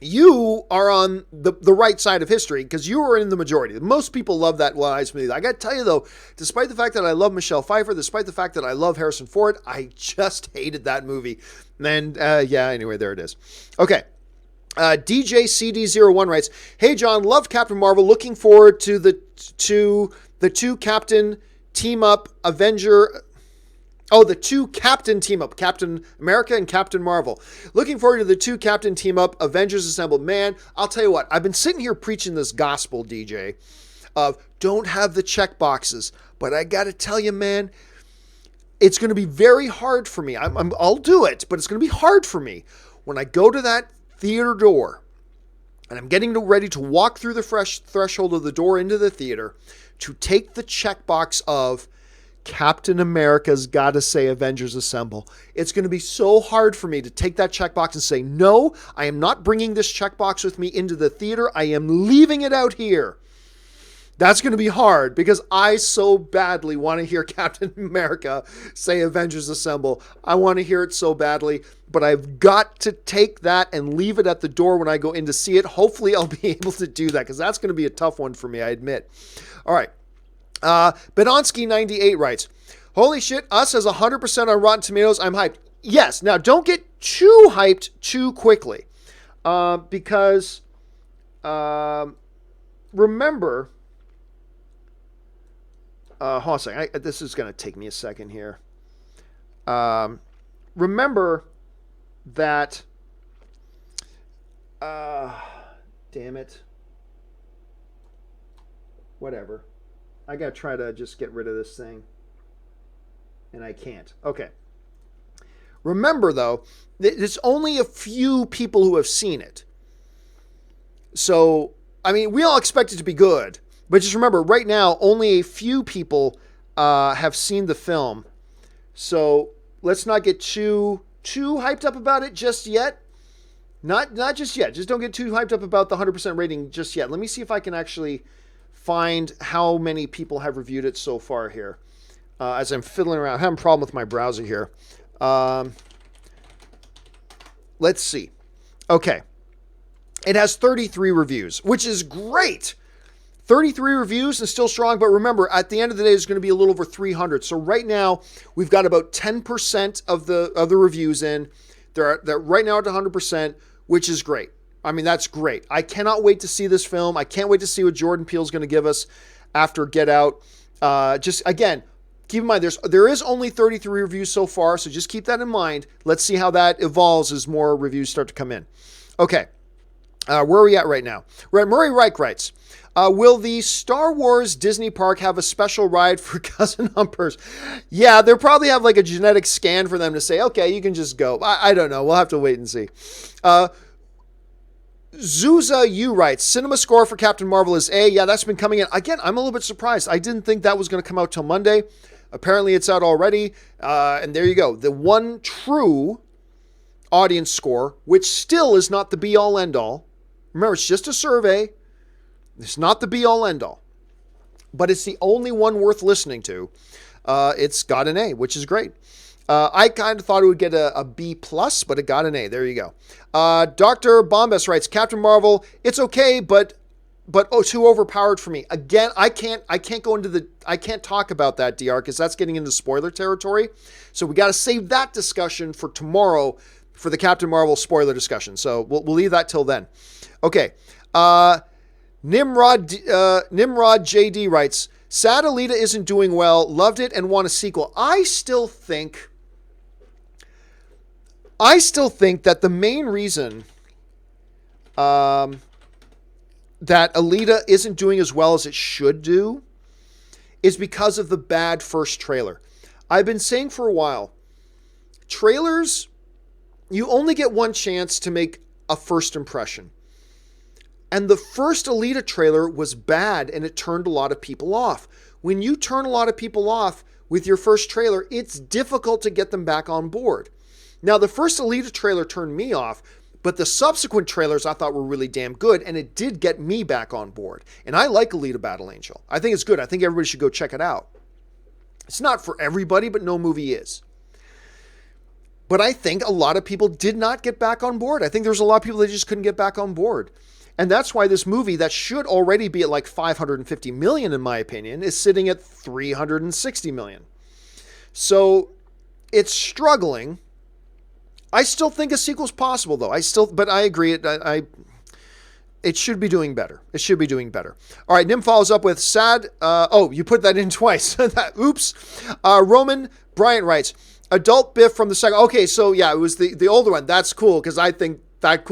you are on the right side of history because you are in the majority. Most people love that Lies movie. I got to tell you, though, despite the fact that I love Michelle Pfeiffer, despite the fact that I love Harrison Ford, I just hated that movie. And anyway, there it is. Okay. DJ CD01 writes, "Hey John, loved Captain Marvel. Looking forward to the two Captain team up Avenger. Oh, the two Captain team up, Captain America and Captain Marvel. Looking forward to the two Captain team up Avengers Assembled. Man, I'll tell you what. I've been sitting here preaching this gospel, DJ, of don't have the check boxes, but I got to tell you, man." It's going to be very hard for me. I'll do it, but it's going to be hard for me when I go to that theater door and I'm getting ready to walk through the fresh threshold of the door into the theater to take the checkbox of Captain America's gotta say Avengers Assemble. It's going to be so hard for me to take that checkbox and say, no, I am not bringing this checkbox with me into the theater. I am leaving it out here. That's going to be hard because I so badly want to hear Captain America say Avengers Assemble. I want to hear it so badly, but I've got to take that and leave it at the door when I go in to see it. Hopefully I'll be able to do that because that's going to be a tough one for me, I admit. All right. Bedonsky98 writes, "Holy shit, Us has 100% on Rotten Tomatoes. I'm hyped." Yes. Now, don't get too hyped too quickly because remember... hold on a second. This is going to take me a second here. Remember that... damn it. Whatever. I got to try to just get rid of this thing. And I can't. Okay. Remember, though, there's only a few people who have seen it. So, I mean, we all expect it to be good. But just remember, right now, only a few people have seen the film. So let's not get too hyped up about it just yet. Not just yet. Just don't get too hyped up about the 100% rating just yet. Let me see if I can actually find how many people have reviewed it so far here. As I'm fiddling around. I'm having a problem with my browser here. Let's see. Okay. It has 33 reviews, which is great. 33 reviews and still strong, but remember, at the end of the day, it's going to be a little over 300. So right now, we've got about 10% of the reviews in. They're right now at 100%, which is great. I mean, that's great. I cannot wait to see this film. I can't wait to see what Jordan Peele's going to give us after Get Out. Just, again, keep in mind, there is only 33 reviews so far, so just keep that in mind. Let's see how that evolves as more reviews start to come in. Okay, where are we at right now? We're at Murray Reich writes, will the Star Wars Disney park have a special ride for cousin humpers? Yeah, they'll probably have like a genetic scan for them to say, okay, you can just go. I don't know. We'll have to wait and see. Zuza U writes, cinema score for Captain Marvel is A. Yeah, that's been coming in. Again, I'm a little bit surprised. I didn't think that was going to come out till Monday. Apparently it's out already. And there you go. The one true audience score, which still is not the be-all, end-all. Remember, it's just a survey. It's not the be-all, end-all. But it's the only one worth listening to. It's got an A, which is great. I kind of thought it would get a B+, but it got an A. There you go. Dr. Bombas writes, Captain Marvel, it's okay, but too overpowered for me. Again, I can't talk about that, DR, because that's getting into spoiler territory. So we got to save that discussion for tomorrow for the Captain Marvel spoiler discussion. So we'll leave that till then. Okay. Nimrod JD writes, sad Alita isn't doing well, loved it and want a sequel. I still think that the main reason that Alita isn't doing as well as it should do is because of the bad first trailer. I've been saying for a while, trailers, you only get one chance to make a first impression. And the first Alita trailer was bad and it turned a lot of people off. When you turn a lot of people off with your first trailer, it's difficult to get them back on board. Now, the first Alita trailer turned me off, but the subsequent trailers I thought were really damn good, and it did get me back on board. And I like Alita Battle Angel. I think it's good. I think everybody should go check it out. It's not for everybody, but no movie is. But I think a lot of people did not get back on board. I think there's a lot of people that just couldn't get back on board. And that's why this movie that should already be at like 550 million, in my opinion, is sitting at 360 million. So it's struggling. I still think a sequel's possible, though. But I agree. It should be doing better. It should be doing better. All right, Nim follows up with sad. You put that in twice. Oops. Roman Bryant writes, adult Biff from the second. Okay, so yeah, it was the older one. That's cool because I think that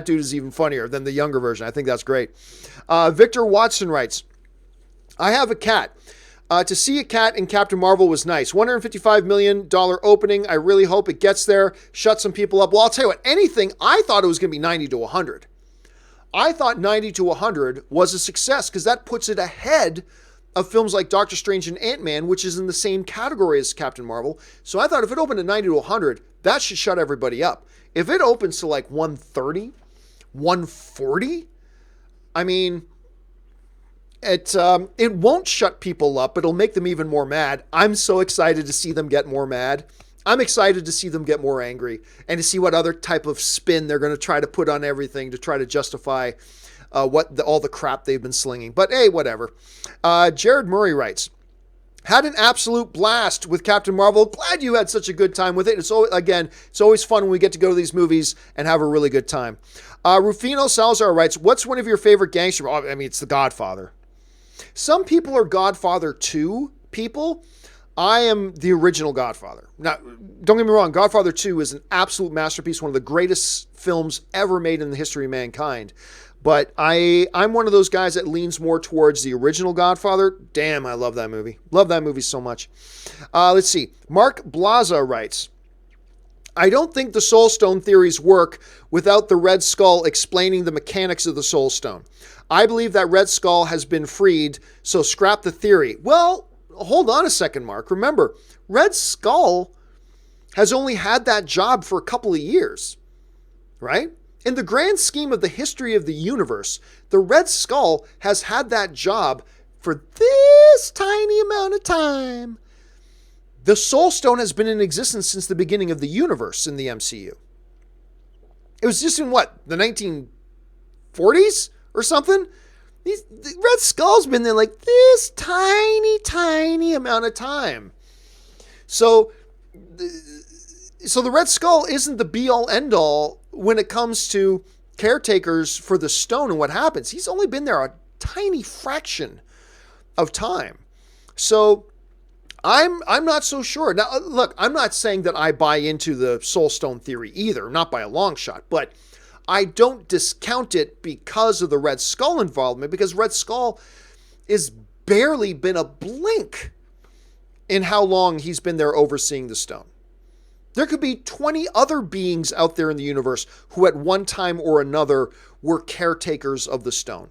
dude is even funnier than the younger version. I think that's great. Victor Watson writes, I have a cat. To see a cat in Captain Marvel was nice. $155 million opening. I really hope it gets there. Shut some people up. Well, I'll tell you what, I thought it was going to be 90 to 100. I thought 90 to 100 was a success because that puts it ahead of films like Doctor Strange and Ant-Man, which is in the same category as Captain Marvel. So I thought if it opened at 90 to 100, that should shut everybody up. If it opens to like 130, 140, I mean, it won't shut people up. It'll make them even more mad. I'm so excited to see them get more mad. I'm excited to see them get more angry and to see what other type of spin they're going to try to put on everything to try to justify all the crap they've been slinging. But hey, whatever. Jared Murray writes, had an absolute blast with Captain Marvel. Glad you had such a good time with it. It's always fun when we get to go to these movies and have a really good time. Rufino Salazar writes, what's one of your favorite gangster? I mean, it's The Godfather. Some people are Godfather 2 people. I am the original Godfather. Now, don't get me wrong, Godfather 2 is an absolute masterpiece, one of the greatest films ever made in the history of mankind. But I'm one of those guys that leans more towards the original Godfather. Damn, I love that movie. Love that movie so much. Let's see. Mark Blaza writes, I don't think the Soul Stone theories work without the Red Skull explaining the mechanics of the Soul Stone. I believe that Red Skull has been freed, so scrap the theory. Well, hold on a second, Mark. Remember, Red Skull has only had that job for a couple of years, right? In the grand scheme of the history of the universe, the Red Skull has had that job for this tiny amount of time. The Soul Stone has been in existence since the beginning of the universe in the MCU. It was just in the 1940s or something? The Red Skull's been there like this tiny, tiny amount of time. So the Red Skull isn't the be-all, end-all when it comes to caretakers for the stone and what happens. He's only been there a tiny fraction of time. So I'm not so sure. Now, look, I'm not saying that I buy into the Soul Stone theory either, not by a long shot, but I don't discount it because of the Red Skull involvement, because Red Skull has barely been a blink in how long he's been there overseeing the stone. There could be 20 other beings out there in the universe who at one time or another were caretakers of the stone.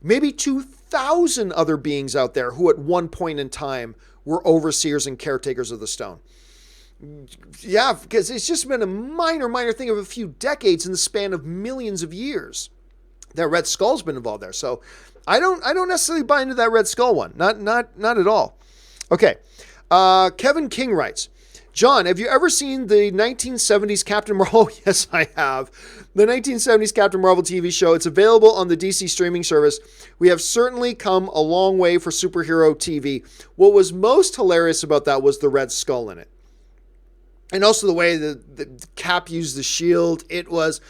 Maybe 2,000 other beings out there who at one point in time were overseers and caretakers of the stone. Yeah, because it's just been a minor thing of a few decades in the span of millions of years that Red Skull's been involved there. So I don't necessarily buy into that Red Skull one. Not at all. Okay. Kevin King writes, John, have you ever seen the 1970s Captain Marvel? Yes, I have. The 1970s Captain Marvel TV show. It's available on the DC streaming service. We have certainly come a long way for superhero TV. What was most hilarious about that was the Red Skull in it. And also the way the Cap used the shield. It was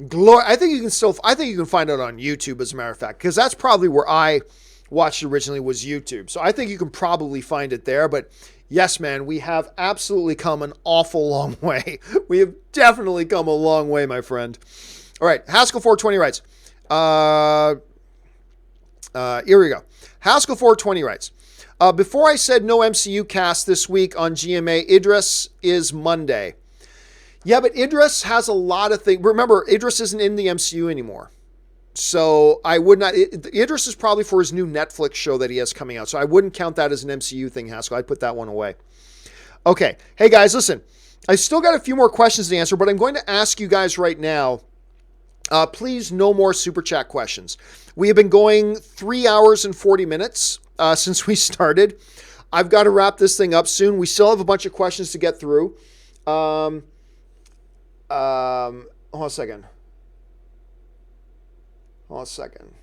glorious. I think you can find it on YouTube, as a matter of fact, because that's probably where I watched it originally, was YouTube. So I think you can probably find it there. But yes, man, we have absolutely come an awful long way. We have definitely come a long way, my friend. All right, Haskell 420 writes. Here we go. Haskell 420 writes. Before I said no MCU cast this week on GMA, Idris is Monday. Yeah, but Idris has a lot of things. Remember, Idris isn't in the MCU anymore. So I would not. Idris is probably for his new Netflix show that he has coming out. So I wouldn't count that as an MCU thing, Haskell. I'd put that one away. Okay. Hey, guys, listen. I still got a few more questions to answer, but I'm going to ask you guys right now, please, no more Super Chat questions. We have been going 3 hours and 40 minutes since we started. I've got to wrap this thing up soon. We still have a bunch of questions to get through. Hold on a second. Hold on a second.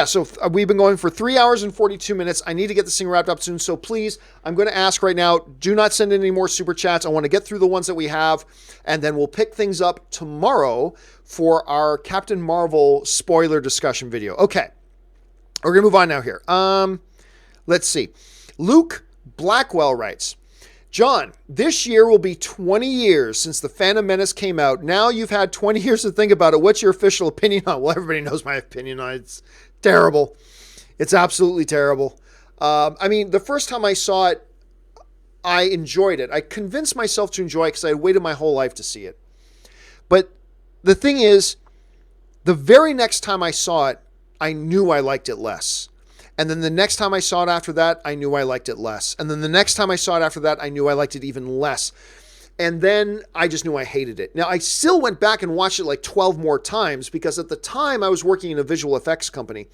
So we've been going for 3 hours and 42 minutes. I need to get this thing wrapped up soon. So please, I'm going to ask right now, do not send in any more super chats. I want to get through the ones that we have, and then we'll pick things up tomorrow for our Captain Marvel spoiler discussion video. Okay. We're going to move on now here. Let's see. Luke Blackwell writes, John, this year will be 20 years since The Phantom Menace came out. Now you've had 20 years to think about it. What's your official opinion on it? Well, everybody knows my opinion on it. It's terrible. It's absolutely terrible. The first time I saw it, I enjoyed it. I convinced myself to enjoy it because I had waited my whole life to see it. But the thing is, the very next time I saw it, I knew I liked it less. And then the next time I saw it after that, I knew I liked it less. And then the next time I saw it after that, I knew I liked it even less. And then I just knew I hated it. Now, I still went back and watched it like 12 more times because at the time I was working in a visual effects company.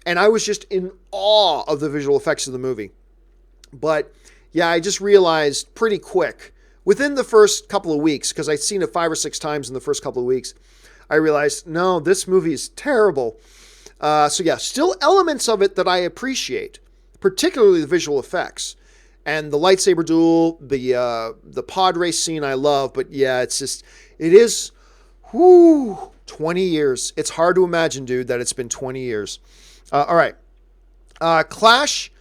And I was just in awe of the visual effects of the movie. But yeah, I just realized pretty quick, within the first couple of weeks, because I'd seen it 5 or 6 times in the first couple of weeks, I realized, no, this movie is terrible. Still elements of it that I appreciate, particularly the visual effects and the lightsaber duel, the pod race scene I love, but yeah, it is 20 years. It's hard to imagine, dude, that it's been 20 years. All right. Clash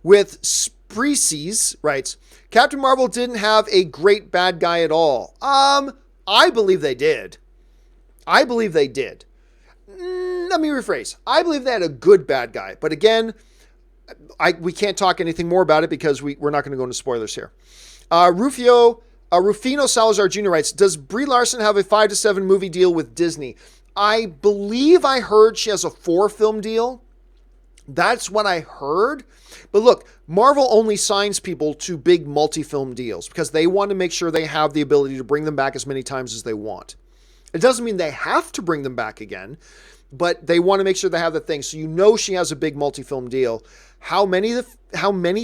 with Sprecies writes, Captain Marvel didn't have a great bad guy at all. I believe they did. Let me rephrase. I believe they had a good bad guy. But again, we can't talk anything more about it because we're not going to go into spoilers here. Rufino Salazar Jr. writes, does Brie Larson have a 5 to 7 movie deal with Disney? I believe I heard she has a 4-film deal. That's what I heard. But look, Marvel only signs people to big multi-film deals because they want to make sure they have the ability to bring them back as many times as they want. It doesn't mean they have to bring them back again, but they want to make sure they have the thing. So you know she has a big multi-film deal. How many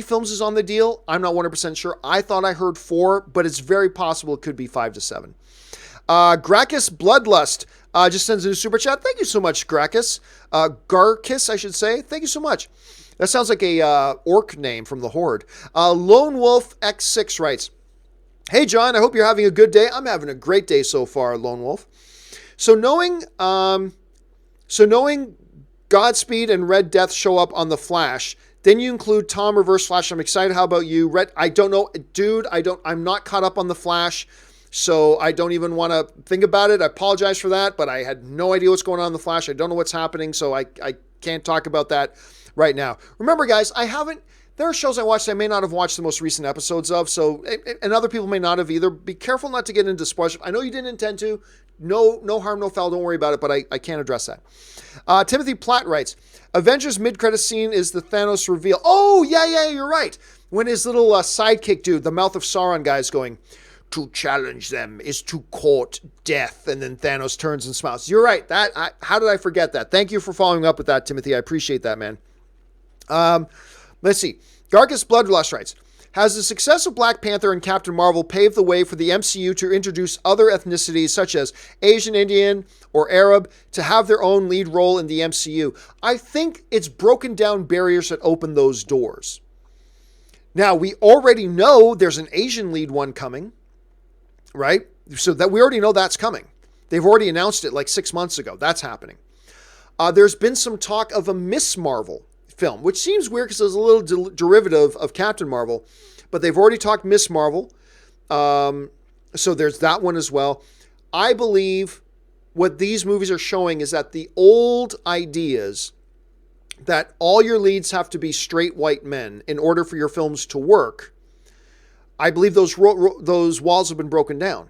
films is on the deal? I'm not 100% sure. I thought I heard 4, but it's very possible it could be 5 to 7. Gracchus Bloodlust just sends in a super chat. Thank you so much, Gracchus. Garkis, I should say. Thank you so much. That sounds like a orc name from the Horde. Lone Wolf X6 writes, hey, John, I hope you're having a good day. I'm having a great day so far, Lone Wolf. So knowing Godspeed and Red Death show up on The Flash, then you include Tom Reverse Flash. I'm excited. How about you? I don't know. Dude, I'm not caught up on The Flash, so I don't even want to think about it. I apologize for that, but I had no idea what's going on in The Flash. I don't know what's happening, so I can't talk about that right now. Remember, guys, there are shows I watched I may not have watched the most recent episodes of, and other people may not have either. Be careful not to get into spoilers. I know you didn't intend to. No harm, no foul. Don't worry about it, but I can't address that. Timothy Platt writes, Avengers mid-credit scene is the Thanos reveal. Oh, yeah, you're right. When his little sidekick dude, the Mouth of Sauron guy, is going, to challenge them is to court death. And then Thanos turns and smiles. You're right. How did I forget that? Thank you for following up with that, Timothy. I appreciate that, man. Let's see. Garcus Bloodlust writes, has the success of Black Panther and Captain Marvel paved the way for the MCU to introduce other ethnicities such as Asian, Indian, or Arab to have their own lead role in the MCU? I think it's broken down barriers that open those doors. Now, we already know there's an Asian lead one coming, right? So that we already know that's coming. They've already announced it like 6 months ago. That's happening. There's been some talk of a Miss Marvel film, which seems weird because it's a little derivative of Captain Marvel, but they've already talked Miss Marvel. So there's that one as well. I believe what these movies are showing is that the old ideas that all your leads have to be straight white men in order for your films to work, I believe those walls have been broken down.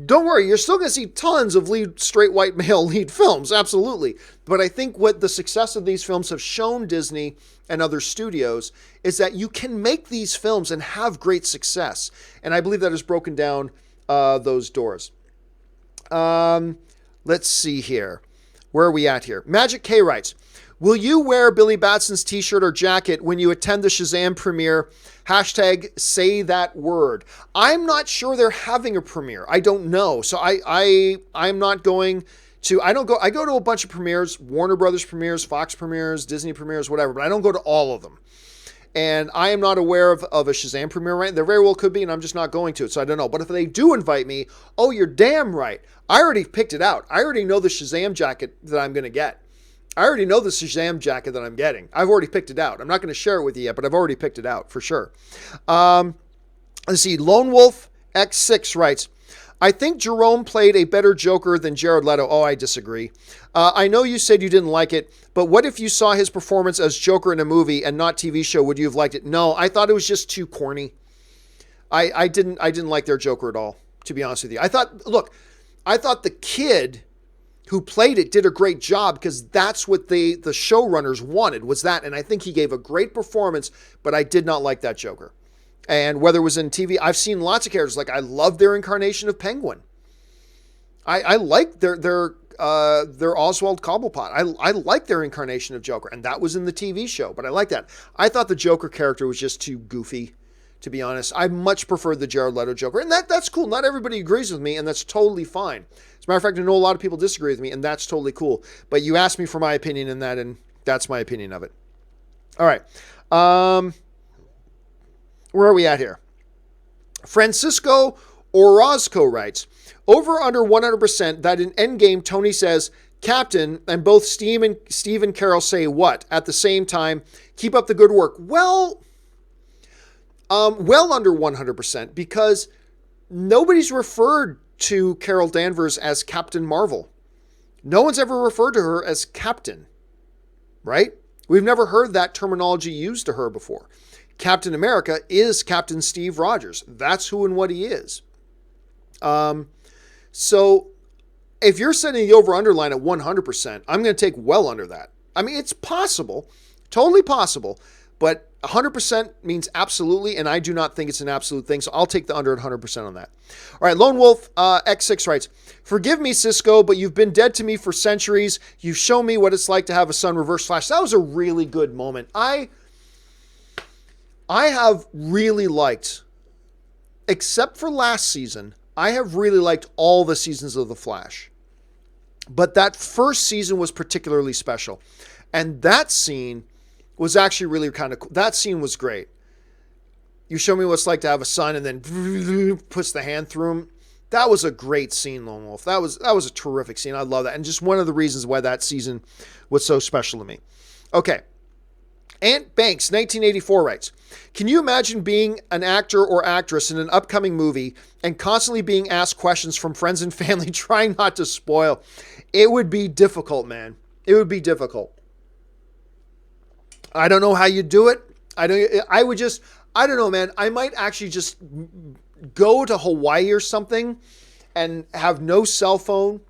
Don't worry, you're still going to see tons of straight white male lead films, absolutely. But I think what the success of these films have shown Disney and other studios is that you can make these films and have great success. And I believe that has broken down those doors. Let's see here. Where are we at here? Magic K writes, Will you wear Billy Batson's t-shirt or jacket when you attend the Shazam premiere? Hashtag say that word. I'm not sure they're having a premiere. I don't know. So I'm not going to, I go to a bunch of premieres, Warner Brothers premieres, Fox premieres, Disney premieres, whatever, but I don't go to all of them. And I am not aware of a Shazam premiere, right? There very well could be, and I'm just not going to it, so I don't know. But if they do invite me, oh, you're damn right. I already picked it out. I already know the Shazam jacket that I'm going to get. I already know the Shazam jacket that I'm getting. I've already picked it out. I'm not going to share it with you yet, but I've already picked it out for sure. Let's see. Lone Wolf X6 writes, I think Jerome played a better Joker than Jared Leto. Oh, I disagree. I know you said you didn't like it, but what if you saw his performance as Joker in a movie and not TV show? Would you have liked it? No, I thought it was just too corny. I didn't like their Joker at all, to be honest with you. I thought the kid who played it did a great job because that's what the showrunners wanted, was that. And I think he gave a great performance, but I did not like that Joker. And whether it was in TV, I've seen lots of characters. Like I love their incarnation of Penguin. I like their Oswald Cobblepot. I like their incarnation of Joker, and that was in the TV show. But I like that. I thought the Joker character was just too goofy, to be honest. I much preferred the Jared Leto Joker, and that's cool. Not everybody agrees with me, and that's totally fine. As a matter of fact, I know a lot of people disagree with me, and that's totally cool. But you asked me for my opinion in that, and that's my opinion of it. All right. Where are we at here? Francisco Orozco writes, over under 100% that in Endgame, Tony says, Captain, and both Steve and Carol say what? At the same time, keep up the good work. Well under 100% because nobody's referred to Carol Danvers as Captain Marvel. No one's ever referred to her as Captain, right? We've never heard that terminology used to her before. Captain America is Captain Steve Rogers. That's who and what he is. So if you're setting the over-under line at 100%, I'm going to take well under that. I mean, it's possible, totally possible, but 100% means absolutely, and I do not think it's an absolute thing, so I'll take the under at 100% on that. All right, Lone Wolf X6 writes, forgive me, Cisco, but you've been dead to me for centuries. You've shown me what it's like to have a son reverse flash. That was a really good moment. I have really liked, except for last season, I have really liked all the seasons of The Flash. But that first season was particularly special. And that scene was actually really kind of cool. That scene was great. You show me what it's like to have a son and then puts the hand through him. That was a great scene, Lone Wolf. That was a terrific scene. I love that. And just one of the reasons why that season was so special to me. Okay. Ant Banks, 1984 writes, can you imagine being an actor or actress in an upcoming movie and constantly being asked questions from friends and family trying not to spoil? It would be difficult, man. It would be difficult. I don't know how you do it. I don't know, man. I might actually just go to Hawaii or something and have no cell phone,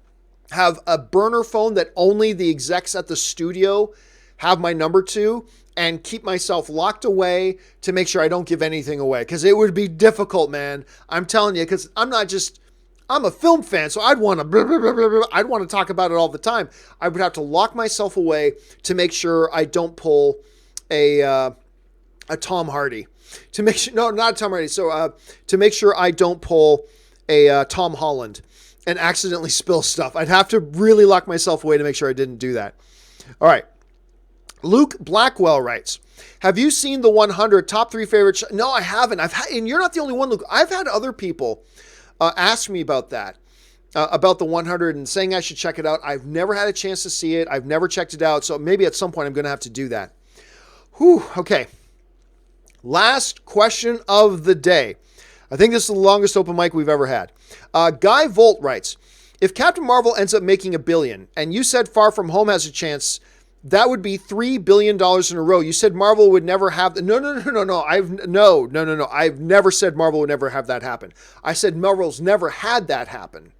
have a burner phone that only the execs at the studio have my number to, and keep myself locked away to make sure I don't give anything away. Because it would be difficult, man. I'm telling you, because I'm a film fan, so I'd want to talk about it all the time. I would have to lock myself away to make sure I don't pull a Tom Hardy. To make sure, no, not a Tom Hardy. So to make sure I don't pull a Tom Holland and accidentally spill stuff. I'd have to really lock myself away to make sure I didn't do that. All right. Luke Blackwell writes, have you seen the 100 top 3 favorite shows? No, I haven't. And you're not the only one, Luke. I've had other people ask me about that, about the 100 and saying I should check it out. I've never had a chance to see it. I've never checked it out. So maybe at some point I'm going to have to do that. Whew, okay. Last question of the day. I think this is the longest open mic we've ever had. Guy Volt writes, if Captain Marvel ends up making $1 billion and you said Far From Home has a chance, that would be $3 billion in a row. You said Marvel would never have... No. I've never said Marvel would never have that happen. I said Marvel's never had that happen.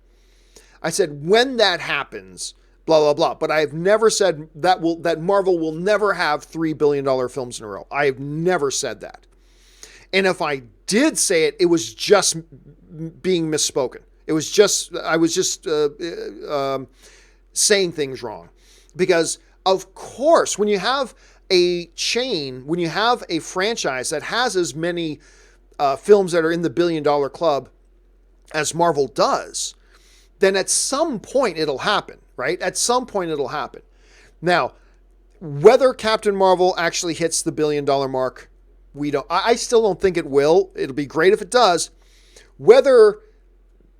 I said when that happens, blah, blah, blah. But I've never said that Marvel will never have $3 billion films in a row. I have never said that. And if I did say it, it was just being misspoken. I was just saying things wrong. Because Of course, when you have a chain, when you have a franchise that has as many films that are in the billion-dollar club as Marvel does, then at some point it'll happen, right? At some point it'll happen. Now, whether Captain Marvel actually hits the billion-dollar mark, I still don't think it will. It'll be great if it does. Whether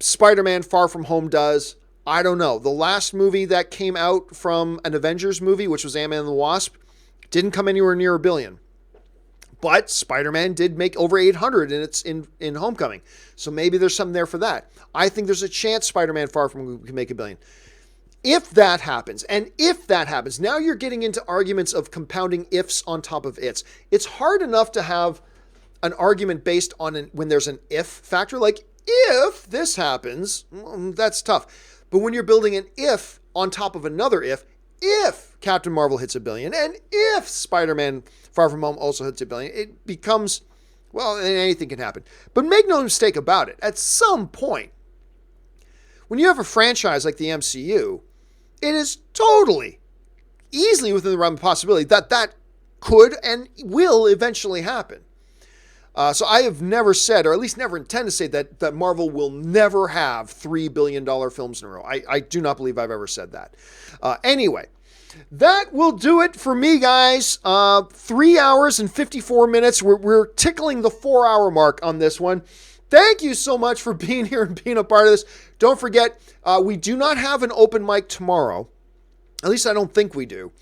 Spider-Man Far From Home does, I don't know. The last movie that came out from an Avengers movie, which was Ant-Man and the Wasp, didn't come anywhere near $1 billion. But Spider-Man did make over 800 in Homecoming. So maybe there's something there for that. I think there's a chance Spider-Man Far From Home can make $1 billion. If that happens, now you're getting into arguments of compounding ifs on top of its. It's hard enough to have an argument based on when there's an if factor, like if this happens, that's tough. But when you're building an if on top of another if Captain Marvel hits $1 billion, and if Spider-Man Far From Home also hits $1 billion, it becomes, well, anything can happen. But make no mistake about it, at some point, when you have a franchise like the MCU, it is totally, easily within the realm of possibility that could and will eventually happen. So I have never said, or at least never intend to say, that Marvel will never have $3 billion films in a row. I do not believe I've ever said that. Anyway, that will do it for me, guys. 3 hours and 54 minutes. We're tickling the 4-hour mark on this one. Thank you so much for being here and being a part of this. Don't forget, we do not have an open mic tomorrow. At least I don't think we do.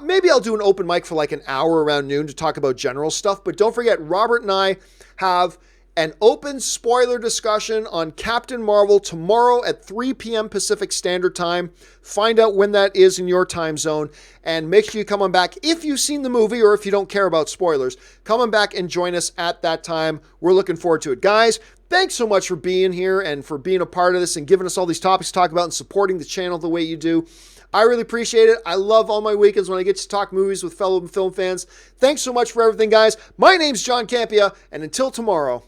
Maybe I'll do an open mic for like an hour around noon to talk about general stuff. But don't forget, Robert and I have an open spoiler discussion on Captain Marvel tomorrow at 3 p.m. Pacific Standard Time. Find out when that is in your time zone. And make sure you come on back if you've seen the movie or if you don't care about spoilers. Come on back and join us at that time. We're looking forward to it. Guys, thanks so much for being here and for being a part of this and giving us all these topics to talk about and supporting the channel the way you do. I really appreciate it. I love all my weekends when I get to talk movies with fellow film fans. Thanks so much for everything, guys. My name's John Campea, and until tomorrow,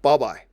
bye-bye.